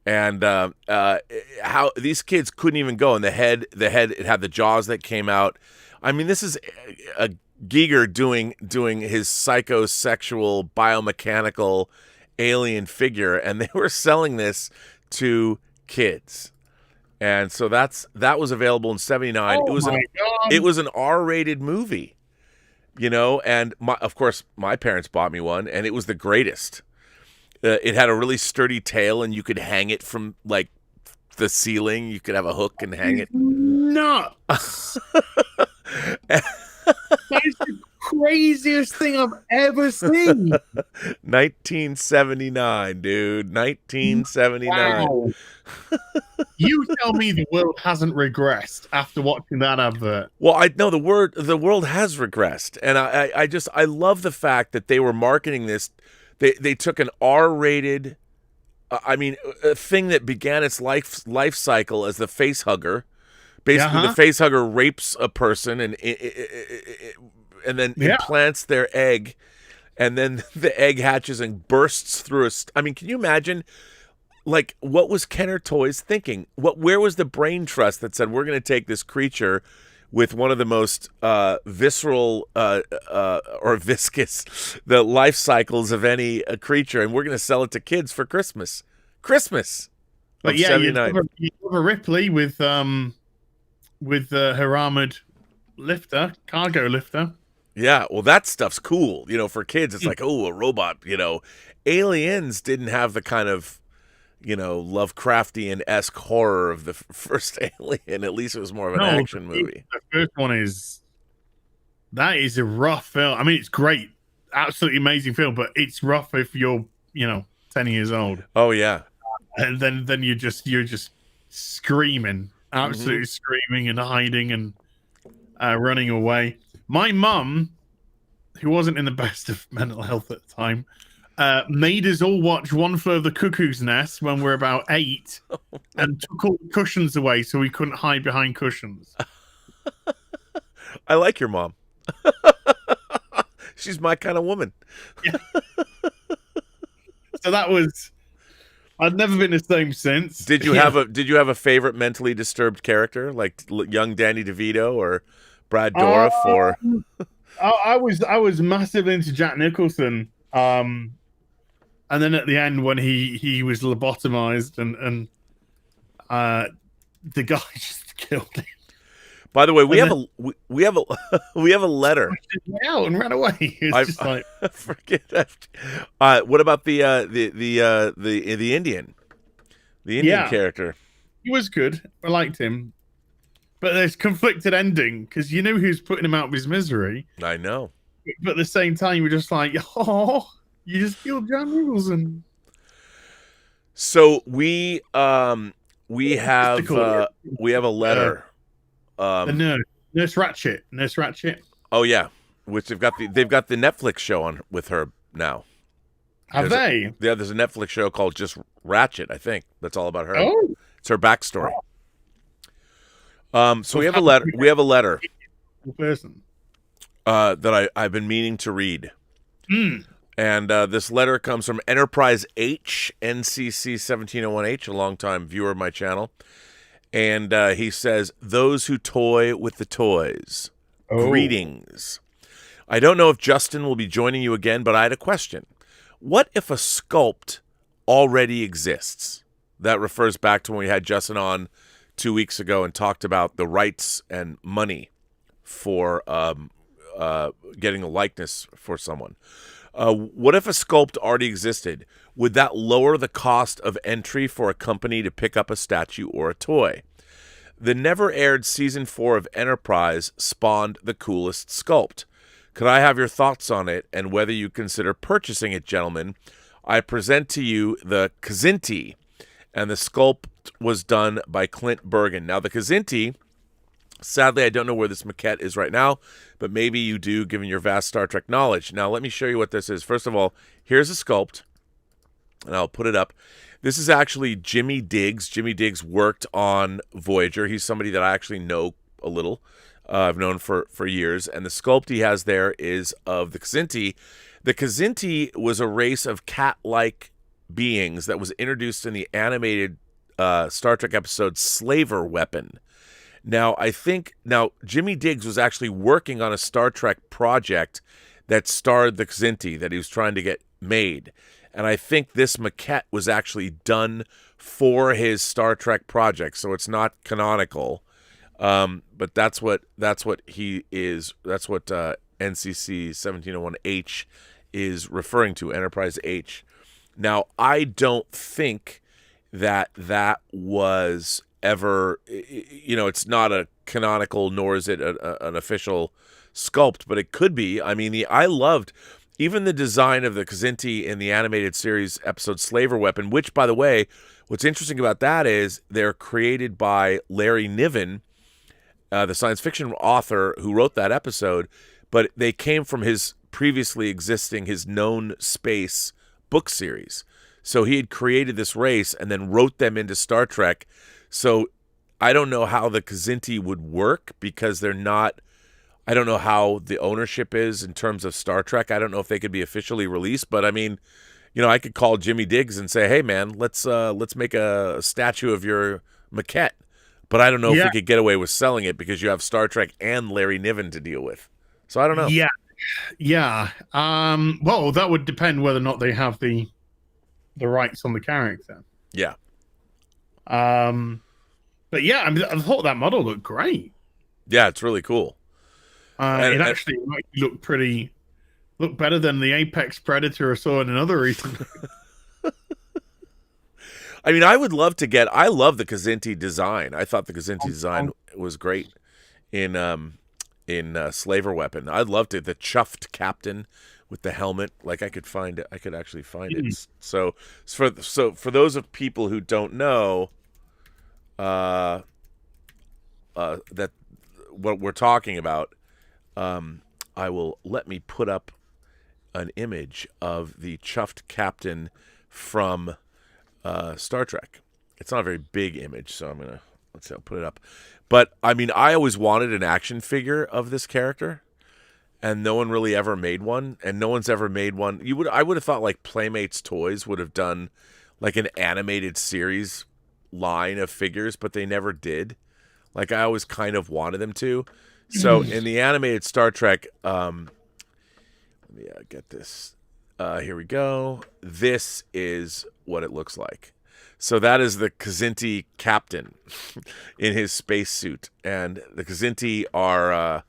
And how these kids couldn't even go. And the head, it had the jaws that came out. I mean, this is a Giger doing his psychosexual biomechanical alien figure, and they were selling this to kids. And so that was available in 79. It was an R-rated movie, you know, and of course my parents bought me one, and it was the greatest. It had a really sturdy tail, and you could hang it from like the ceiling. You could have a hook and hang it. Nuts. That's the craziest thing I've ever seen. 1979, dude. 1979. Wow. You tell me the world hasn't regressed after watching that advert. Well, I know the world has regressed, and I love the fact that they were marketing this. They took an R-rated, a thing that began its life cycle as the face hugger. Basically, the face hugger rapes a person and then implants their egg, and then the egg hatches and bursts through can you imagine, like, what was Kenner Toys thinking? Where was the brain trust that said, we're going to take this creature with one of the most visceral or viscous the life cycles of any creature, and we're going to sell it to kids for Christmas? But yeah, you have a Ripley with her armored cargo lifter. Yeah, well, that stuff's cool. You know, for kids, it's like, oh, a robot. You know, Aliens didn't have the kind of, you know, Lovecraftian-esque horror of the first Alien. At least it was more of an action movie. The first one is a rough film. I mean, it's great, absolutely amazing film, but it's rough if you're, 10 years old. Oh yeah, and then you're just screaming. Absolutely screaming and hiding and running away. My mum, who wasn't in the best of mental health at the time, made us all watch One Flew Over the Cuckoo's Nest when we were about 8 and took all the cushions away so we couldn't hide behind cushions. I like your mom. She's my kind of woman. Yeah. So that was... I've never been the same since. Did you have a favorite mentally disturbed character, like young Danny DeVito or Brad Dourif? I was massively into Jack Nicholson, and then at the end when he was lobotomized and the guy just killed him. By the way, we have a letter. Out and ran away. It's just like forget that. What about the Indian? The Indian character. He was good. I liked him, but there's conflicted ending because you knew who's putting him out of his misery. I know, but at the same time, you were just like, oh, you just killed John Nicholson. So we have a letter. The Nurse Ratched. Oh yeah, which they've got the Netflix show on with her now. Have they? There's a Netflix show called Just Ratched. I think that's all about her. Oh, it's her backstory. So we have a letter. We have a letter. Person. That I've been meaning to read. And this letter comes from Enterprise H, NCC 1701H, a longtime viewer of my channel. And he says, those who toy with the toys. Greetings. I don't know if Justin will be joining you again, but I had a question. What if a sculpt already exists? That refers back to when we had Justin on 2 weeks ago and talked about the rights and money for getting a likeness for someone. What if a sculpt already existed? Would that lower the cost of entry for a company to pick up a statue or a toy? The never-aired Season 4 of Enterprise spawned the coolest sculpt. Could I have your thoughts on it and whether you consider purchasing it, gentlemen? I present to you the Kzinti, and the sculpt was done by Clint Bergen. Now, the Kzinti, sadly, I don't know where this maquette is right now, but maybe you do, given your vast Star Trek knowledge. Now, let me show you what this is. First of all, here's a sculpt, and I'll put it up. This is actually Jimmy Diggs. Jimmy Diggs worked on Voyager. He's somebody that I actually know a little. I've known for years. And the sculpt he has there is of the Kzinti. The Kzinti was a race of cat-like beings that was introduced in the animated Star Trek episode Slaver Weapon. Now, Jimmy Diggs was actually working on a Star Trek project that starred the Kzinti that he was trying to get made. And I think this maquette was actually done for his Star Trek project, so it's not canonical. But that's what he is. That's what NCC 1701H is referring to, Enterprise H. Now, I don't think that was ever, it's not a canonical, nor is it an official sculpt, but it could be. I mean, I loved even the design of the Kzinti in the animated series episode Slaver Weapon, which, by the way, what's interesting about that is they're created by Larry Niven, the science fiction author who wrote that episode, but they came from his previously existing, his known space book series. So he had created this race and then wrote them into Star Trek. So I don't know how the Kzinti would work because they're not, I don't know how the ownership is in terms of Star Trek. I don't know if they could be officially released, but I mean, I could call Jimmy Diggs and say, hey man, let's make a statue of your maquette. But I don't know if we could get away with selling it because you have Star Trek and Larry Niven to deal with. So I don't know. Yeah. Well, that would depend whether or not they have the rights on the character. Yeah. But yeah, I mean, I thought that model looked great. Yeah, it's really cool. It actually looked better than the Apex Predator I saw in another recent. I mean, I love the Kzinti design. I thought the Kzinti design was great in Slaver Weapon. I loved it. The chuffed captain with the helmet. Like I could actually find it. So for those of people who don't know, that what we're talking about, let me put up an image of the chuffed captain from Star Trek. It's not a very big image, so I'll put it up. But I mean, I always wanted an action figure of this character, and no one really ever made one, and no one's ever made one. I would have thought like Playmates Toys would have done like an animated series line of figures, but they never did. Like I always kind of wanted them to. So in the animated Star Trek, let me get this. Here we go. This is what it looks like. So that is the Kzinti captain in his spacesuit. And the Kzinti are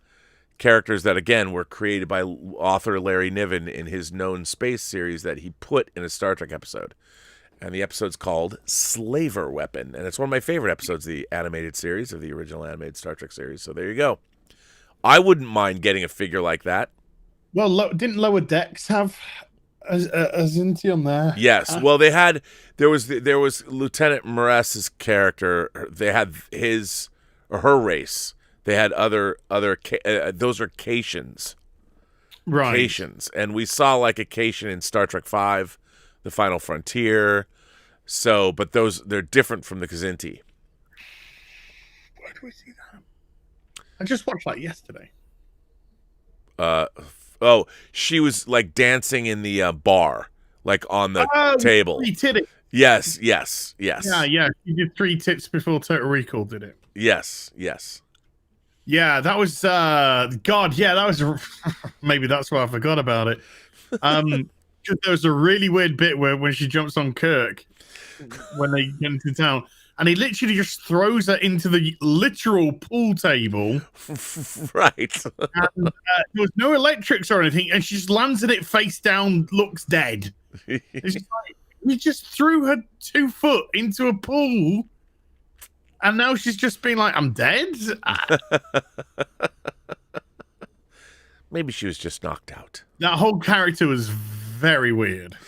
characters that, again, were created by author Larry Niven in his known space series that he put in a Star Trek episode. And the episode's called Slaver Weapon. And it's one of my favorite episodes of the animated series, of the original animated Star Trek series. So there you go. I wouldn't mind getting a figure like that. Well, didn't Lower Decks have a Kzinti on there? Yes. Well, there was Lieutenant Morass's character. They had his or her race. They had other those are Caitians. Right. Caitians. And we saw like a Caitian in Star Trek V, The Final Frontier. So, but they're different from the Kzinti. Where do we see that? I just watched that yesterday. She was like dancing in the bar, like on the table. Yes. Yeah. She did 3 tits before Total Recall did it. Yes. Yeah, that was God. Yeah, that was maybe that's why I forgot about it. There was a really weird bit when she jumps on Kirk when they get into town. and he literally just throws her into the literal pool table. Right. And there was no electrics or anything, and she just lands in it face down, looks dead. It's just like, he just threw her 2 foot into a pool, and now she's just been like, I'm dead? Maybe she was just knocked out. That whole character was very weird.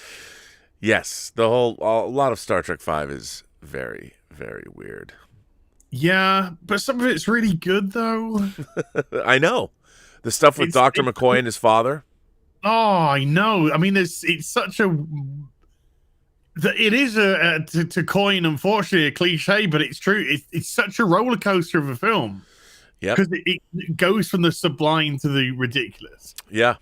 Yes, a lot of Star Trek V is very, very weird. Yeah, but some of it's really good, though. I know. The stuff with Dr. McCoy and his father. Oh, I know. I mean, it's such a... It is to coin, unfortunately, a cliche, but it's true. It's such a roller coaster of a film. Yeah, because it goes from the sublime to the ridiculous. Yeah,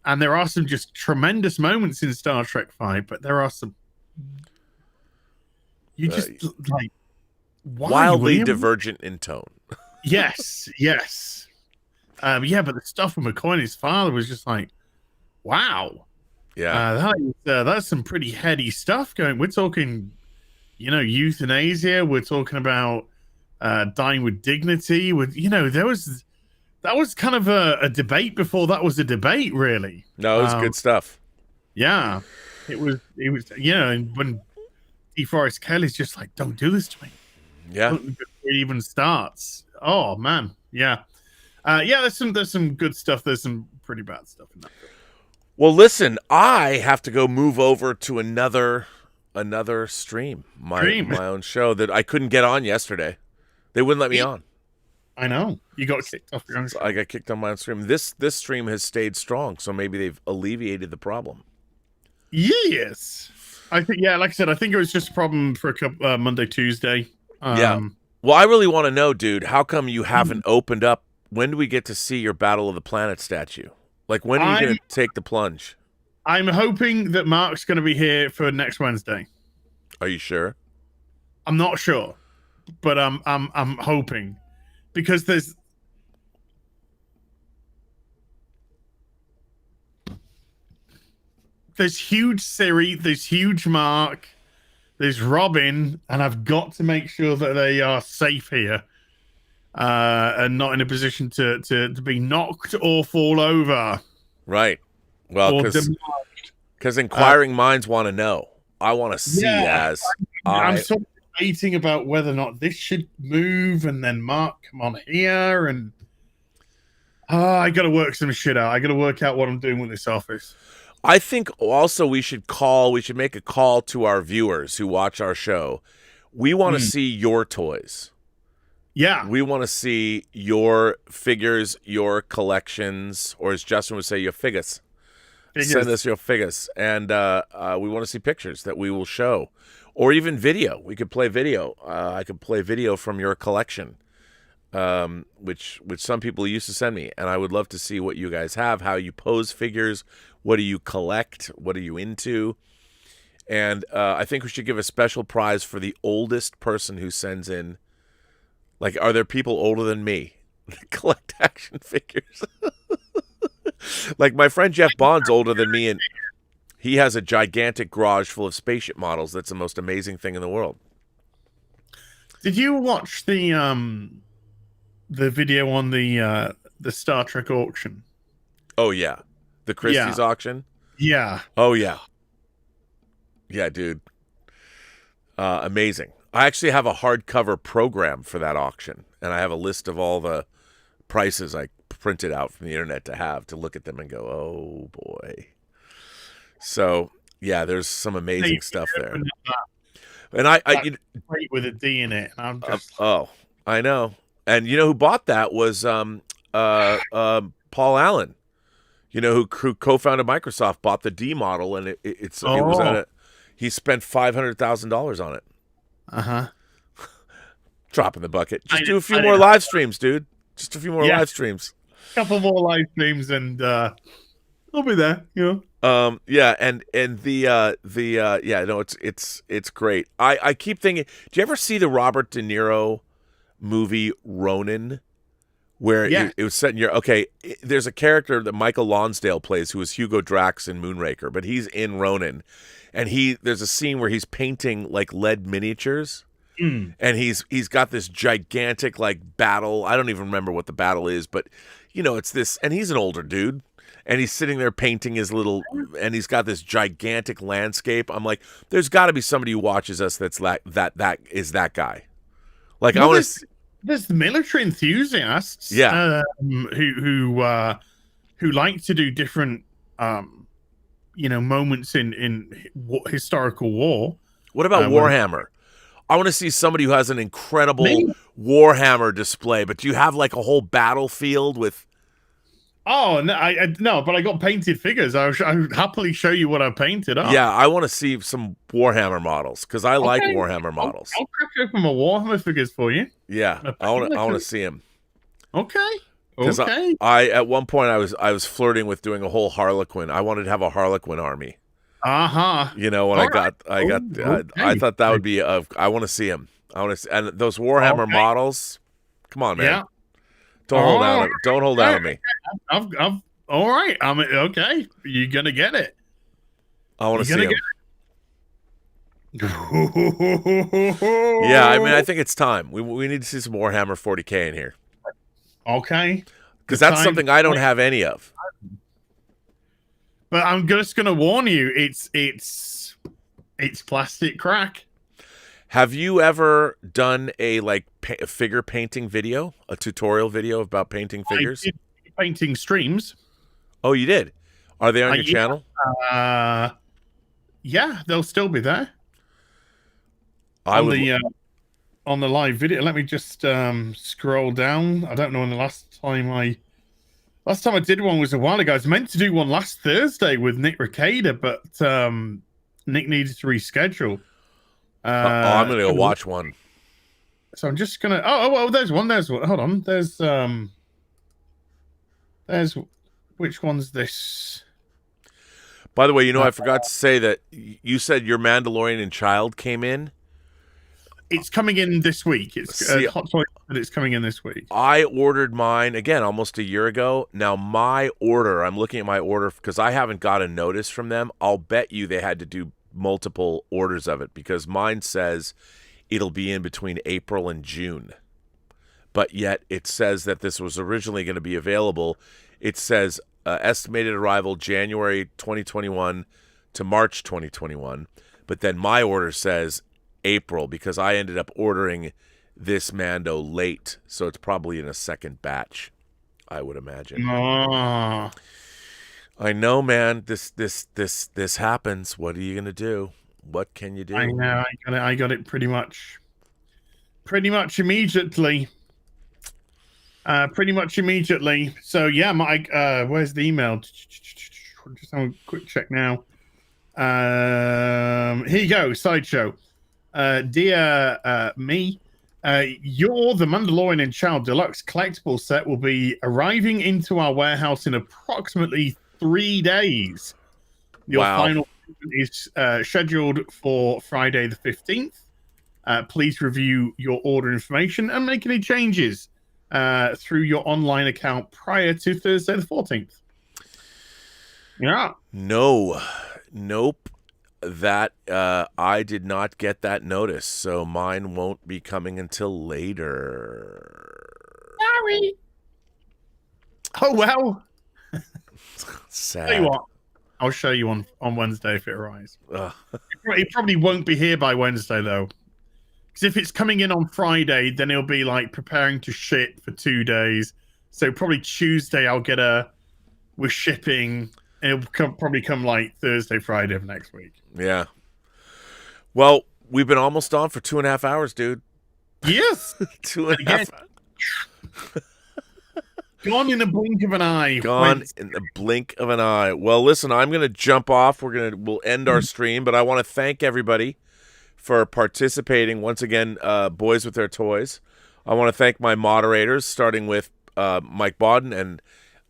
and there are some just tremendous moments in Star Trek V, but there are some you just like wildly divergent in tone. Yes. Yeah, but the stuff with McCoy and his father was just like, wow. Yeah, that's some pretty heady stuff going. We're talking, euthanasia. We're talking about dying with dignity. That was kind of a debate before that was a debate, really. No, it was good stuff. Yeah, it was. And when DeForest Kelly's just like, "Don't do this to me." Yeah, before it even starts. Oh man, yeah. There's some good stuff. There's some pretty bad stuff in that film. Well, listen, I have to go move over to another stream, my own show that I couldn't get on yesterday. They wouldn't let me on. I know. You got kicked off your own stream. I got kicked on my own stream. This stream has stayed strong, so maybe they've alleviated the problem. Yes. I think, like I said, I think it was just a problem for a couple, Monday, Tuesday. Yeah. Well, I really want to know, dude, how come you haven't opened up? When do we get to see your Battle of the Planet statue? Like, when are you going to take the plunge? I'm hoping that Mark's going to be here for next Wednesday. Are you sure? I'm not sure, but I'm hoping, because there's huge Siri, there's huge Mark, there's Robin, and I've got to make sure that they are safe here. And not in a position to be knocked or fall over. Right. Well, because inquiring minds want to know. I want to see I'm sort of debating about whether or not this should move, and then Mark come on here, and I got to work some shit out. I got to work out what I'm doing with this office. I think also we should make a call to our viewers who watch our show. We want to see your toys. Yeah. We want to see your figures, your collections, or as Justin would say, your figures. Send us your figures. And we want to see pictures that we will show. Or even video. We could play video. I could play video from your collection, which some people used to send me. And I would love to see what you guys have, how you pose figures, what do you collect, what are you into. And I think we should give a special prize for the oldest person who sends in. Like, are there people older than me that collect action figures? Like, my friend Jeff Bond's older than me, and he has a gigantic garage full of spaceship models. That's the most amazing thing in the world. Did you watch the video on the Star Trek auction? Oh, yeah. The Christie's auction? Yeah. Oh, yeah. Yeah, dude. Amazing. I actually have a hardcover program for that auction, and I have a list of all the prices I printed out from the internet to look at them and go, oh boy. So yeah, there's some amazing stuff there. And I with a D in it. And I'm just I know. And you know who bought that was Paul Allen. You know who co-founded Microsoft, bought the D model, and it was he spent $500,000 on it. Drop in the bucket. Just do a few more live streams, dude. Just a few more live streams. A couple more live streams, and I'll be there. And it's great. I keep thinking, do you ever see the Robert De Niro movie Ronin? Where it was set in there's a character that Michael Lonsdale plays who is Hugo Drax in Moonraker, but he's in Ronin. And there's a scene where he's painting like lead miniatures. and he's got this gigantic like battle. I don't even remember what the battle is, but it's this, and he's an older dude, and he's sitting there painting his little, and he's got this gigantic landscape. I'm like, there's got to be somebody who watches us that's like that is that guy. Like, I want to. There's the military enthusiasts, who like to do different, moments in historical war. What about Warhammer? I want to see somebody who has an incredible Warhammer display. But do you have like a whole battlefield with? Oh no, but I got painted figures. I would happily show you what I painted up. Yeah, I want to see some Warhammer models because I like Warhammer models. I'll crack open my Warhammer figures for you. Yeah, I want to see them. Okay. Because I at one point I was flirting with doing a whole Harlequin. I wanted to have a Harlequin army. When I thought that would be I want to see him. And those Warhammer models. Come on, man. Yeah. Don't hold out on me. I've all right. Okay. You're gonna get it. I want to see him. Yeah, I mean, I think it's time. We need to see some Warhammer 40K in here. Okay. Because that's something I don't have any of. But I'm just gonna warn you, it's plastic crack. Have you ever done a figure painting video, a tutorial video about painting figures? I did painting streams. Oh, you did? Are they on your channel? Yeah, they'll still be there. On the live video. Let me just scroll down. I don't know when the last time I did one was a while ago. I was meant to do one last Thursday with Nick Ricada, but Nick needed to reschedule. I'm gonna go watch one. So I'm just gonna. There's one. Hold on. There's which one's this? By the way, I forgot to say that you said your Mandalorian child came in. It's coming in this week. It's hot toy, but it's coming in this week. I ordered mine again almost a year ago. Now my order, I'm looking at my order because I haven't got a notice from them. I'll bet you they had to do multiple orders of it because mine says it'll be in between April and June. But yet it says that this was originally going to be available. It says estimated arrival January 2021 to March 2021. But then my order says April because I ended up ordering this Mando late, so it's probably in a second batch, I would imagine. Oh. I know, man. This happens. What are you gonna do? What can you do? I know. I got it pretty much immediately. So yeah, Mike. Where's the email? Just have a quick check now. Here you go. Sideshow. Dear me, you're the Mandalorian and Child Deluxe collectible set will be arriving into our warehouse in approximately 3 days. Your final is scheduled for Friday the 15th. Please review your order information and make any changes through your online account prior to Thursday the 14th. Yeah. Nope. That I did not get that notice, so mine won't be coming until later. Sorry. Oh well. Sad. Tell you what, I'll show you on Wednesday if it arrives. It probably won't be here by Wednesday though, because if it's coming in on Friday, then it'll be like preparing to ship for 2 days. So probably Tuesday I'll get with shipping. It'll probably come like Thursday, Friday of next week. Yeah. Well, we've been almost on for 2.5 hours, dude. Yes. 2.5. Gone in the blink of an eye. In the blink of an eye. Well, listen, I'm going to jump off. We'll end our stream, but I want to thank everybody for participating. Once again, Boys with Their Toys. I want to thank my moderators, starting with Mike Bodden and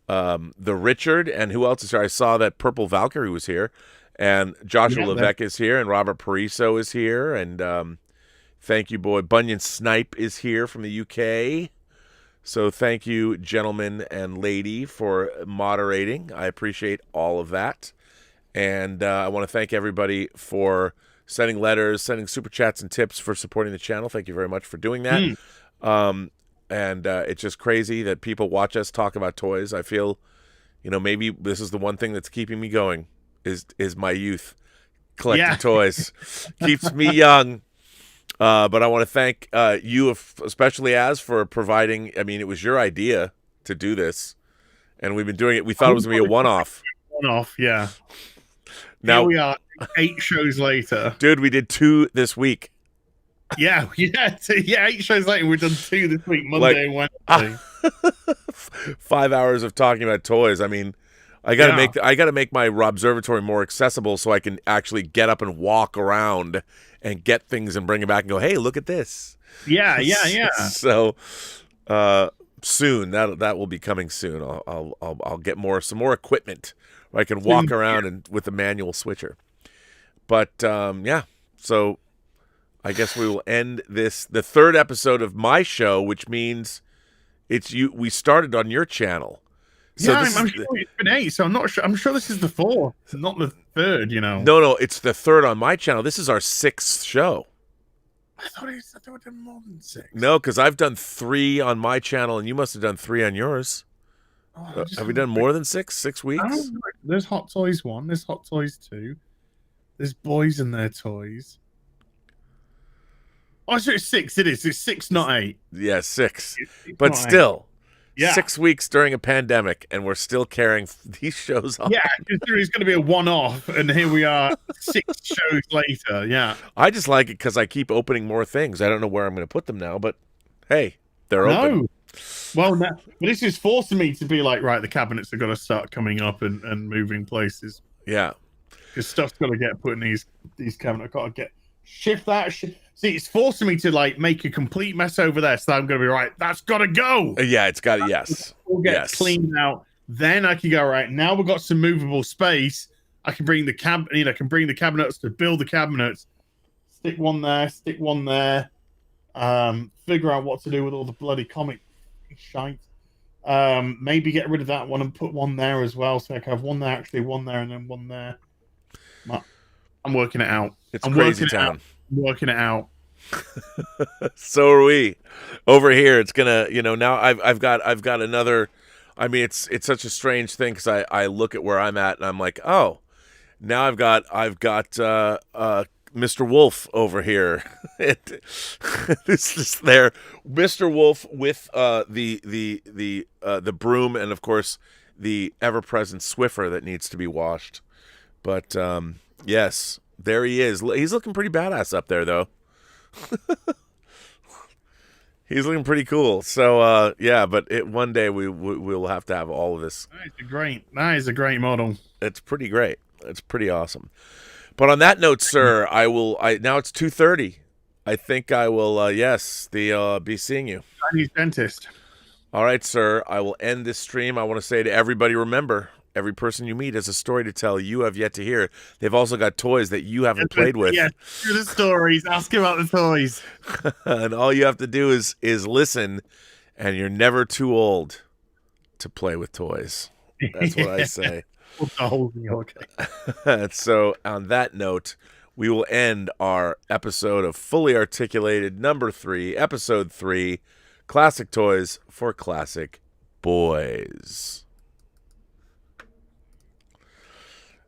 the Richard, and who else is here? I saw that Purple Valkyrie was here, and Joshua Levesque is here, and Robert Pariso is here, and thank you, boy. Bunyan Snipe is here from the UK. So thank you, gentlemen and lady, for moderating. I appreciate all of that, and I want to thank everybody for sending letters, sending super chats and tips for supporting the channel. Thank you very much for doing that. And it's just crazy that people watch us talk about toys. I feel, maybe this is the one thing that's keeping me going is my youth collecting toys. Keeps me young. But I want to thank you, especially for providing. I mean, it was your idea to do this, and we've been doing it. We thought it was going to be a one-off. One-off, yeah. Now here we are, 8 shows later. Dude, we did 2 this week. Yeah, 8 shows later. We've done 2 this week, Monday and Wednesday. 5 hours of talking about toys. I mean, I gotta make my Robservatory more accessible so I can actually get up and walk around and get things and bring it back and go, hey, look at this. Yeah. So soon that will be coming soon. I'll get some more equipment where I can walk around and with a manual switcher. But so I guess we will end the 3rd episode of my show, which means we started on your channel. So I'm sure it's been 8, so I'm not sure. I'm sure this is the 4th, not the 3rd, No, it's the 3rd on my channel. This is our 6th show. I thought it was more than 6. No, because I've done 3 on my channel, and you must have done 3 on yours. Have we done more than 6? 6 weeks? There's Hot Toys 1. There's Hot Toys 2. There's Boys and Their Toys. Oh, so it's 6. It is. It's 6, not 8. Yeah, 6. But still. 8. Yeah. 6 weeks during a pandemic, and we're still carrying these shows on. Yeah, it's going to be a one-off, and here we are 6 shows later. Yeah. I just like it because I keep opening more things. I don't know where I'm going to put them now, but hey, they're open. Well, but this is forcing me to be like, right, the cabinets have got to start coming up and moving places. Yeah. Because stuff's got to get put in these cabinets. I've got to shift that. See, it's forcing me to make a complete mess over there. So I'm going to be right. That's got to go. Yeah, it's got to. Yes. We'll get cleaned out. Then I can go right. Now we've got some movable space. I can bring the cabinets to build the cabinets. Stick one there. Figure out what to do with all the bloody comic shite. Maybe get rid of that one and put one there as well. So I can have one there, one there, and then one there. I'm working it out. It's crazy town. I'm working it out. So are we over here. It's gonna, now I've got another. I mean, it's such a strange thing because I look at where I'm at and I'm like, oh, now I've got Mr. Wolf over here. This is there, Mr. Wolf with the broom and of course the ever-present Swiffer that needs to be washed. But yes, there he is. He's looking pretty badass up there, though. He's looking pretty cool. So but one day we'll have to have all of this. That is a great model. It's pretty great. It's pretty awesome. But on that note, sir, now it's 2:30. I think I will be seeing you. Chinese dentist. All right, sir. I will end this stream. I want to say to everybody, remember, every person you meet has a story to tell you have yet to hear. They've also got toys that you haven't played with. Yeah, hear the stories. Ask about the toys. And all you have to do is listen, and you're never too old to play with toys. That's what I say. Okay. So on that note, we will end our episode of Fully Articulated number 3, episode 3, Classic Toys for Classic Boys.